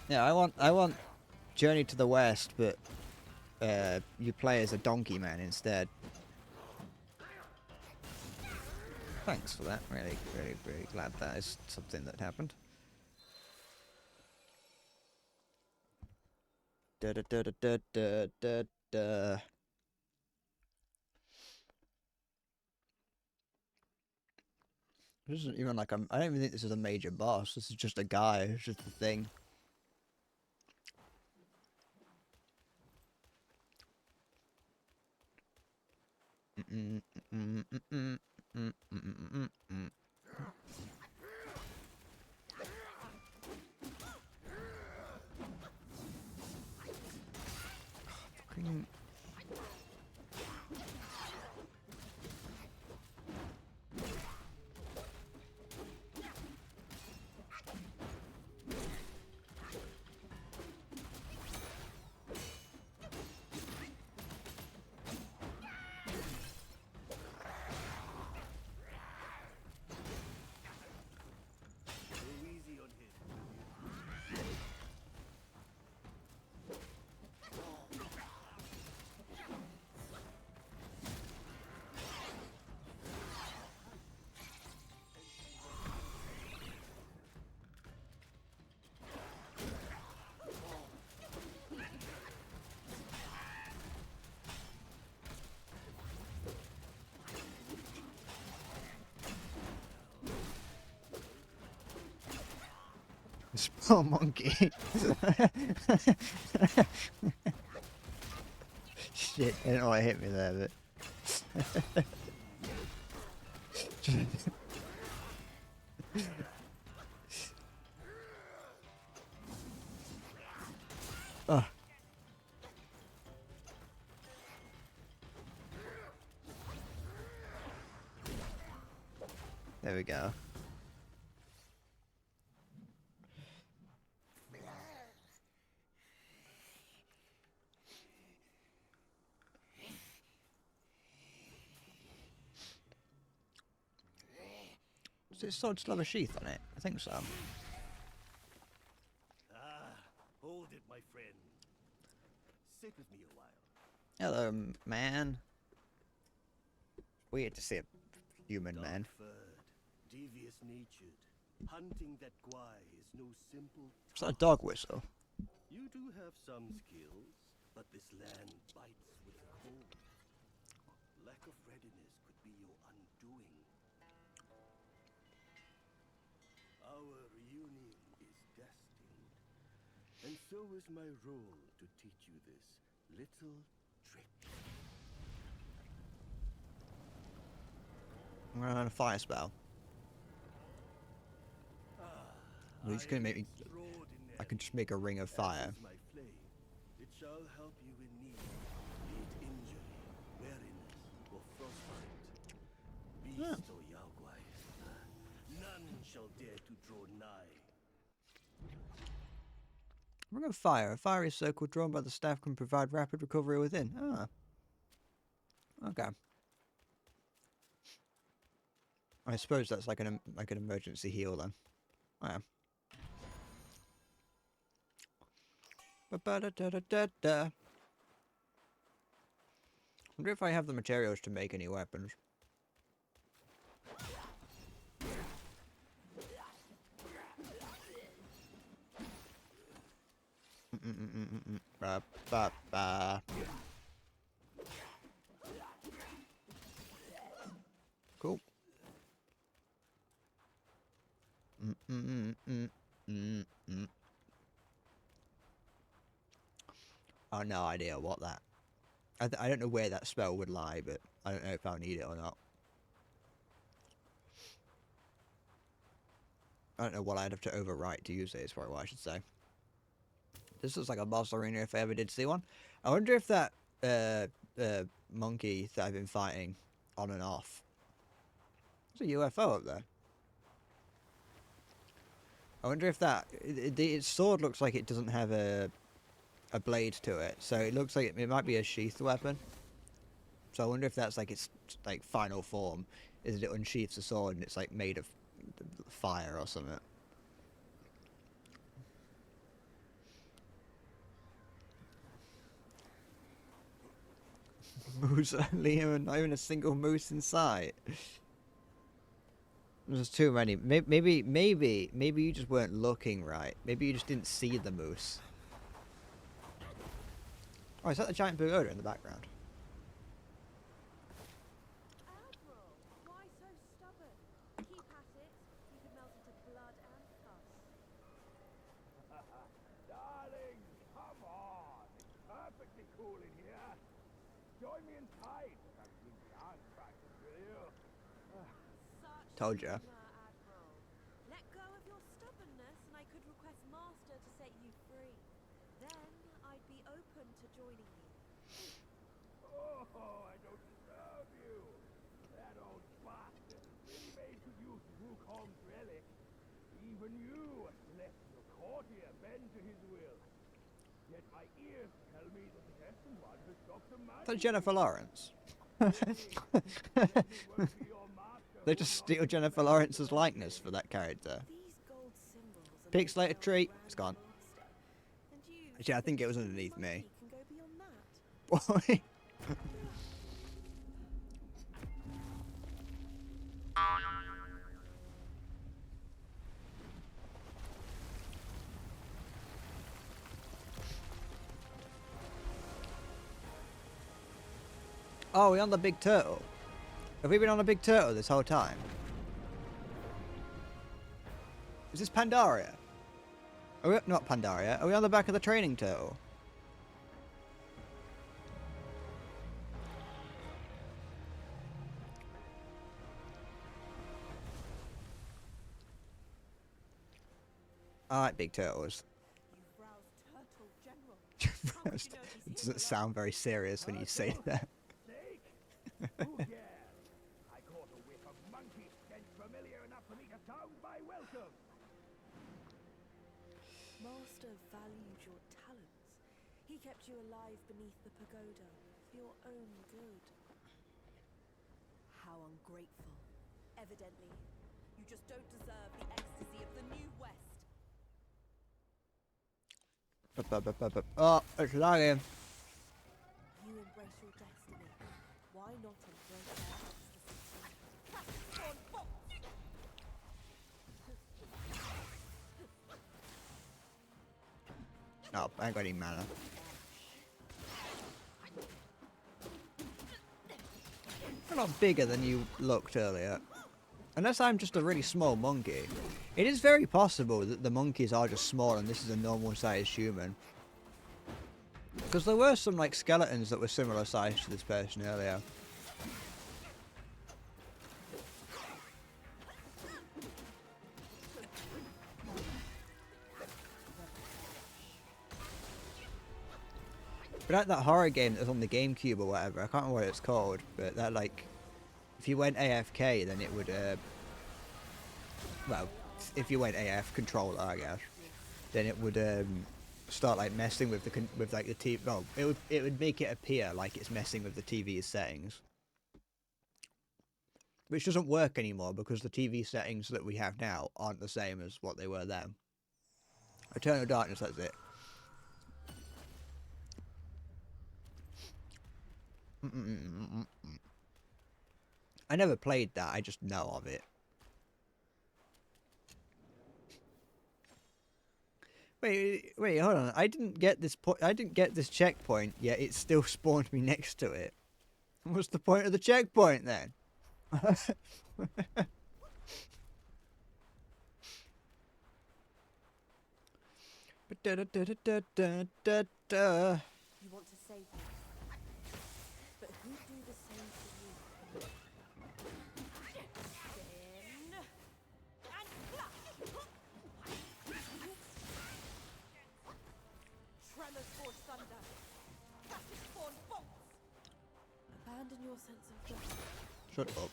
Yeah, I want Journey to the West, but you play as a donkey man instead. Thanks for that. Really, really, really glad that is something that happened. Da da da da da da da da. This isn't even like I don't even think this is a major boss. This is just a guy. It's just a thing. Fucking... Small monkey. Shit, I don't know what hit me there, but... There we go. Does this sword still have a sheath on it? I think so. Ah, hold it, my friend. Sit with me a while. Hello, man. Weird to see a human man. Dark-furred, devious-natured, hunting that guai is no simple Is that a dog whistle? You do have some skills, but this land bites with cold. Lack of readiness could be your undoing. Our reunion is destined, and so is my role to teach you this little trick. I'm gonna learn a fire spell. Well, he's gonna make me. I can just make a ring of fire. My flame. It shall help you in need, be it injury, weariness, or frostbite. Beast or Yaogwai, none shall dare to draw nigh. Ring of fire. A fiery circle drawn by the staff can provide rapid recovery within. Ah. Okay. I suppose that's like an emergency heal then. Oh, yeah. Ba-ba-da-da-da-da-da. Wonder if I have the materials to make any weapons. Ba-ba-ba. Cool. Oh, no idea what that. I don't know where that spell would lie, but I don't know if I'll need it or not. I don't know what I'd have to overwrite to use it, is probably what I should say. This looks like a boss arena if I ever did see one. I wonder if that monkey that I've been fighting on and off. There's a UFO up there. I wonder if that... its sword looks like it doesn't have a blade to it, so it looks like it might be a sheathed weapon. So I wonder if that's like its like final form, is that it unsheaths the sword and it's like made of fire or something. Moose, Liam, not even a single moose in sight. There's too many. Maybe you just weren't looking right. Maybe you just didn't see the moose. Oh, is that the giant pagoda in the background? Admiral, why so stubborn? Keep at it. You could melt into blood and pus. Darling, come on. It's perfectly cool in here. Join me inside. I've been dance practice with you. Such Told ya. humor, Admiral. Let go of your stubbornness and I could request Master to set you free. Then I'd be open to joining you. Oh, I don't deserve you. That old bastard really made to use Wukong's relic. Even you let your courtier bend to his will. Yet my ears tell me that the destined one has stopped the magic. Is that Jennifer Lawrence? They just steal Jennifer Lawrence's likeness for that character. These gold symbols are Pixelated tree. It's gone. Master. And you, Actually, I think it was underneath me. can go beyond that. Boy. Oh, we're on the big turtle. Have we been on a big turtle this whole time? Is this Pandaria? Are we, not Pandaria. Are we on the back of the training turtle? I like big turtles. You've roused Turtle General. How could you notice It him doesn't sound very serious when you say that. Snake? Oh, yeah. I caught a whiff of monkey stench familiar kept you alive beneath the pagoda for your own good. How ungrateful. Evidently, you just don't deserve the ecstasy of the New West. Oh, it's lagging. You embrace your destiny. Why not embrace our ecstasy? Oh, I ain't got any mana. You're not bigger than you looked earlier. Unless I'm just a really small monkey. It is very possible that the monkeys are just small and this is a normal sized human. Because there were some like skeletons that were similar size to this person earlier. But like that horror game that was on the GameCube or whatever, I can't remember what it's called, but that like, if you went AFK then it would, well, if you went AF controller I guess, then it would start like messing with the with like the TV. Well, it would make it appear like it's messing with the TV's settings, which doesn't work anymore because the TV settings that we have now aren't the same as what they were then. Eternal Darkness, that's it. I never played that. I just know of it. Wait, hold on. I didn't get this I didn't get this checkpoint yet. It still spawned me next to it. What's the point of the checkpoint then? You want to save me, but who'd do the same for you? Spin and flash. Tremors force thunder. Practice spawn bolts. Abandon your sense of justice. Shut up.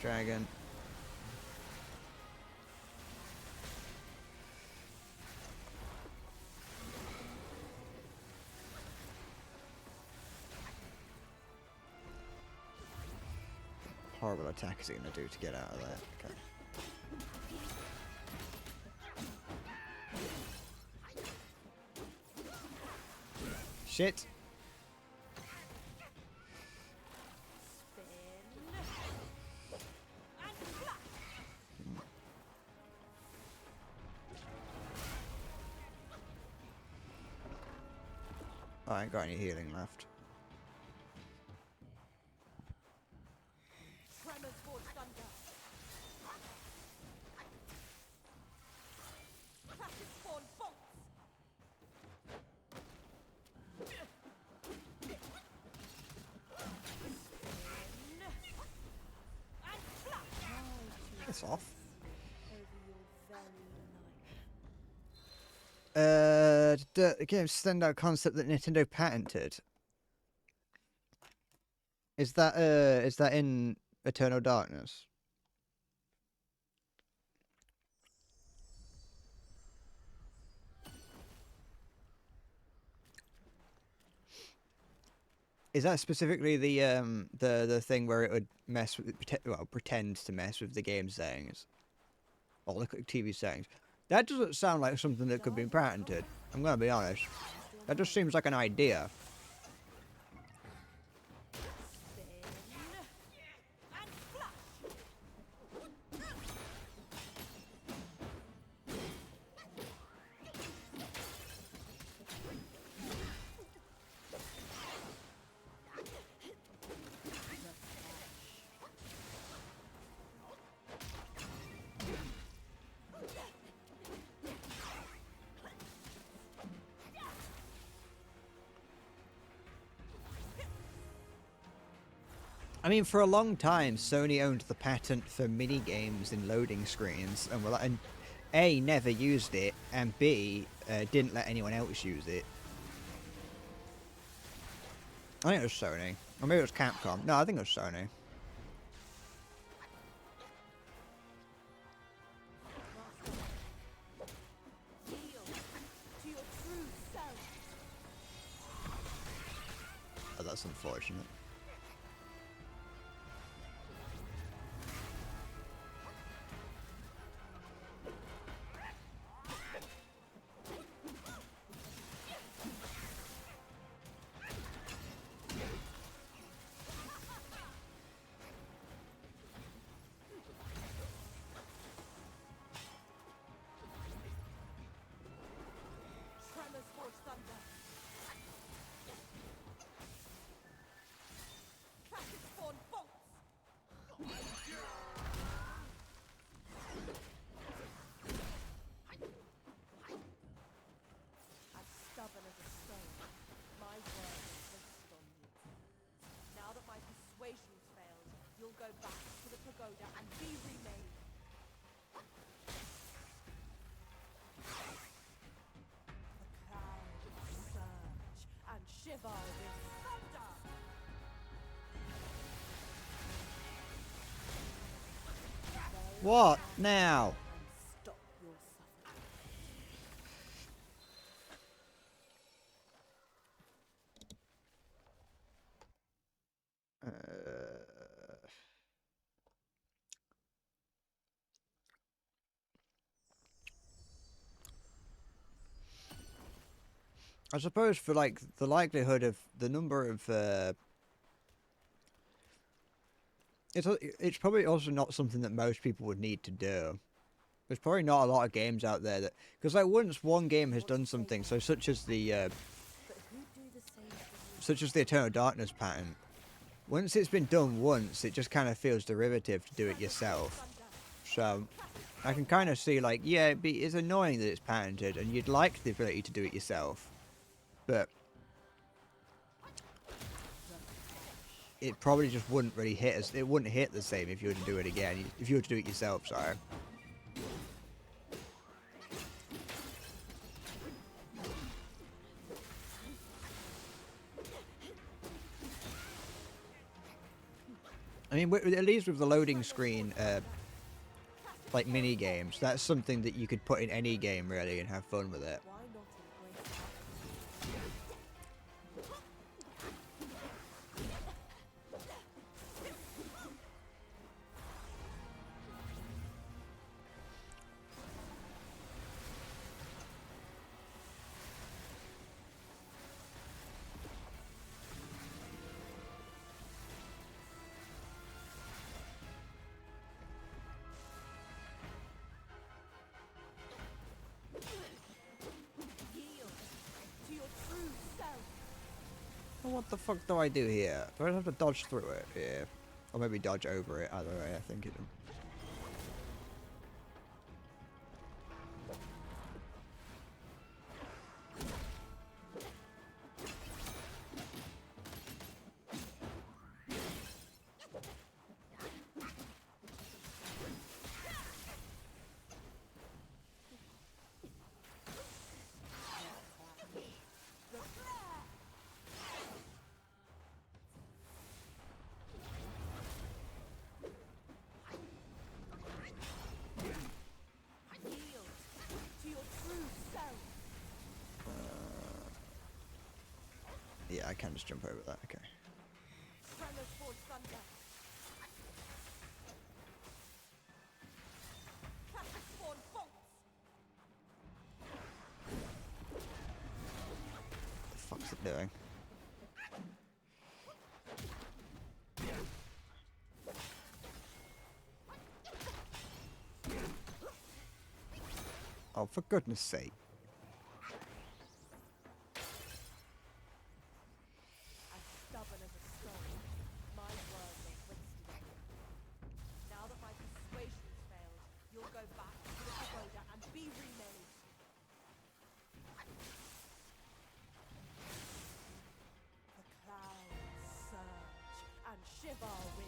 Dragon. Horrible attack is he gonna do to get out of there? Okay. Shit. Oh, I ain't got any healing left. Tremors force thunder. Practice spawn bolts. It's off. Over your very life. The game's standout concept that Nintendo patented. Is that in Eternal Darkness? Is that specifically the thing where it would mess with, pretend to mess with the game settings? Or look at TV settings. That doesn't sound like something that could be patented. I'm gonna be honest. That just seems like an idea. I mean, for a long time, Sony owned the patent for mini games in loading screens, and A, never used it, and B, didn't let anyone else use it. I think it was Sony. Or maybe it was Capcom. No, I think it was Sony. Yield to your true self. Oh, that's unfortunate. Tremors for thunder. Kraken spawn bolts. As stubborn as a stone, my word will rest on you. Now that my persuasion's failed, you'll go back to the pagoda and be remade. The clouds surge and shiver with thunder. What now? And stop your suffering. I suppose for like the likelihood of the number of it's probably also not something that most people would need to do. There's probably not a lot of games out there that, because like once one game has done something, so such as the But who do the same for you? such as the Eternal Darkness pattern, once it's been done once, it just kind of feels derivative to do it yourself. So I can kind of see like, yeah, it's annoying that it's patented, and you'd like the ability to do it yourself, but it probably just wouldn't really hit us. It wouldn't hit the same if you were to do it again. If you were to do it yourself, sorry. I mean, at least with the loading screen, like mini games, that's something that you could put in any game really and have fun with it. Why not embrace yield to your true self? Well, what the fuck do I do here? Do I have to dodge through it? Yeah. Or maybe dodge over it, either way, I think it... Yield to your true self. Yeah, I can just jump over that, okay. Tremors for thunder. Kraken spawn bolts. What the fuck's it doing? Oh, for goodness sake. As stubborn as a stone, my word will withstand you. Now that my persuasion's failed, you'll go back to the pagoda and be remade. The clouds surge and shiver with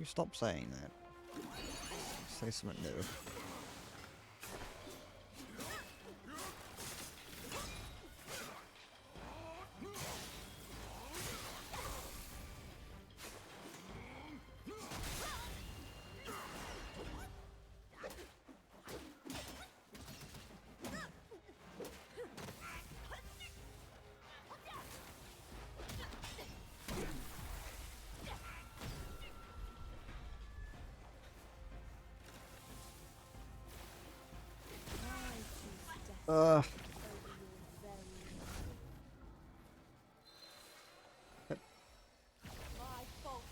stop saying that? Say something new. over your very my fault.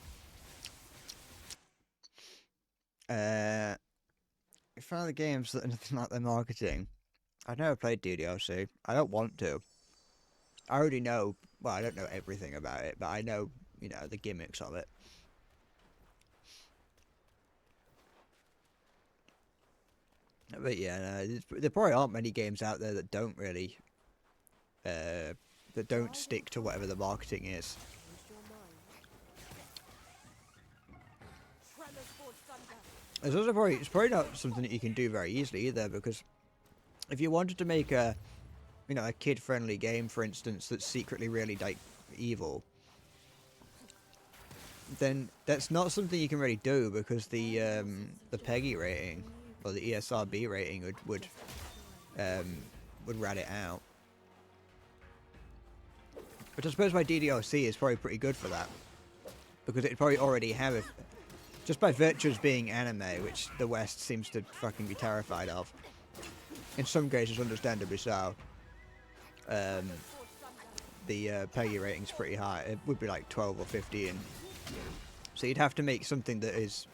If one of the games that are nothing like their marketing, I've never played DDLC. I don't want to. I already know, well, I don't know everything about it, but I know, you know, the gimmicks of it. But yeah, no, there probably aren't many games out there that don't really, that don't stick to whatever the marketing is. Changed your mind? Tremors force thunder. It's also probably, it's probably not something that you can do very easily either, because if you wanted to make a, you know, a kid-friendly game, for instance, that's secretly really like evil, then that's not something you can really do because the PEGI rating or the ESRB rating would rat it out. Which I suppose my DDLC is probably pretty good for that, because it'd probably already have it just by virtue of being anime, which the West seems to fucking be terrified of. In some cases, understandably so. The PEGI rating's pretty high. It would be like 12 or 15. So you'd have to make something that is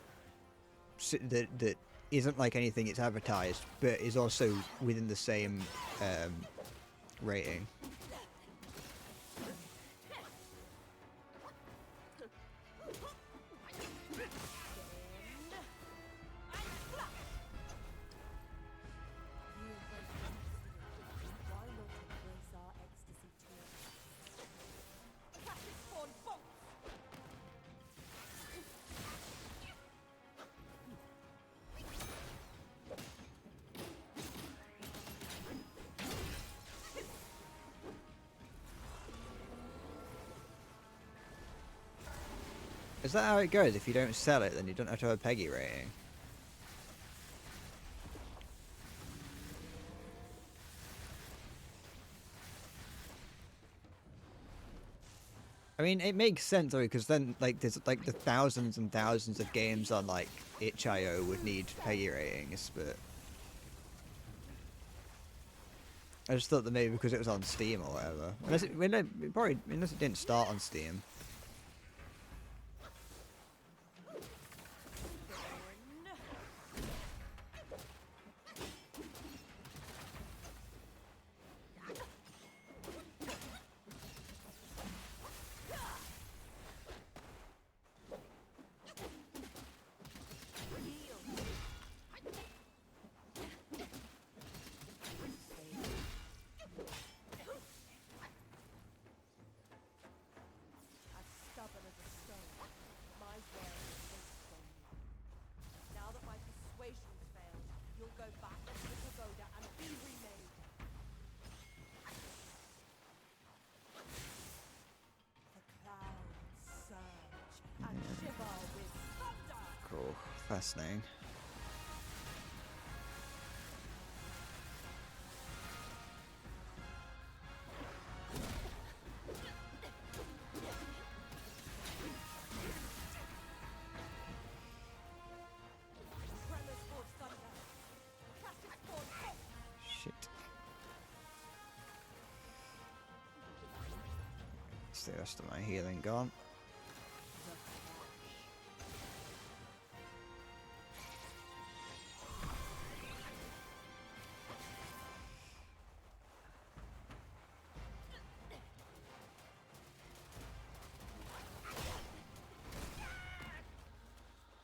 that isn't like anything it's advertised, but is also within the same rating. Why not embrace our ecstasy too? Classic spawn bolts! Is that how it goes? If you don't sell it, then you don't have to have a PEGI rating. I mean, it makes sense though, because then like there's like the thousands and thousands of games on like itch.io would need PEGI ratings, but I just thought that maybe because it was on Steam or whatever. Unless it probably unless it didn't start on Steam. As stubborn as a stone, my word is based on you. Now that my persuasion's failed, you'll go back to the pagoda and be remade. The clouds surge and shiver with thunder. Cool, fascinating. Tremors force thunder. Classic spawn bolts. Shit. It's the rest of my healing gone.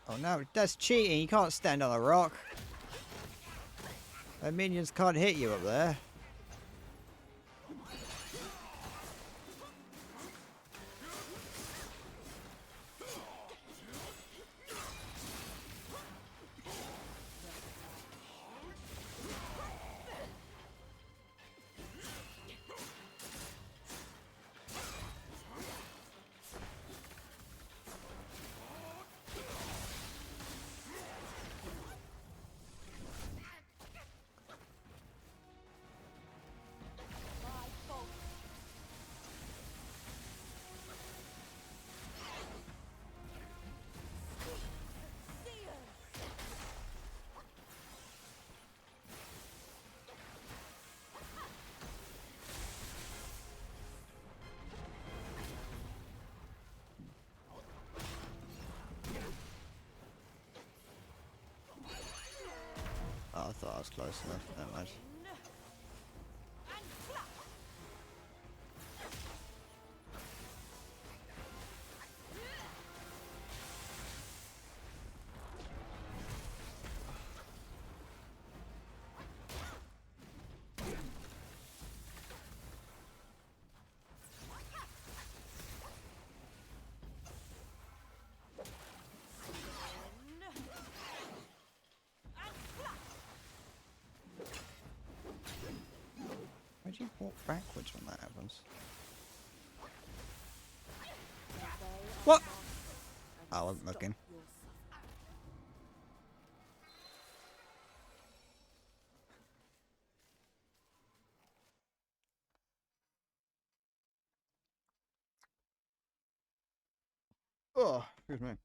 Oh no, that's cheating. You can't stand on a rock. The minions can't hit you up there. was close enough. Never mind. Why'd you walk backwards when that happens? What? I wasn't looking. Oh, excuse me.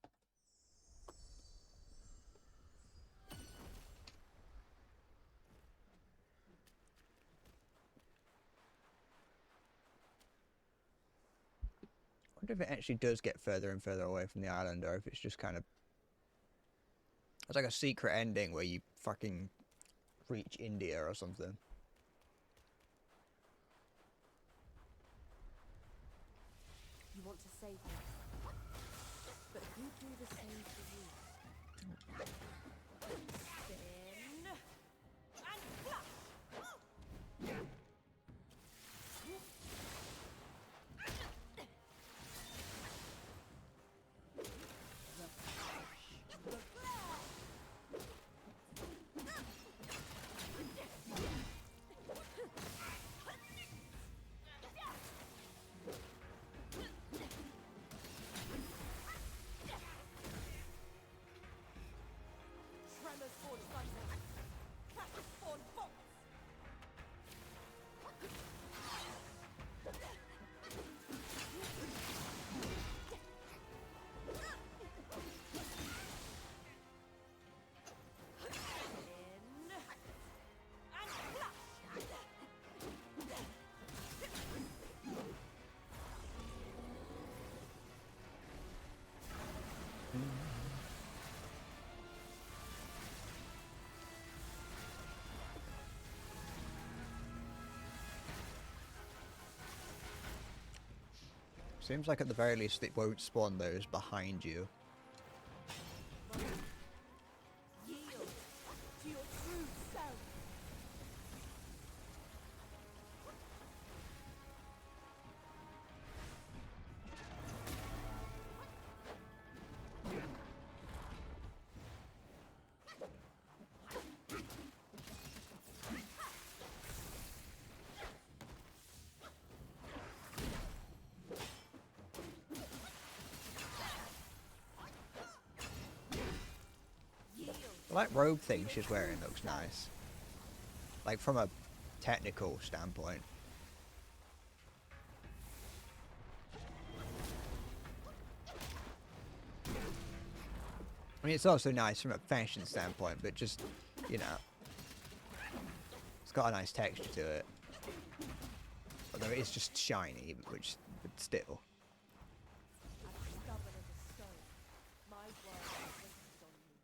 I wonder if it actually does get further and further away from the island, or if it's just kind of... It's like a secret ending where you fucking reach India or something. You want to save me, but who do the same for you? Spin and flash. Tremors for thunder. Crashes spawn bolts. In and flash. Seems like at the very least it won't spawn those behind you. Yield to your true self. The like robe thing she's wearing looks nice. Like from a technical standpoint. I mean, it's also nice from a fashion standpoint, but just, you know, it's got a nice texture to it. Although it is just shiny, which, but still. As stubborn as a stone, my word is wasted on you.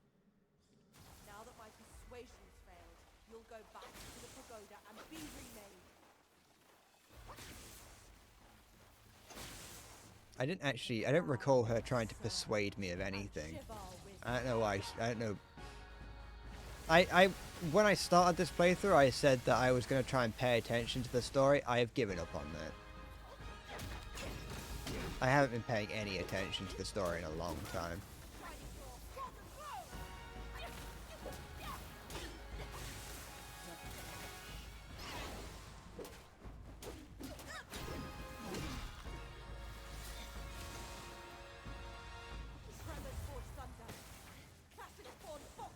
Now that my persuasion's failed, you'll go back to the pagoda and be remade. I don't recall her trying to persuade me of anything. Shiver with I don't know why, I don't know. When I started this playthrough, I said that I was going to try and pay attention to the story. I have given up on that. I haven't been paying any attention to the story in a long time. tremors for thunder. Crashes spawn bolts.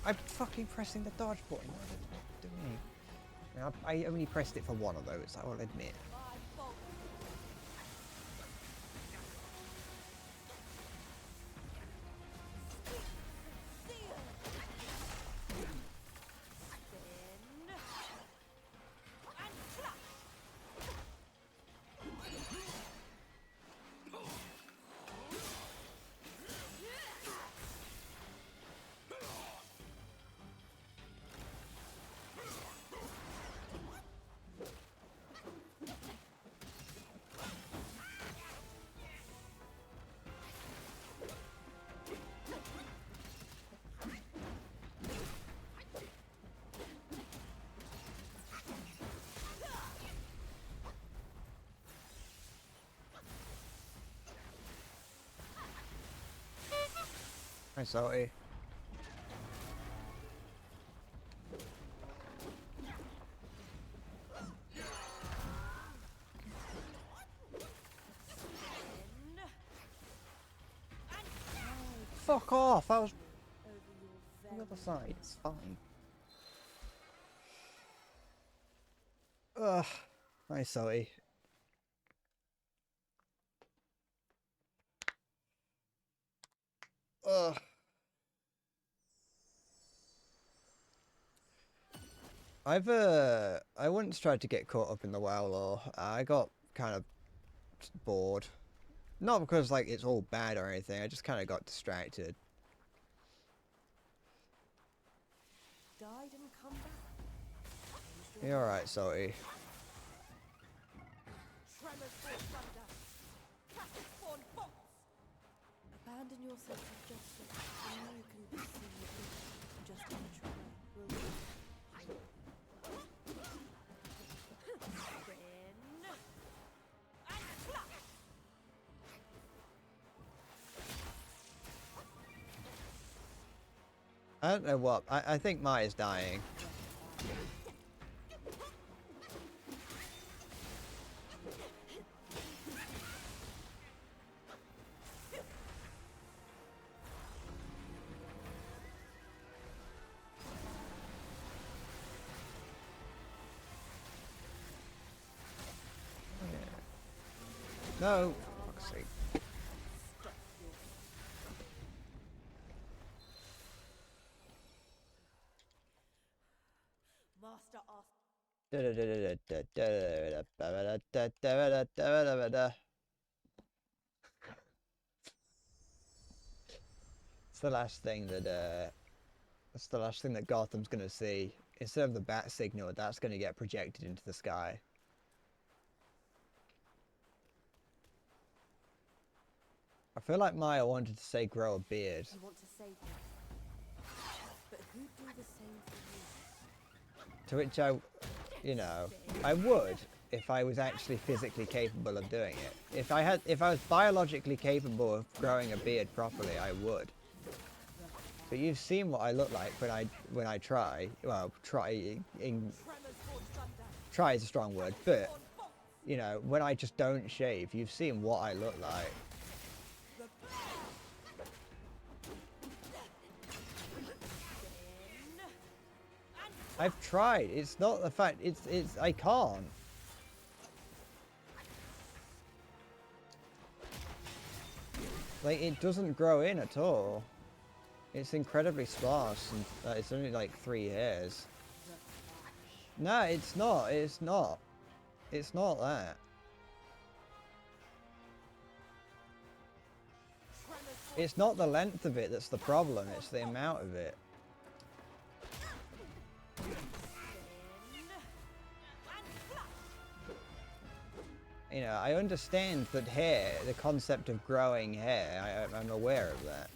I'm fucking pressing the dodge button. What am I doing? I only pressed it for one of those, I will admit. My fault. Seal. Spin. And flash. Hi, Salty. Spin. And Fuck off! I was over your on the other very side. It's fine. Ugh. Hi, Salty. Ugh. I once tried to get caught up in the WoW lore. I got kind of bored. Not because like it's all bad or anything, I just kind of got distracted. died and come back. You're alright, Salty. Tremors for thunder. Classic spawn bolts. Abandon your sense of justice, and you can perceive it. Just naturally will you? Spin. And flash. I don't know what. I think Mai is dying. No. For fuck's sake. Master asked. It's the last thing that that's the last thing that Gotham's gonna see. Instead of the bat signal, that's gonna get projected into the sky. I feel like Maya wanted to say grow a beard. You want to save me, but who'd do the same for you? To which you know, I would if I was actually physically capable of doing it. If I was biologically capable of growing a beard properly, I would. But you've seen what I look like when I try. Well, try is a strong word, but you know, when I just don't shave, you've seen what I look like. I've tried. It's not the fact. It's I can't. Like it doesn't grow in at all. It's incredibly sparse, and it's only like 3 hairs. No, it's not. It's not. It's not that. It's not the length of it that's the problem. It's the amount of it. You know, I understand that hair, the concept of growing hair, I'm aware of that.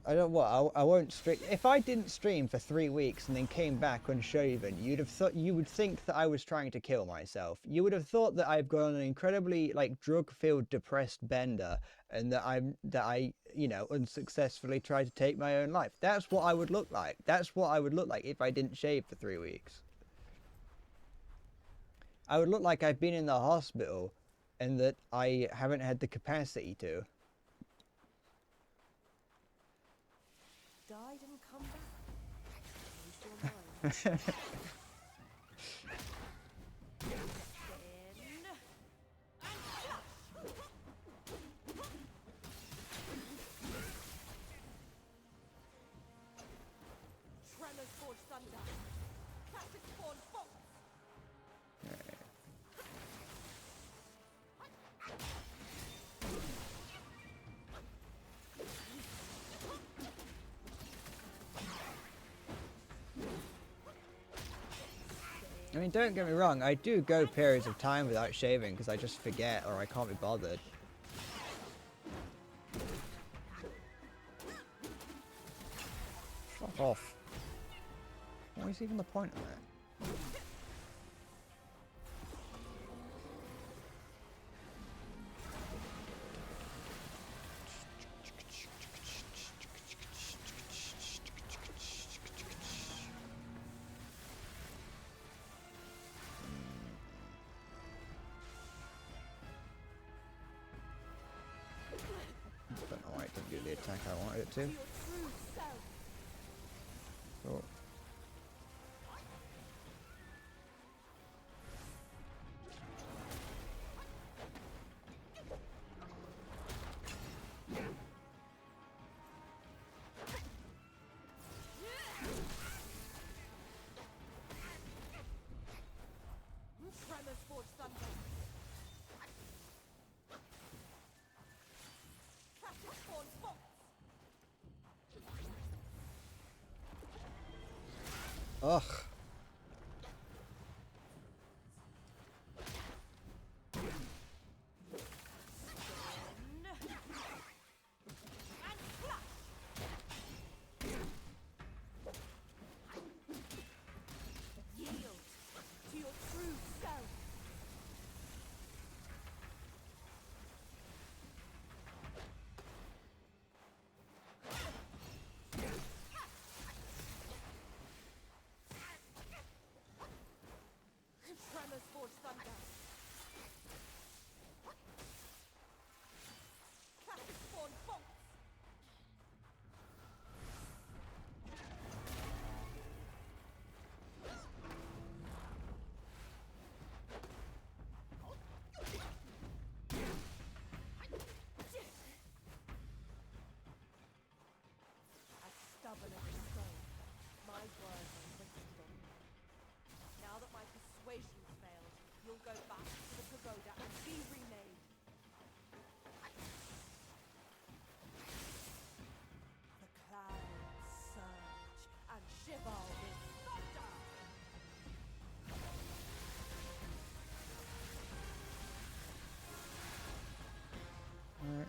I don't what I won't stream. If I didn't stream for 3 weeks and then came back unshaven, you would think that I was trying to kill myself. You would have thought that I've gone on an incredibly like drug-filled, depressed bender, and that I you know unsuccessfully tried to take my own life. That's what I would look like. That's what I would look like if I didn't shave for 3 weeks. I would look like I've been in the hospital and that I haven't had the capacity to. Died and come back. Use your mind. Spin. And flash. Tremors forge thunder. Classic spawn fox. I mean, don't get me wrong, I do go periods of time without shaving because I just forget or I can't be bothered. Fuck off. What is even the point of that? Don't know why it didn't do the attack I wanted it to. To your true self. Oh. Tremors forge thunder. Classic spawn fox. Ugh. And flash. Yield to your true self. Tremors forge thunder. Classic spawn fox. As stubborn as a stone, my words are written on you. Now that my persuasions failed, you'll go back to the pagoda and be remade. The clouds surge and shiver with thunder. Alright.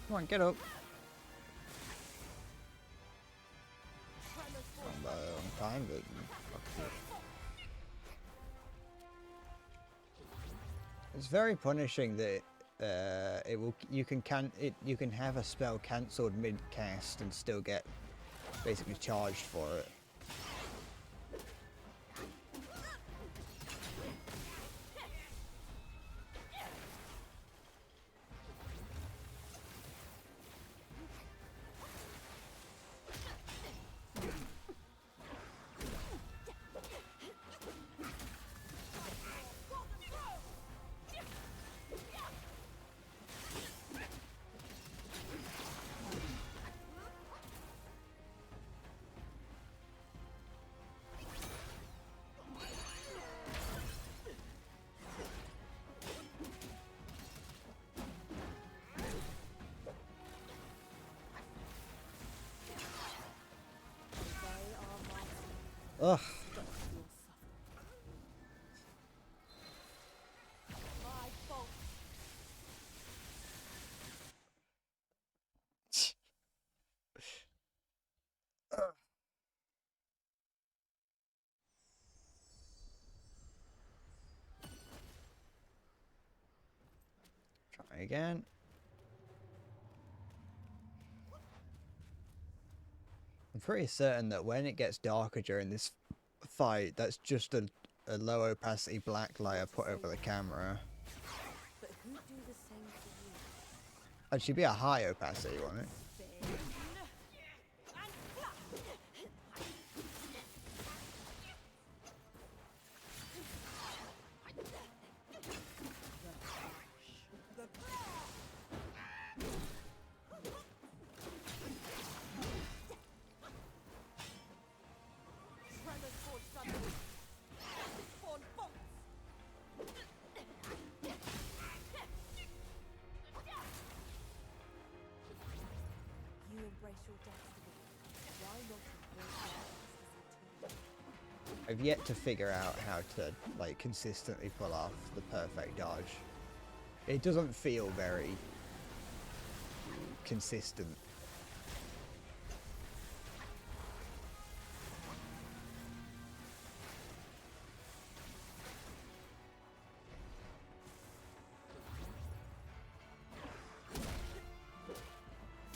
Come on, get up. Tremors forge Come on time, but fuck it. It's very punishing that you can have a spell cancelled mid cast and still get basically charged for it. Ugh. my fault. Try again. I'm pretty certain that when it gets darker during this fight, that's just a low opacity black light put over the camera. But who'd do the same for you? It should be a high opacity, won't it? Spin and flap. The tremors for thunder. For bolts. You embrace your destiny. Why not embrace your destiny? I've yet to figure out how to like consistently pull off the perfect dodge. It doesn't feel very consistent.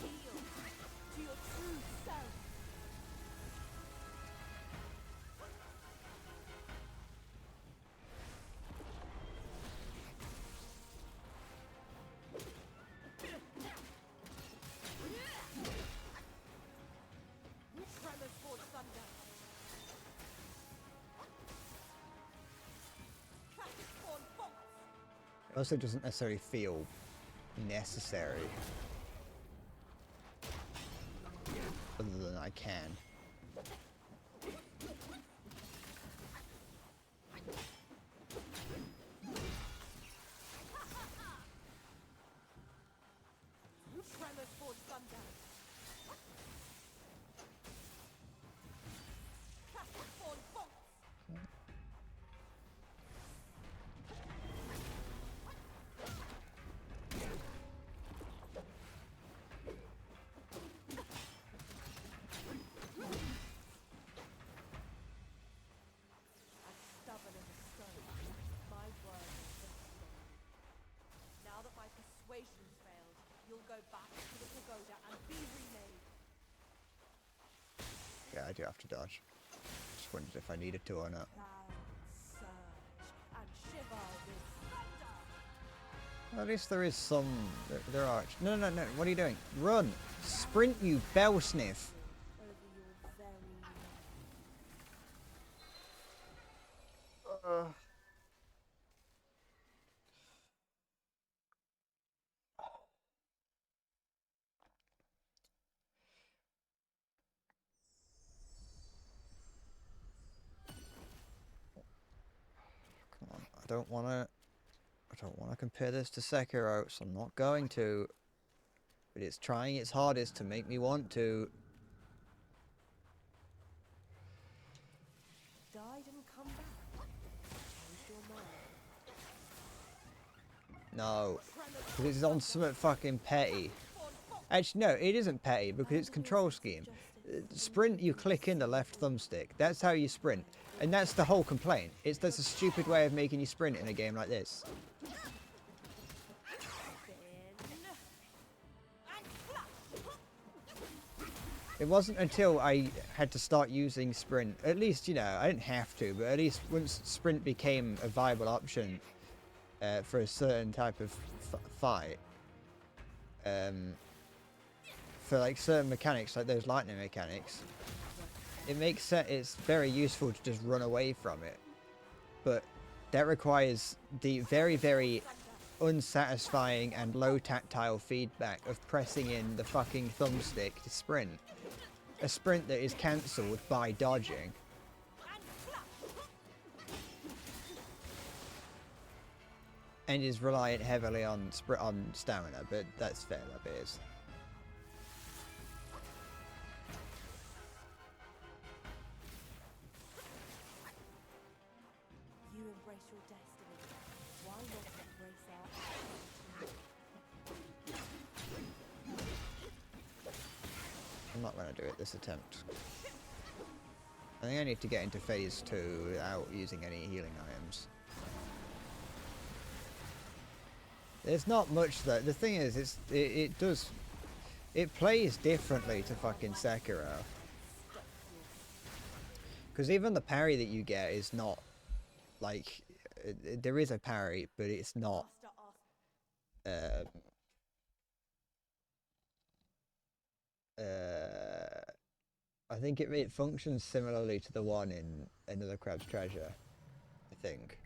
Yield to your true self. Tremors for thunder. Classic form bolts. It also doesn't necessarily feel necessary. Other than I can. Tremors for thunder. Classic form bolts. As stubborn as a stone, my word is fixed on you. Now that my persuasion's failed, you'll go back to the pagoda and be remade. Yeah, I do have to dodge. Just wondered if I needed to or not. Clouds surge and shiver with thunder. Well, at least there is some. There are. No, no, no. What are you doing? Run! Sprint, you bell sniff! Over your very name. Come on. I don't want to. I don't want to compare this to Sekiro, so I'm not going to. But it's trying its hardest to make me want to. Died and come back. Changed your mind. No. Because it's on something fucking petty. Form bolts. Actually, no, it isn't petty because it's control scheme. Sprint, you click in the left thumbstick. That's how you sprint. And that's the whole complaint. That's a stupid way of making you sprint in a game like this. Spin and flap. It wasn't until I had to start using sprint, at least, you know, I didn't have to, but at least once sprint became a viable option for a certain type of fight, for like certain mechanics, like those lightning mechanics, it makes sense. It's very useful to just run away from it, but that requires the very, very unsatisfying and low tactile feedback of pressing in the fucking thumbstick to sprint. A sprint that is cancelled by dodging. And is reliant heavily on stamina, but that's fair, that is. You embrace your destiny. Why not embrace our I'm not going to do it this attempt. I think I need to get into phase 2 without using any healing items. There's not much though. The thing is, it plays differently to fucking Sekiro. Because even the parry that you get is not like there is a parry, but it's not. Master asked. I think it functions similarly to the one in Another Crab's Treasure. I think.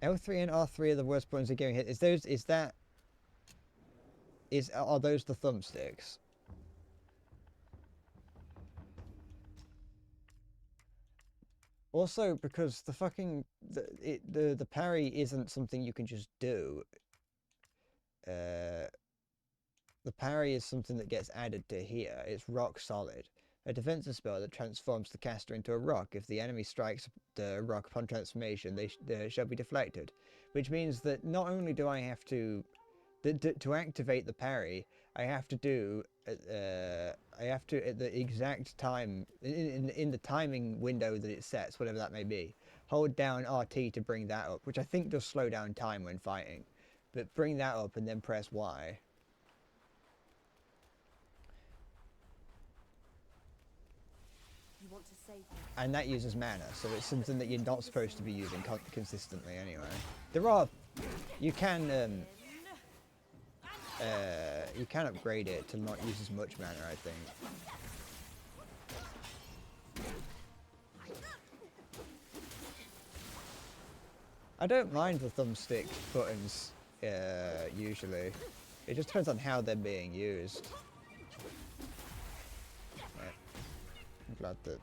L3 and R3 are the worst buttons of getting hit. Are those the thumbsticks? Also, because the fucking the parry isn't something you can just do. The parry is something that gets added to here. It's rock solid. A defensive spell that transforms the caster into a rock. If the enemy strikes the rock upon transformation, they shall be deflected. Which means that not only do I have to activate the parry, I have to do at the exact time in the timing window that it sets, whatever that may be. Hold down RT to bring that up, which I think does slow down time when fighting. But bring that up and then press Y. You want to save me? And that uses mana, so it's something that you're not supposed to be using consistently anyway. You can upgrade it to not use as much mana, I think. I don't mind the thumbstick buttons, usually. It just depends on how they're being used. Right. I'm glad that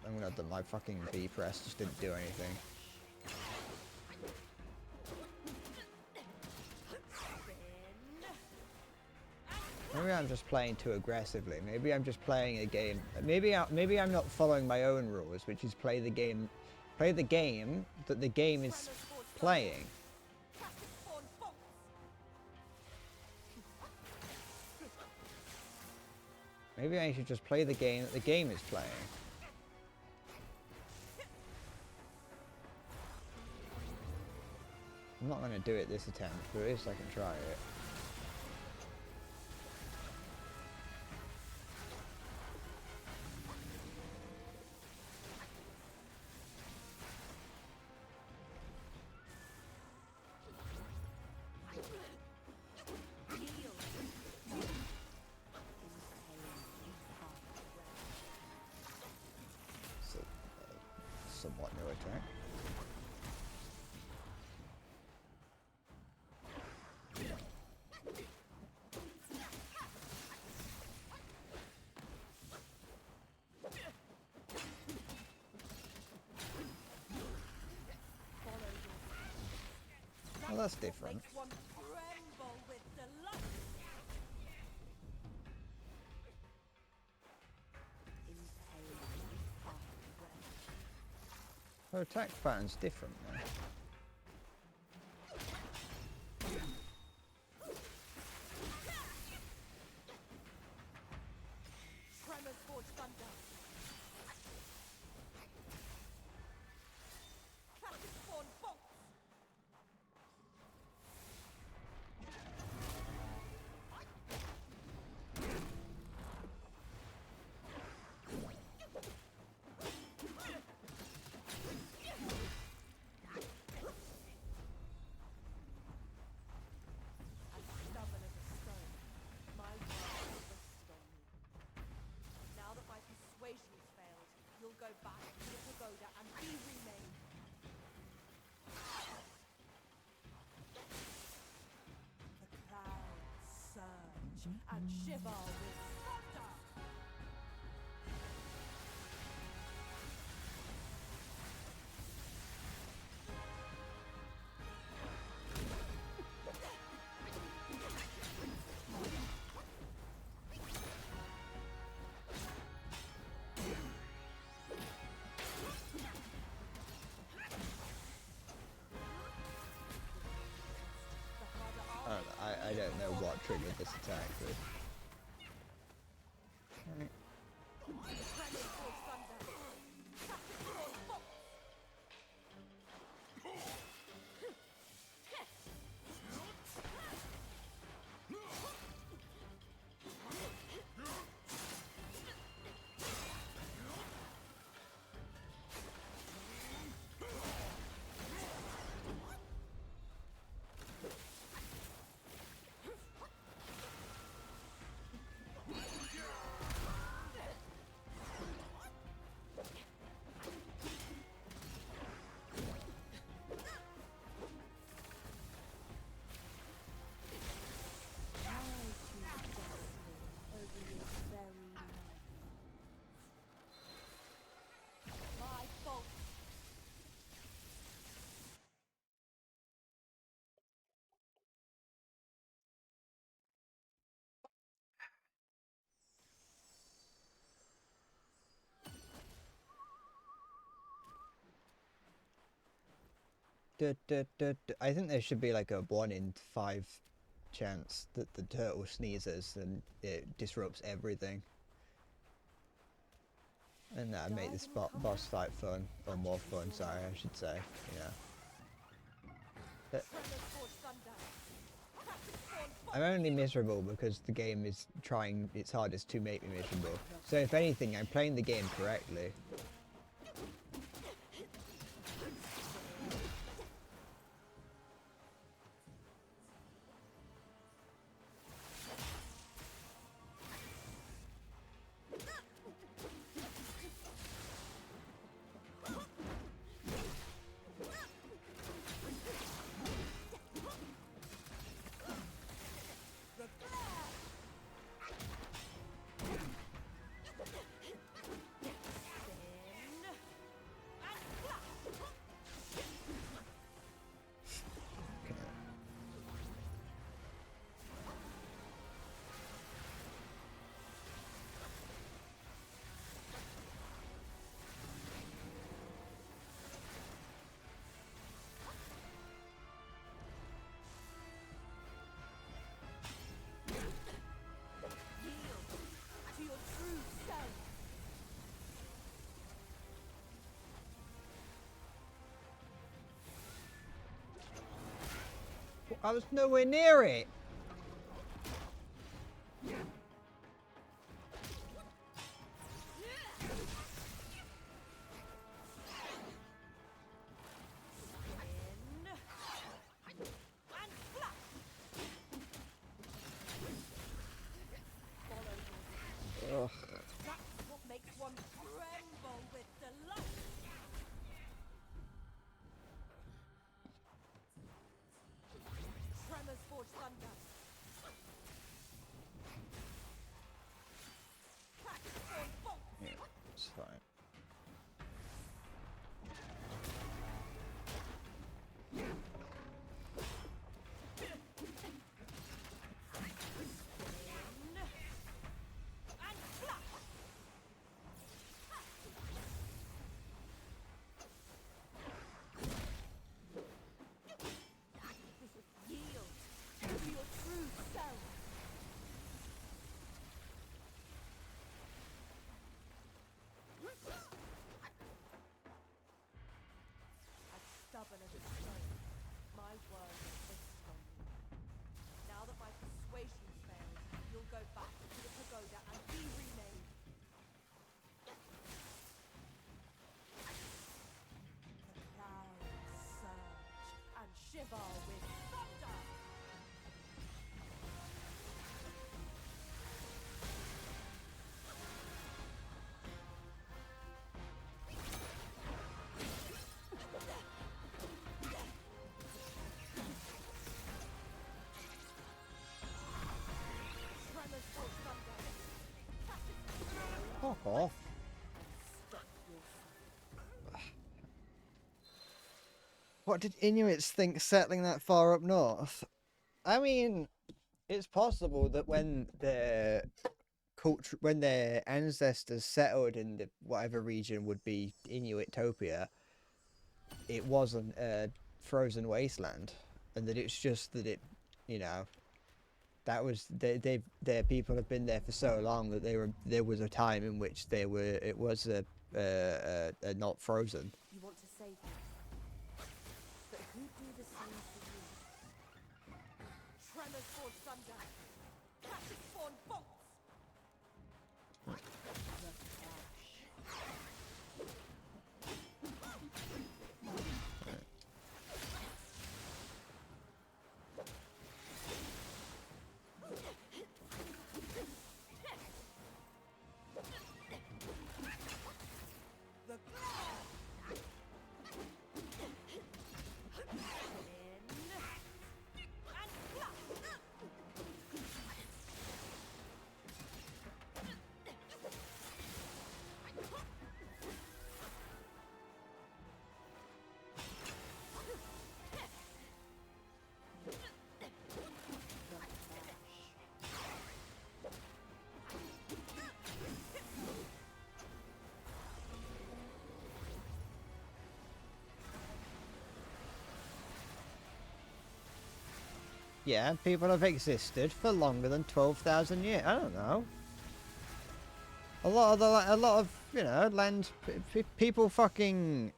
my fucking B press just didn't do anything. Maybe I'm just playing too aggressively. Maybe I'm just playing a game. Maybe I'm not following my own rules, which is play the game that the game is playing. Maybe I should just play the game that the game is playing. I'm not going to do it this attempt, but at least I can try it. Somewhat new attack. Well, that's different. Makes one tremble with delight. Her attack pattern's different now. Tremors forge thunder. Capricorn bolt. Stubborn as a stone, my word will rest on you. Now that my persuasion's failed, you'll go back to the pagoda and be remade. The clouds surge and shiver with thunder. I don't know what triggered this attack, but... Right. Tremors forge thunder. Capricorn bolt. I think there should be like a 1 in 5 chance that the turtle sneezes and it disrupts everything. And that'd make the boss fight fun, or more fun, sorry, I should say, you know. But I'm only miserable because the game is trying its hardest to make me miserable. So if anything, I'm playing the game correctly. to your true self. I was nowhere near it! Ugh. That's what makes one tremble with delight. Tremors forge thunder. Cracks form bolt. Yeah, it's fine. And flash. Yield to your true self. As stubborn as a stone, my word insists on you. Now that my persuasion failed, you'll go back to the pagoda and be remade. The clouds surge and shiver with thunder. Tremors forge thunder. Fuck off. Stop yourself. What did Inuits think settling that far up north? I mean, it's possible that when their when their ancestors settled in the whatever region would be Inuitopia, it wasn't a frozen wasteland, and that it's just that it, you know, that was their people have been there for so long that there was a time in which it was a not frozen. You want to save me, but who'd do the same for you? Tremors forge thunder. Cactus spawn bolts. The flash. The Yeah, people have existed for longer than 12,000 years. I don't know. A lot of you know, land people fucking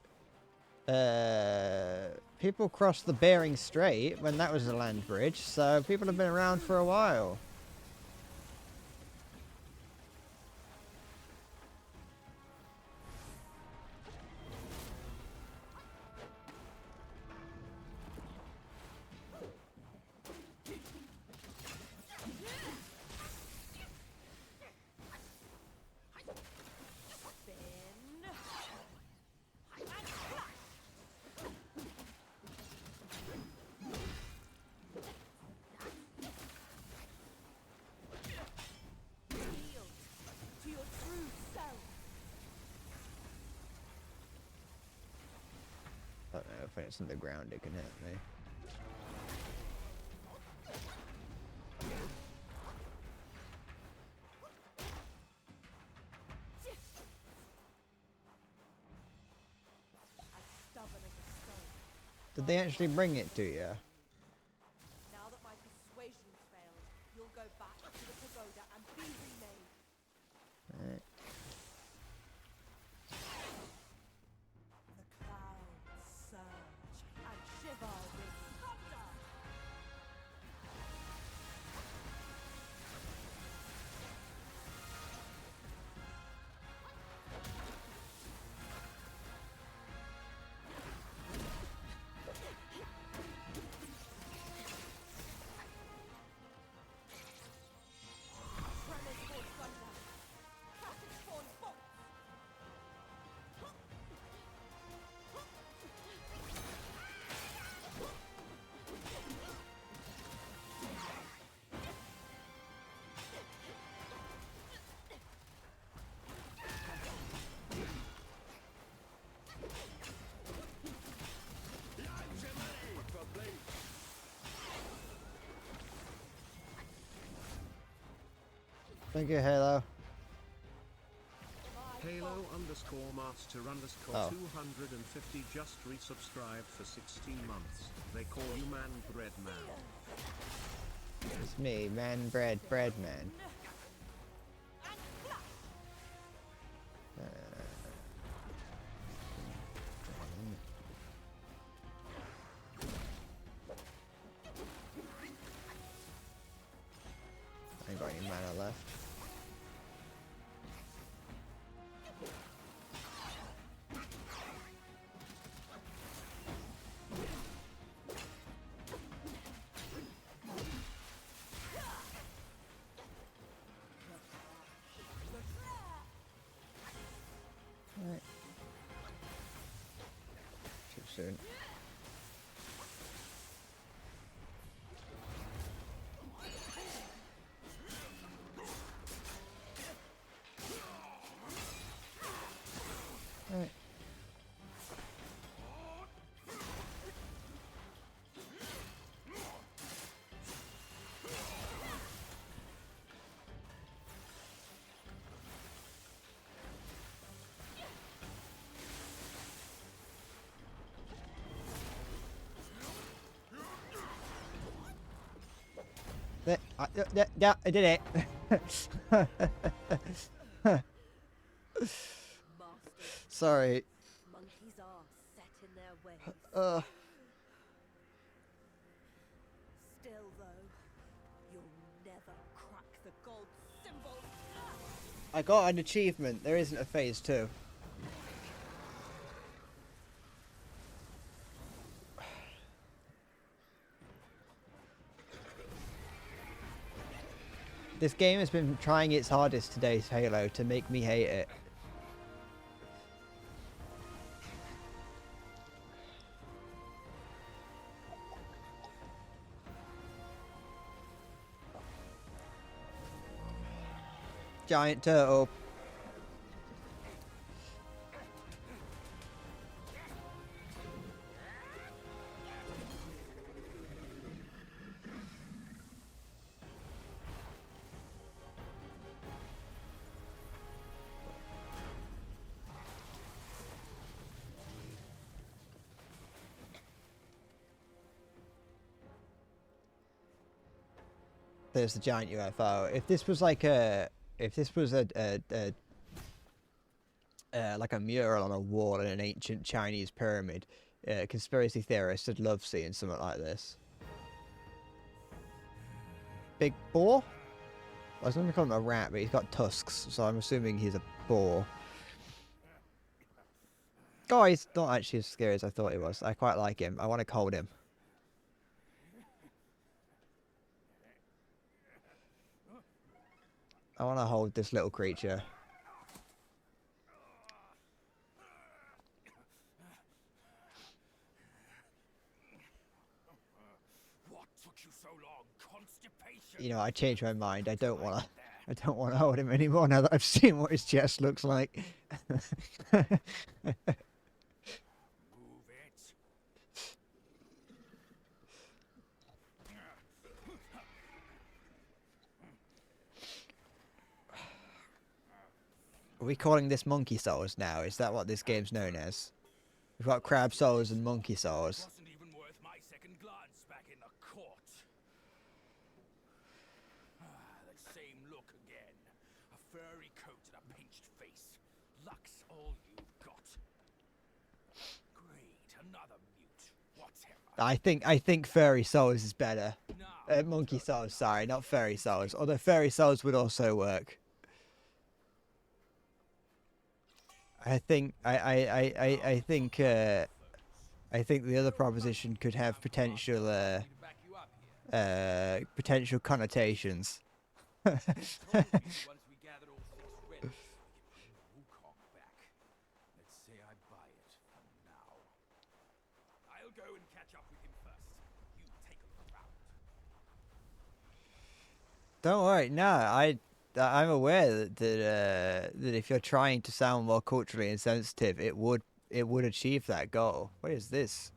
people crossed the Bering Strait when that was a land bridge, so people have been around for a while. Yield to your true self. I don't know if it's on the ground it can hit me. As stubborn as a stone. Did they actually bring it to you? Now that my persuasions failed, you'll go back to the pagoda and be remade. Right. The clouds surge and shiver with thunder. Tremors for thunder. Classic for bolts. Thank you, Halo. Halo_master_250 Oh. just resubscribed for 16 months. They call you man bread man. It's me, man, bread man. I ain't got any mana left. Right. Too soon. Right. Yeah, I did it. Masters, Sorry. monkeys are set in their ways. Still, though, you'll never crack the gold symbol. I got an achievement. There isn't a phase 2. This game has been trying its hardest today, Halo, to make me hate it. Giant turtle. There's the giant UFO. If this was like a, if this was like a mural on a wall in an ancient Chinese pyramid, conspiracy theorists would love seeing something like this. Big boar? I was going to call him a rat, but he's got tusks, so I'm assuming he's a boar. Oh, he's not actually as scary as I thought he was. I quite like him. I want to hold him. I want to hold this little creature. What took you so long? Constipation. You know, I changed my mind. I don't want to. I don't want to hold him anymore now that I've seen what his chest looks like. Move it. Are we calling this monkey souls now? Is that what this game's known as? We've got crab souls and monkey souls. Wasn't even worth my second glance back in the court. That same look again. A furry coat and a pinched face. Luck's all you've got. Great, another mute. Whatever. I think furry souls is better. Now, Monkey souls, sorry, not fairy souls. Although fairy souls would also work. I think I think the other proposition could have potential back you up here. potential connotations. Once we gather all 6 relics, we can bring Wukong back. Let's say I buy it for now. I'll go and catch up with him first. You take a look around. Don't worry, no, I'm aware that if you're trying to sound more culturally insensitive, it would achieve that goal. What is this?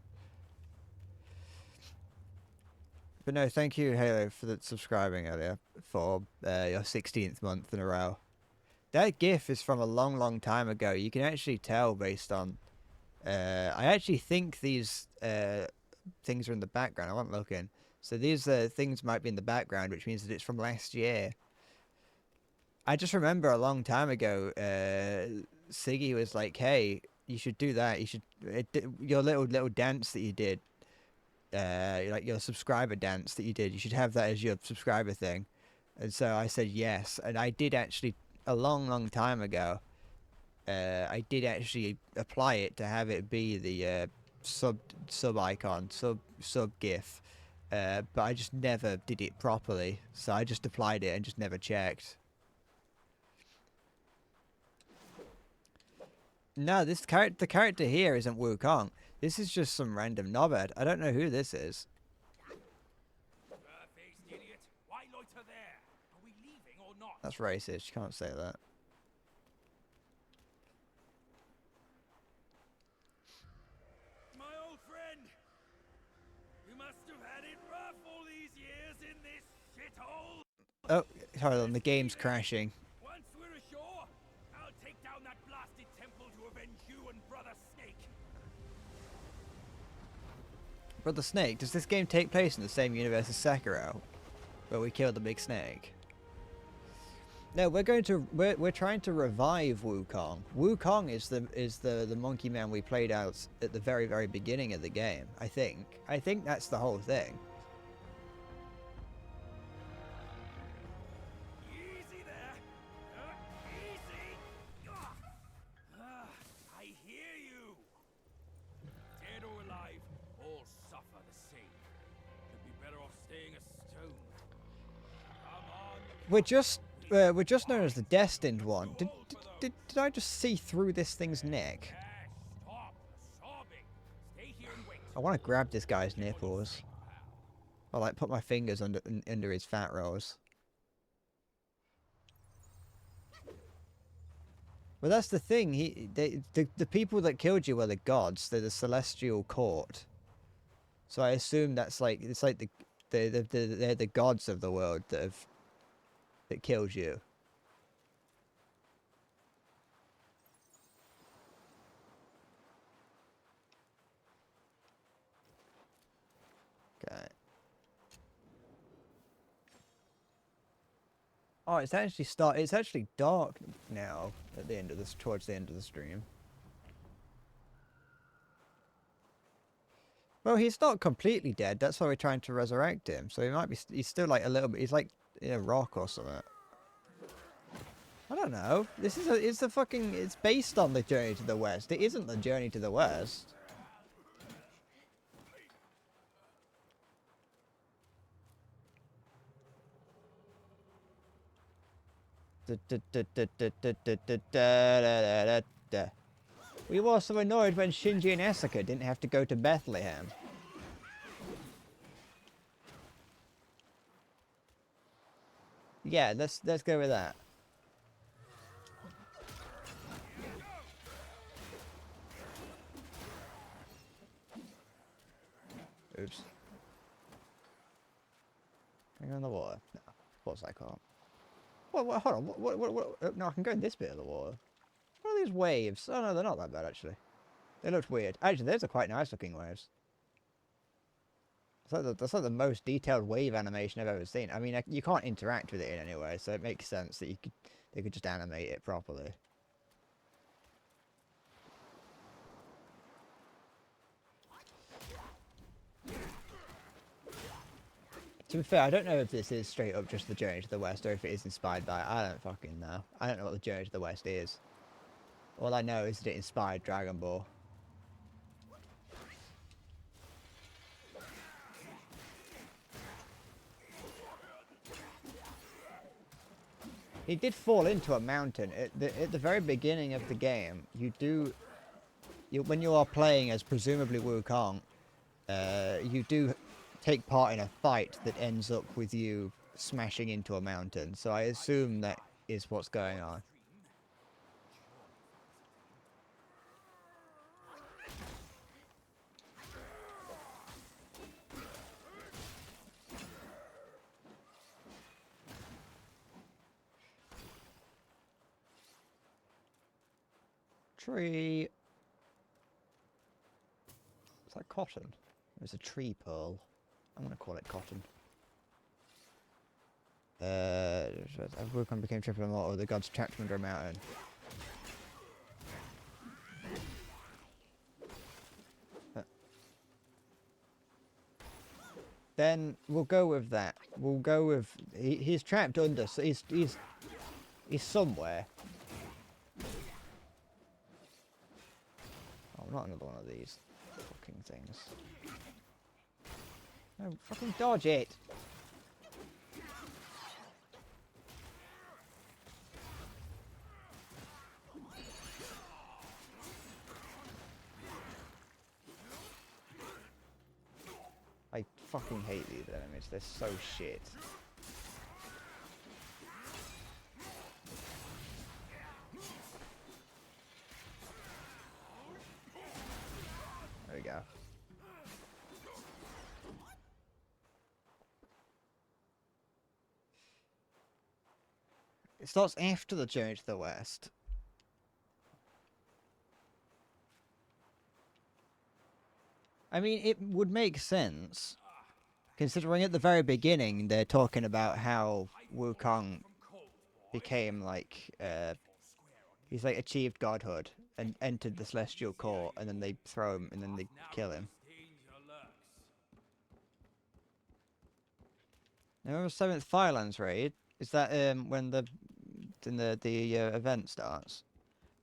But no, thank you, Halo, for subscribing earlier for your 16th month in a row. That GIF is from a long, long time ago. You can actually tell based on. I actually think these things are in the background. I wasn't looking. So these things might be in the background, which means that it's from last year. I just remember a long time ago, Siggy was like, "Hey, you should do that. You should your little dance that you did, like your subscriber dance that you did. You should have that as your subscriber thing." And so I said yes, and I did actually a long, long time ago. I did actually apply it to have it be the sub icon, sub GIF, but I just never did it properly. So I just applied it and just never checked. No, the character here isn't Wukong. This is just some random knobhead. I don't know who this is. Fur-faced idiot. Why loiter there? Are we leaving or not? That's racist. You can't say that. My old friend. You must have had it rough all these years in this shithole. Oh, hold on. The game's crashing. Once we're ashore, I'll take down that blasted temple to avenge you and Brother Snake. Brother Snake, does this game take place in the same universe as Sekiro, where we kill the big snake? No, we're trying to revive Wukong. Wukong is the monkey man we played out at the very, very beginning of the game. I think that's the whole thing. Easy there. Easy. I hear you. Dead or alive, all suffer the same. Could be better off staying a stone. Come on. We're just known as the Destined One. Did I just see through this thing's neck? Cash, stop sobbing. Stay here and wait. I want to grab this guy's nipples. I like put my fingers under his fat rolls. Well, that's the thing. The people that killed you were the gods. They're the celestial court. So I assume that's like it's like they're the gods of the world that killed you. Okay. Oh, it's actually dark now at the end of this, towards the end of the stream. Well, he's not completely dead. That's why we're trying to resurrect him. So he might be. He's still like a little bit. He's like in a rock or something. I don't know. This is it's a fucking. It's based on the Journey to the West. It isn't the Journey to the West. We were so annoyed when Shinji and Asuka didn't have to go to Bethlehem. Yeah, let's go with that. Oops. Hang on the water. No, of course I can't. What, hold on. What? No, I can go in this bit of the water. What are these waves? Oh no, they're not that bad actually. They looked weird. Actually, those are quite nice looking waves. That's like the most detailed wave animation I've ever seen. I mean, you can't interact with it in any way, so it makes sense that they could just animate it properly. To be fair, I don't know if this is straight up just the Journey to the West or if it is inspired by it. I don't fucking know. I don't know what the Journey to the West is. All I know is that it inspired Dragon Ball. He did fall into a mountain. At the very beginning of the game, when you are playing as presumably Wukong, you do take part in a fight that ends up with you smashing into a mountain. So I assume that is what's going on. Tree. Is that cotton? It's a tree pearl. I'm gonna call it cotton. Wukong became triple immortal. The gods trapped him under a mountain. Then we'll go with that. We'll go with he's trapped under. So he's somewhere. Oh, not another one of these fucking things. No, fucking dodge it. I fucking hate these enemies. They're so shit. There we go. It starts after the Journey to the West. I mean, it would make sense, considering at the very beginning they're talking about how Wukong became like, he's like achieved godhood and entered the Celestial Court, and then they throw him and then they kill him. Now, remember 7th Firelands raid? Is that when the event starts,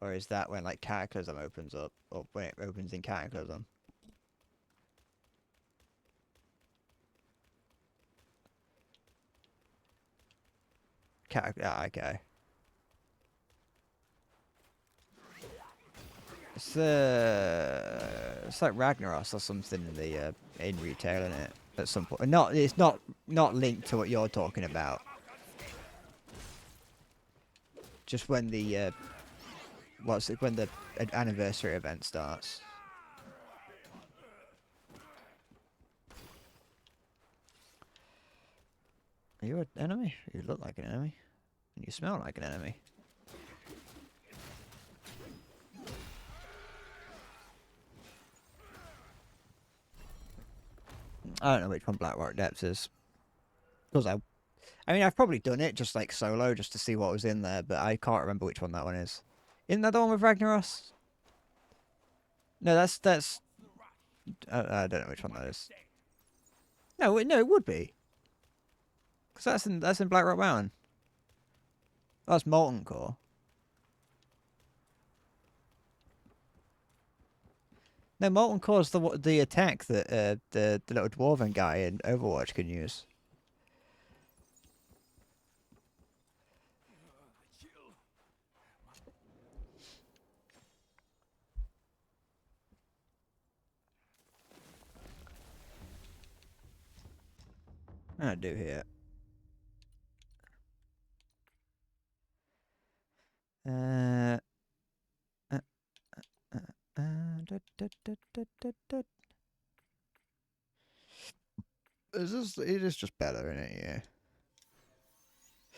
or is that when like Cataclysm opens up, or when it opens in Cataclysm? Okay. It's like Ragnaros or something in the in retail, isn't it? At some point, it's not linked to what you're talking about. Just when the when the anniversary event starts. Are you an enemy? You look like an enemy. And you smell like an enemy. I don't know which one Blackrock Depths is. Because I mean, I've probably done it just like solo, just to see what was in there, but I can't remember which one that one is. Isn't that the one with Ragnaros? No, that's. I don't know which one that is. No, no, it would be, because that's in Black Rock Mountain. That's Molten Core. No, Molten Core's the attack that the little dwarven guy in Overwatch can use. I do here. It is just better, isn't it?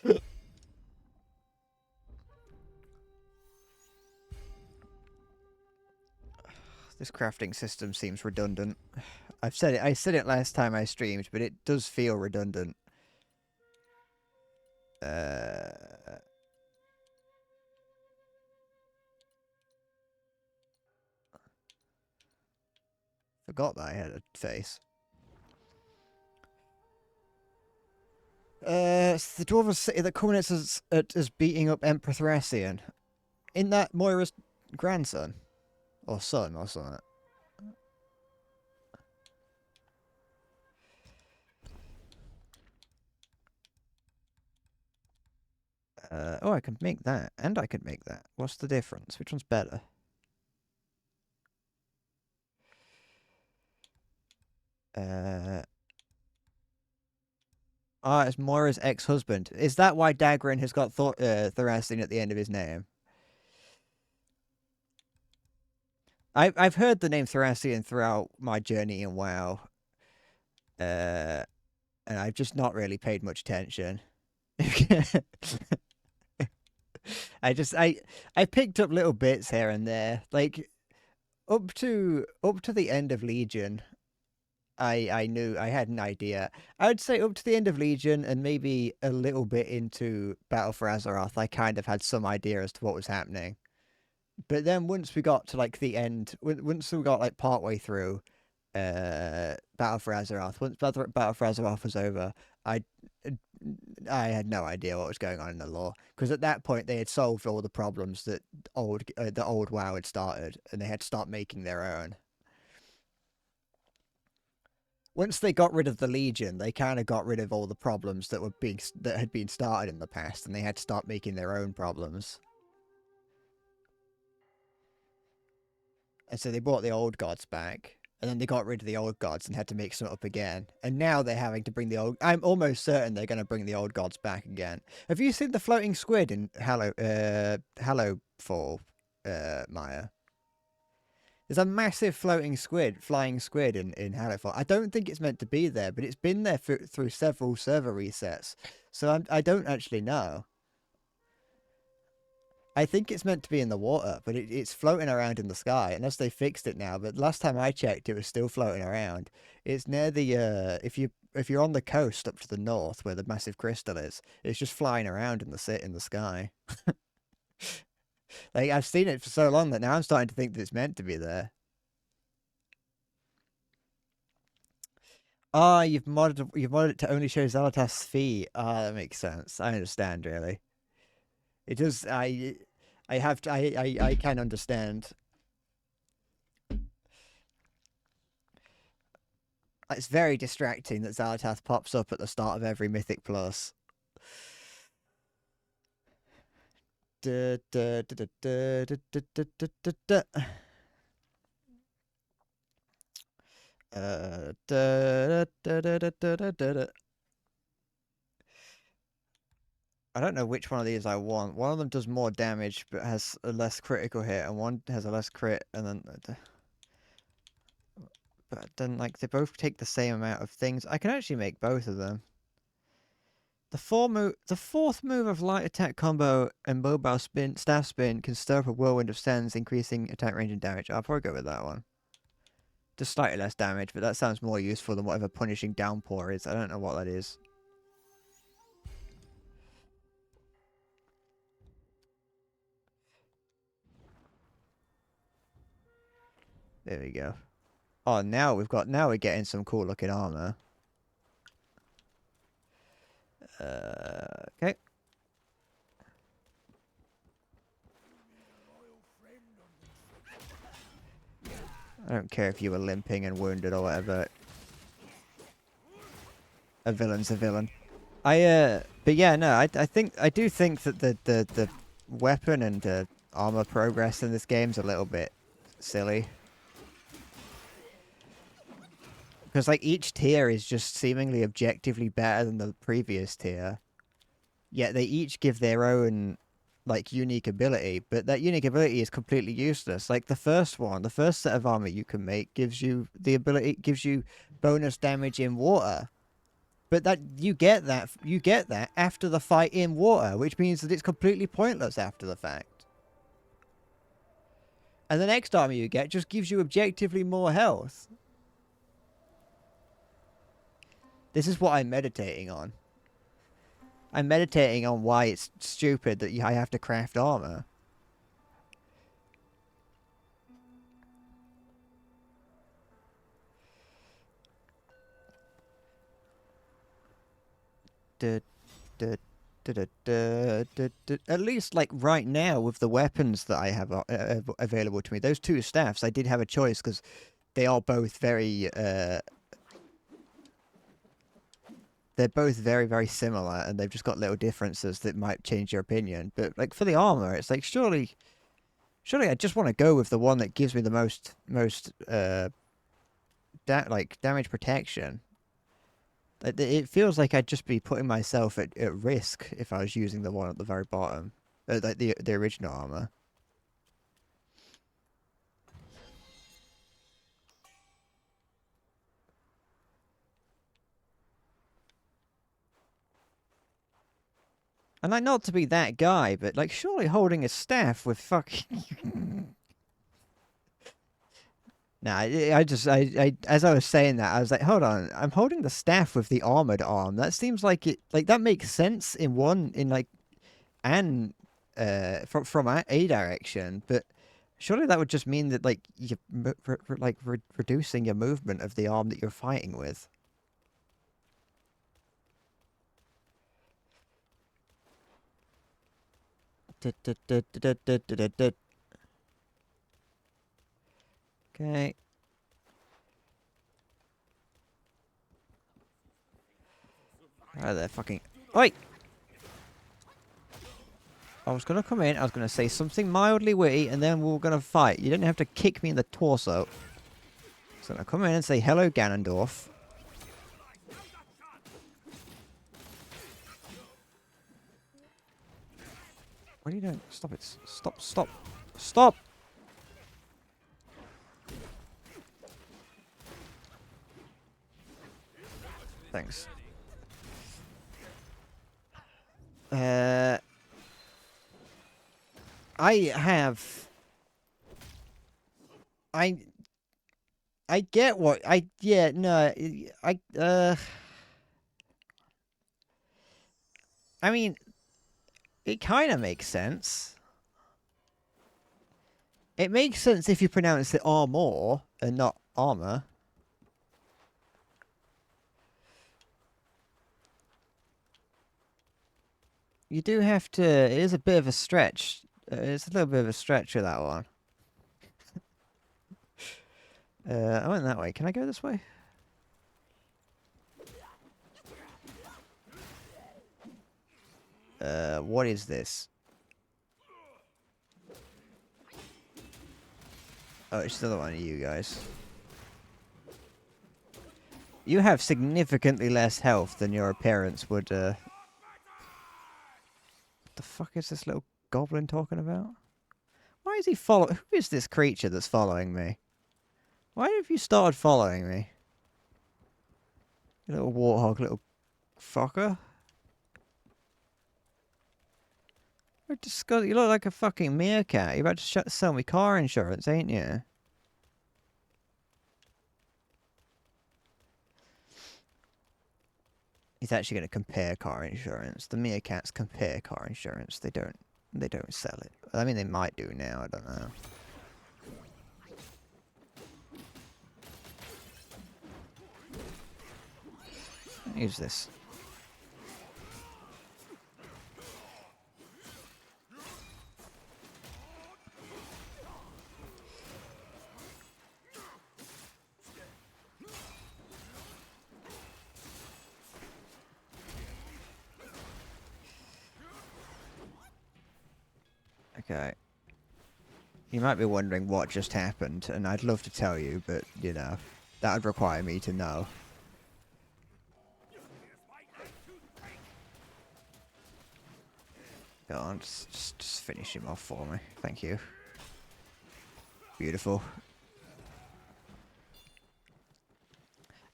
Yeah. This crafting system seems redundant. I've said it. I said it last time I streamed, but it does feel redundant. Forgot that I had a face. It's the dwarven city that culminates as beating up Emperor Thracian. Isn't that Moira's grandson? Or son, or something? Oh, I can make that, and I could make that. What's the difference? Which one's better? It's Moira's ex-husband. Is that why Dagrin has got Thracian at the end of his name? I've heard the name Thracian throughout my journey in WoW. And I've just not really paid much attention. I picked up little bits here and there. Like up to the end of Legion, I knew I had an idea. I'd say up to the end of Legion and maybe a little bit into Battle for Azeroth, I kind of had some idea as to what was happening. But then once we got to like the end, once we got like partway through Battle for Azeroth, once Battle for Azeroth was over, I had no idea what was going on in the lore, because at that point they had solved all the problems that the old WoW had started, and they had to start making their own. Once they got rid of the Legion, they kind of got rid of all the problems that had been started in the past, and they had to start making their own problems. And so they brought the old gods back, and then they got rid of the old gods and had to make some up again. And now they're having to bring the old... I'm almost certain they're going to bring the old gods back again. Have you seen the floating squid in Hallowfall, Maya? There's a massive flying squid in Hallowfall. I don't think it's meant to be there, but it's been there through several server resets. So I don't actually know. I think it's meant to be in the water, but it's floating around in the sky, unless they fixed it now. But last time I checked, it was still floating around. It's near the if you're on the coast up to the north where the massive crystal is, it's just flying around in the sky. Like, I've seen it for so long that now I'm starting to think that it's meant to be there. Ah, you've modded it to only show Xalatath's feet. Ah, that makes sense. I understand, really. It does. I can understand. It's very distracting that Xalatath pops up at the start of every Mythic Plus. I don't know which one of these I want. One of them does more damage but has a less critical hit, and one has a less crit, and then... But then, like, they both take the same amount of things. I can actually make both of them. The fourth move of light attack combo and mobile staff spin can stir up a whirlwind of sands, increasing attack range and damage. I'll probably go with that one. Just slightly less damage, but that sounds more useful than whatever punishing downpour is. I don't know what that is. There we go. Oh, now we're getting some cool looking armor. Okay. I don't care if you were limping and wounded or whatever. A villain's a villain. But yeah, no, I do think that the weapon and armor progress in this game's a little bit silly. Because like each tier is just seemingly objectively better than the previous tier. Yet they each give their own like unique ability, but that unique ability is completely useless. Like the first set of armor you can make gives you bonus damage in water. But you get that after the fight in water, which means that it's completely pointless after the fact. And the next armor you get just gives you objectively more health. This is what I'm meditating on. I'm meditating on why it's stupid that I have to craft armor. At least, like, right now, with the weapons that I have available to me, those two staffs, I did have a choice, because they are both very, they're both very, very similar, and they've just got little differences that might change your opinion. But, like, for the armor, it's like, surely I just want to go with the one that gives me the most damage protection. It feels like I'd just be putting myself at risk if I was using the one at the very bottom. Like the original armor. And like, not to be that guy, but like, surely holding a staff with fucking... Nah, I as I was saying that, I was like, hold on, I'm holding the staff with the armored arm. That seems like that makes sense from a direction, but surely that would just mean that like you reducing your movement of the arm that you're fighting with. Okay. Oh, they're fucking... Oi! I was gonna come in, I was gonna say something mildly witty, and then we were gonna fight. You didn't have to kick me in the torso. So I'm gonna come in and say, hello, Ganondorf. What are you doing? Stop it. Stop, stop. Stop! Thanks. I get what yeah, no, I mean, it kind of makes sense. It makes sense if you pronounce it armor and not armor. You do have to... It is a bit of a stretch. It's a little bit of a stretch with that one. I went that way. Can I go this way? What is this? Oh, it's another one of you guys. You have significantly less health than your appearance would, What the fuck is this little goblin talking about? Why is he Who is this creature that's following me? Why have you started following me? You little warthog, little fucker. You look like a fucking meerkat. You're about to sell me car insurance, ain't you? He's actually going to compare car insurance. The meerkats compare car insurance. They don't sell it. I mean, they might do now. I don't know. Use this. Okay. You might be wondering what just happened, and I'd love to tell you, but, you know, that would require me to know. Go on, just finish him off for me. Thank you. Beautiful.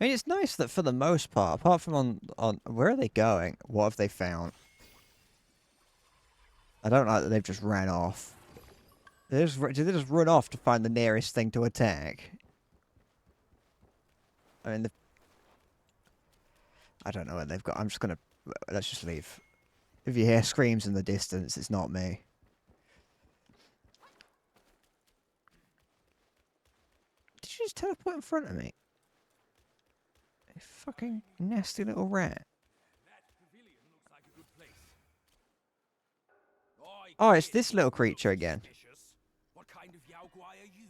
I mean, it's nice that for the most part, apart from on where are they going? What have they found? I don't like that they've just ran off. Did they just run off to find the nearest thing to attack? I mean, I don't know what they've got. I'm just gonna... Let's just leave. If you hear screams in the distance, it's not me. Did you just teleport in front of me? You fucking nasty little rat. That pavilion looks like a good place. Oh, it's this little creature again. Suspicious. What kind of Yao Guai are you?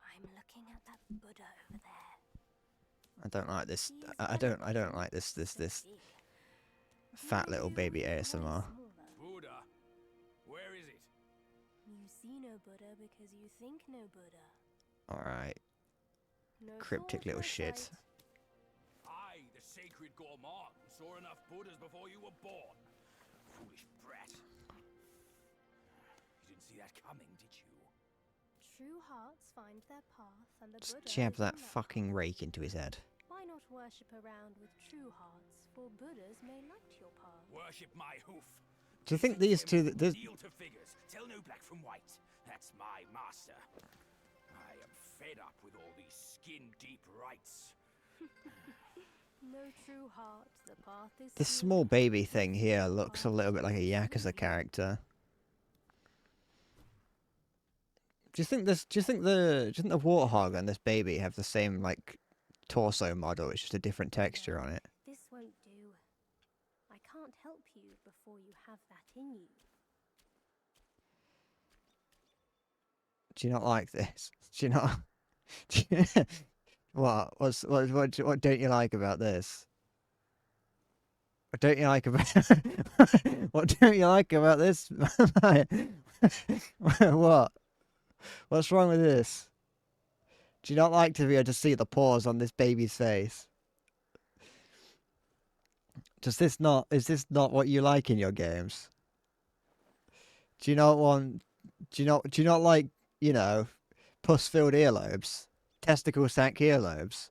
I'm looking at that Buddha over there. I don't like this. I don't like this fat little baby ASMR. Buddha. Where is it? You see no Buddha because you think no Buddha. Alright. No Cryptic fault, little my shit. sight. I, the sacred gourmand, saw enough Buddhas before you were born. Foolish brat. You didn't see that coming, did you? True hearts find their path, and the Just Buddha jab is on that fucking rake into his head. Why not worship around with true hearts, for Buddhas may light your path. Worship my hoof. Do you think these two... Deal to figures. Tell no black from white. That's my master. I am fed up with all these skin-deep rites. No true heart, the path is This sealed. small baby thing here looks a little bit like a Yakuza character. Do you think the warthog and this baby have the same like torso model? It's just a different texture on it. This won't do. I can't help you before you have that in you. Do you not like this? Do you not? What don't you like about this? What don't you like about what don't you like about this? What? What's wrong with this? Do you not like to be able to see the pores on this baby's face? Is this not what you like in your games? Do you not like, you know, pus-filled earlobes? Testicle sack earlobes?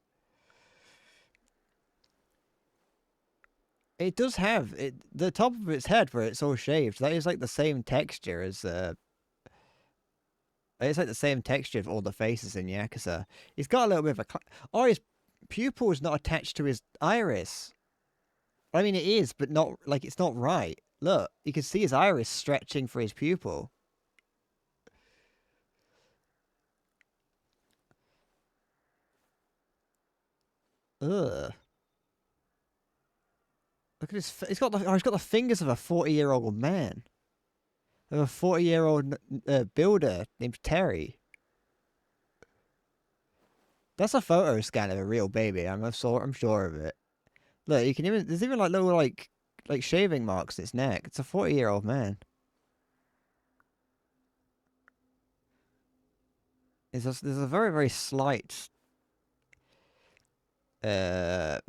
It does have the top of its head where it's all shaved. That is like the same texture as it's like the same texture of all the faces in Yakuza. He's got a little bit of a his pupil is not attached to his iris. I mean, it is, but not like it's not right. Look, you can see his iris stretching for his pupil. Ugh. Look at his. He's got the fingers of a 40-year-old man. Of a 40-year-old builder named Terry. That's a photo scan of a real baby. I'm sure of it. Look, you can even there's even like little like shaving marks in its neck. It's a 40-year-old man. There's a very, very slight error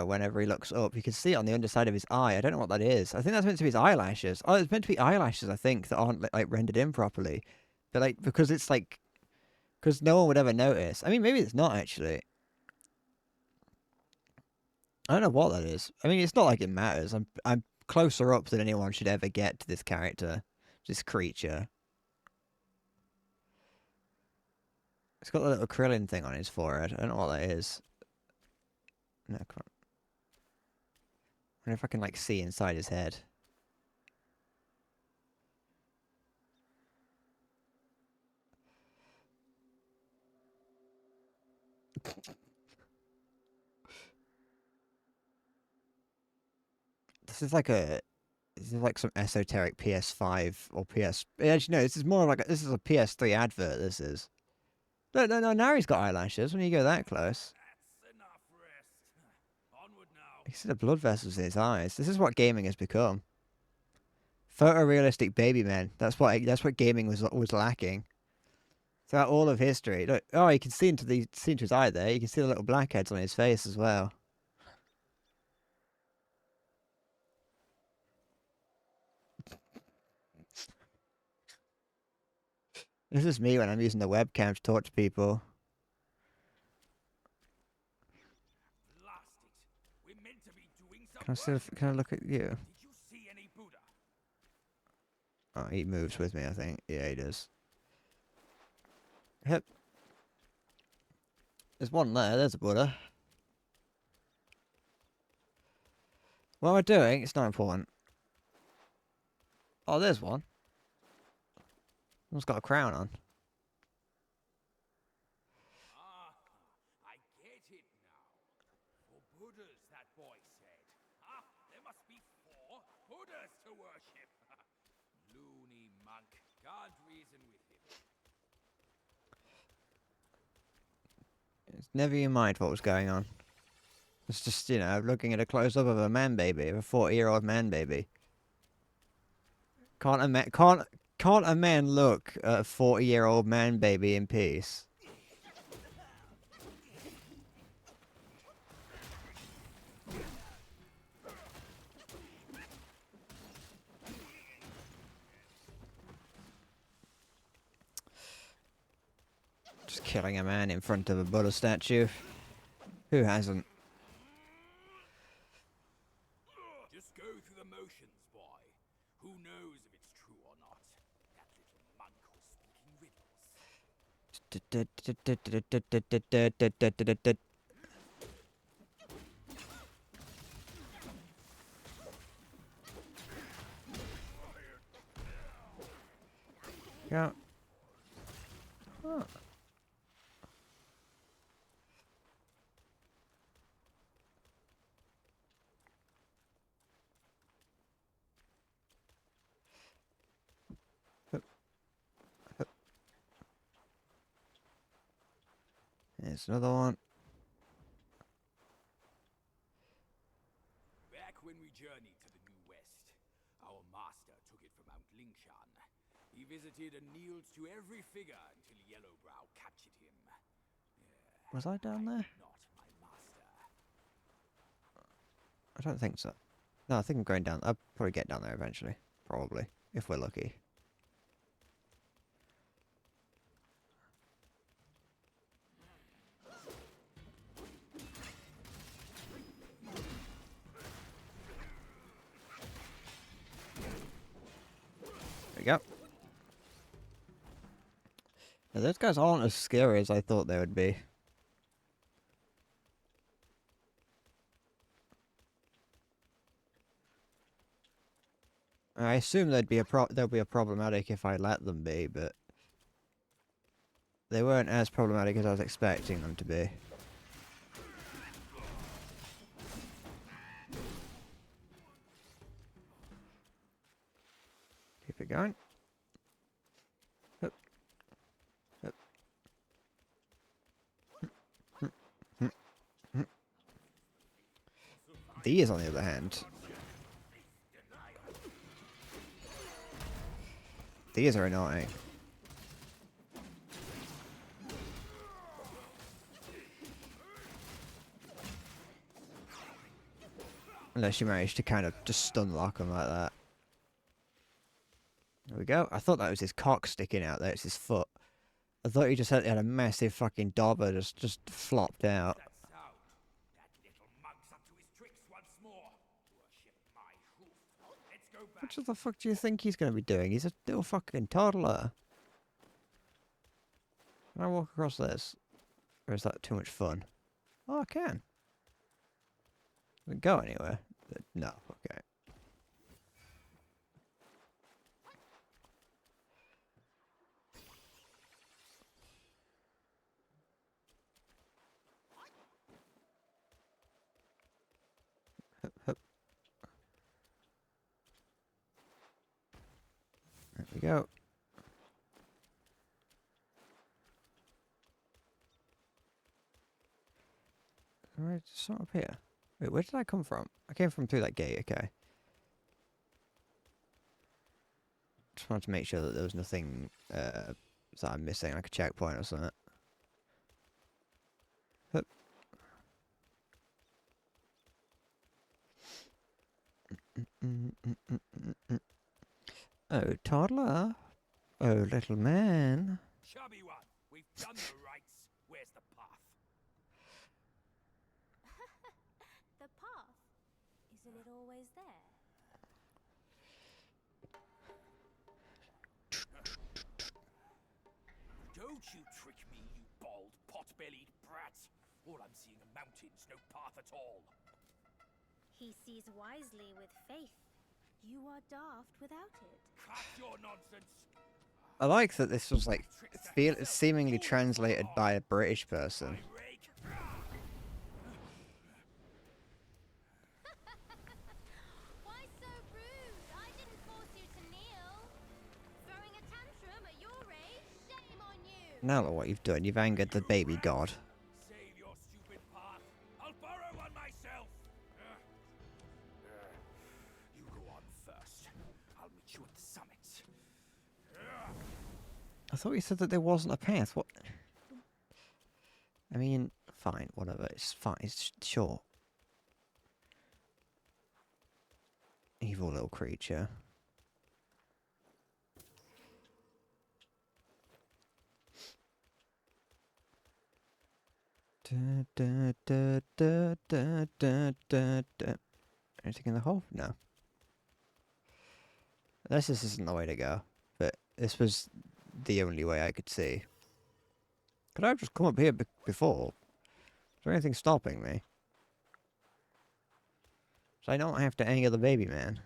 whenever he looks up. You can see it on the underside of his eye. I don't know what that is. I think that's meant to be his eyelashes. Oh, it's meant to be eyelashes, I think, that aren't like rendered in properly. But like because it's like because no one would ever notice. I mean, maybe it's not actually. I don't know what that is. I mean, it's not like it matters. I'm closer up than anyone should ever get to this character, this creature. It's got a little Krillin thing on his forehead. I don't know what that is. No, come on. I wonder if I can like see inside his head. This is like a. This is like some esoteric PS5 or PS. Actually, no. This is more like this is a PS3 advert. This is. No, no, no. Now he's got eyelashes. When you go that close, That's enough rest. Onward now. you see the blood vessels in his eyes. This is what gaming has become. Photorealistic baby men. That's what gaming was lacking. Throughout all of history. Look, oh, you can see into his eye there. You can see the little blackheads on his face as well. This is me when I'm using the webcam to talk to people. Blast it. We're meant to be doing some work. Can I look at you? Did you see any Buddha? Oh, he moves with me, I think. Yeah, he does. Yep. There's one there. There's a Buddha. What am I doing? It's not important. Oh, there's one. One's got a crown on. Ah, I get it now. For Buddhas, that boy said. Ah, there must be 4 Buddhas to worship. Loony monk. Can't reason with him. It's never you mind what was going on. It's just, you know, looking at a close-up of a man baby, of a 40-year-old man baby. Can't a man look at a 40-year-old man baby in peace? Just killing a man in front of a Buddha statue. Who hasn't? Just go through the motions, boy. Who knows if it's true or not? That little monk was speaking riddles. Yeah. Huh. There's another one. Back when we journeyed to the New West, our master took it from Mount Lingshan. He visited and kneeled to every figure until Yellowbrow captured him. Was I down there? Not my master. I don't think so. No, I think I'm going down. I'll probably get down there eventually. Probably. If we're lucky. There we go. Now, those guys aren't as scary as I thought they would be. I assume they'll be a problematic if I let them be, but they weren't as problematic as I was expecting them to be. Keep it going. Hup. Hup. These, on the other hand, these are annoying. Unless you manage to kind of just stun lock them like that. There we go. I thought that was his cock sticking out there. It's his foot. I thought he just had a massive fucking dobber just flopped out. That sound. That little monk's up to his tricks once more. Worship my hoof. Let's go back. What the fuck do you think he's going to be doing? He's a little fucking toddler. Can I walk across this? Or is that too much fun? Oh, I can. Does it go anywhere? No, okay. Hup, hup. we go. Alright, it's not up here. Wait, where did I come from? I came from through that gate, okay. Just wanted to make sure that there was nothing that I'm missing, like a checkpoint or something. Hup. Oh, toddler. Oh, little man. Chubby one, we've done the rites. Where's the path? The path? Isn't it always there? Don't you trick me, you bald, pot-bellied brat. All I'm seeing are mountains, no path at all. He sees wisely with faith. You are daft without it. Cut your nonsense. I like that this was like seemingly translated by a British person. I rake. Why so rude? I didn't force you to kneel. Throwing a tantrum at your age? Shame on you. Now look what you've done. You've angered the baby god. Save your stupid path. I'll borrow one myself. You go on first. I'll meet you at the summit. I thought you said that there wasn't a path. What? I mean, fine, whatever. It's fine. It's sure. Evil little creature. Da, da, da, da, da, da, da, da. Anything in the hole? No. Unless this isn't the way to go. But this was the only way I could see. Could I have just come up here before? Is there anything stopping me? So I don't have to anger the baby man.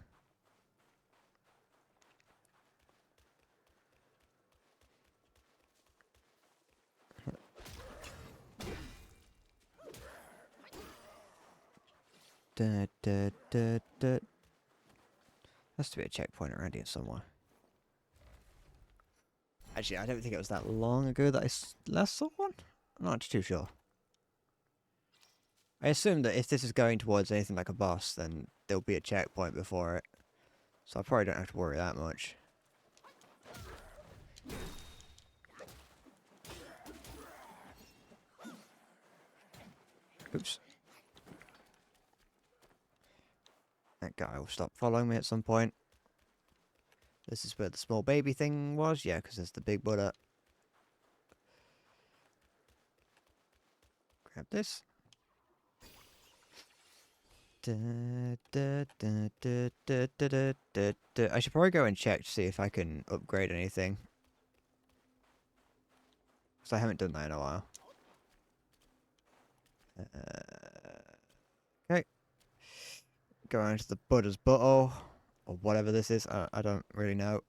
Da, da, da, da. Has to be a checkpoint around here somewhere. Actually, I don't think it was that long ago that I last saw one. I'm not too sure. I assume that if this is going towards anything like a boss, then there'll be a checkpoint before it. So I probably don't have to worry that much. Oops. That guy will stop following me at some point. This is where the small baby thing was? Yeah, because there's the big Buddha. Grab this. Da, da, da, da, da, da, da, da, da. I should probably go and check to see if I can upgrade anything. Because I haven't done that in a while. Okay. Go on to the Buddha's butthole. Or whatever this is. I don't really know.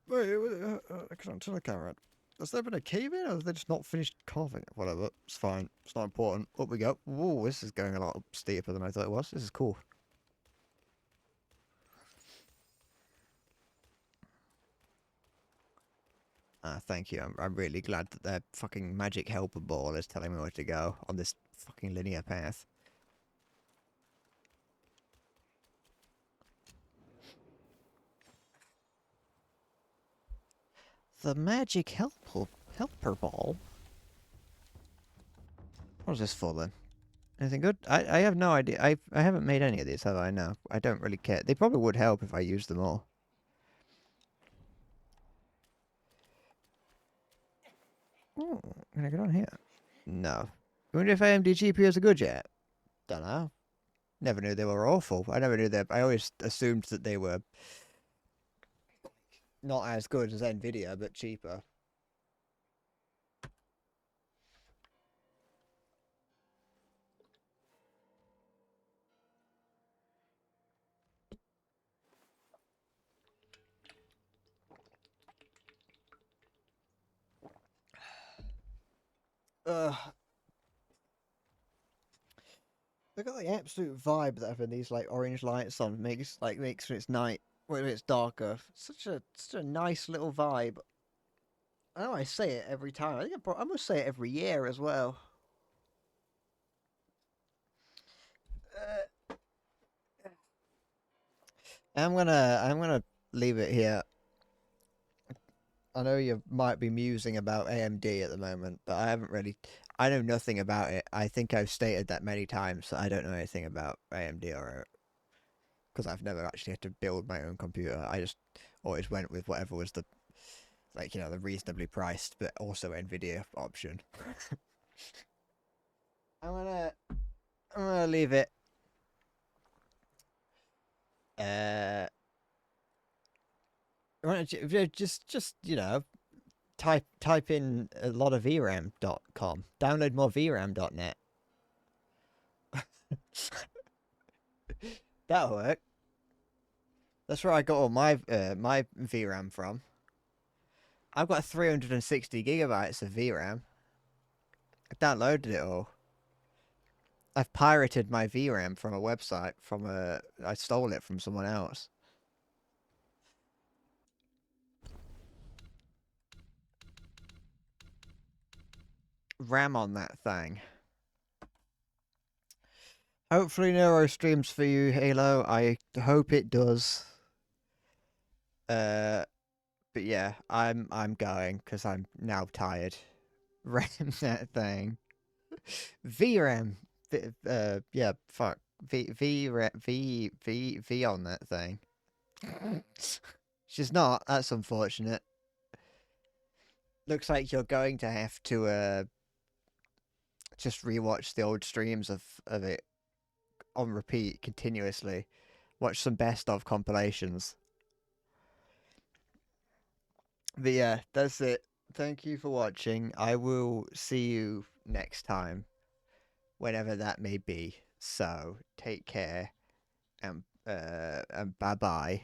Wait, I can't tell a carrot. Has there been a cave-in, or have they just not finished carving it? Whatever, it's fine. It's not important. Up we go. Whoa, this is going a lot steeper than I thought it was. This is cool. Thank you. I'm really glad that their fucking magic helper ball is telling me where to go on this fucking linear path. The magic helper ball? What is this for then? Anything good? I have no idea. I haven't made any of these, have I? No. I don't really care. They probably would help if I used them all. Oh, can I get on here? No. I wonder if AMD GPUs are good yet? Don't know. Never knew they were awful. I never knew that. I always assumed that they were not as good as Nvidia, but cheaper. Look at the absolute vibe that having these like orange lights on makes when it's night when it's darker. Such a nice little vibe. I know I say it every time. I think I must say it every year as well. I'm gonna leave it here. I know you might be musing about AMD at the moment, but I haven't really. I know nothing about it. I think I've stated that many times. So I don't know anything about AMD or because I've never actually had to build my own computer. I just always went with whatever was the the reasonably priced but also Nvidia option. I'm gonna leave it. Just type in a lot of VRAM.com. Download more VRAM.net. That'll work. That's where I got all my my VRAM from. I've got 360 gigabytes of VRAM. I downloaded it all. I've pirated my VRAM from a website I stole it from someone else. RAM on that thing. Hopefully Neuro streams for you, Halo. I hope it does. But yeah, I'm going because I'm now tired. RAM that thing. VRAM. Yeah, fuck. V on that thing. She's not. That's unfortunate. Looks like you're going to have to just rewatch the old streams of it on repeat continuously. Watch some best of compilations. But yeah, that's it. Thank you for watching. I will see you next time, whenever that may be. So take care and bye bye.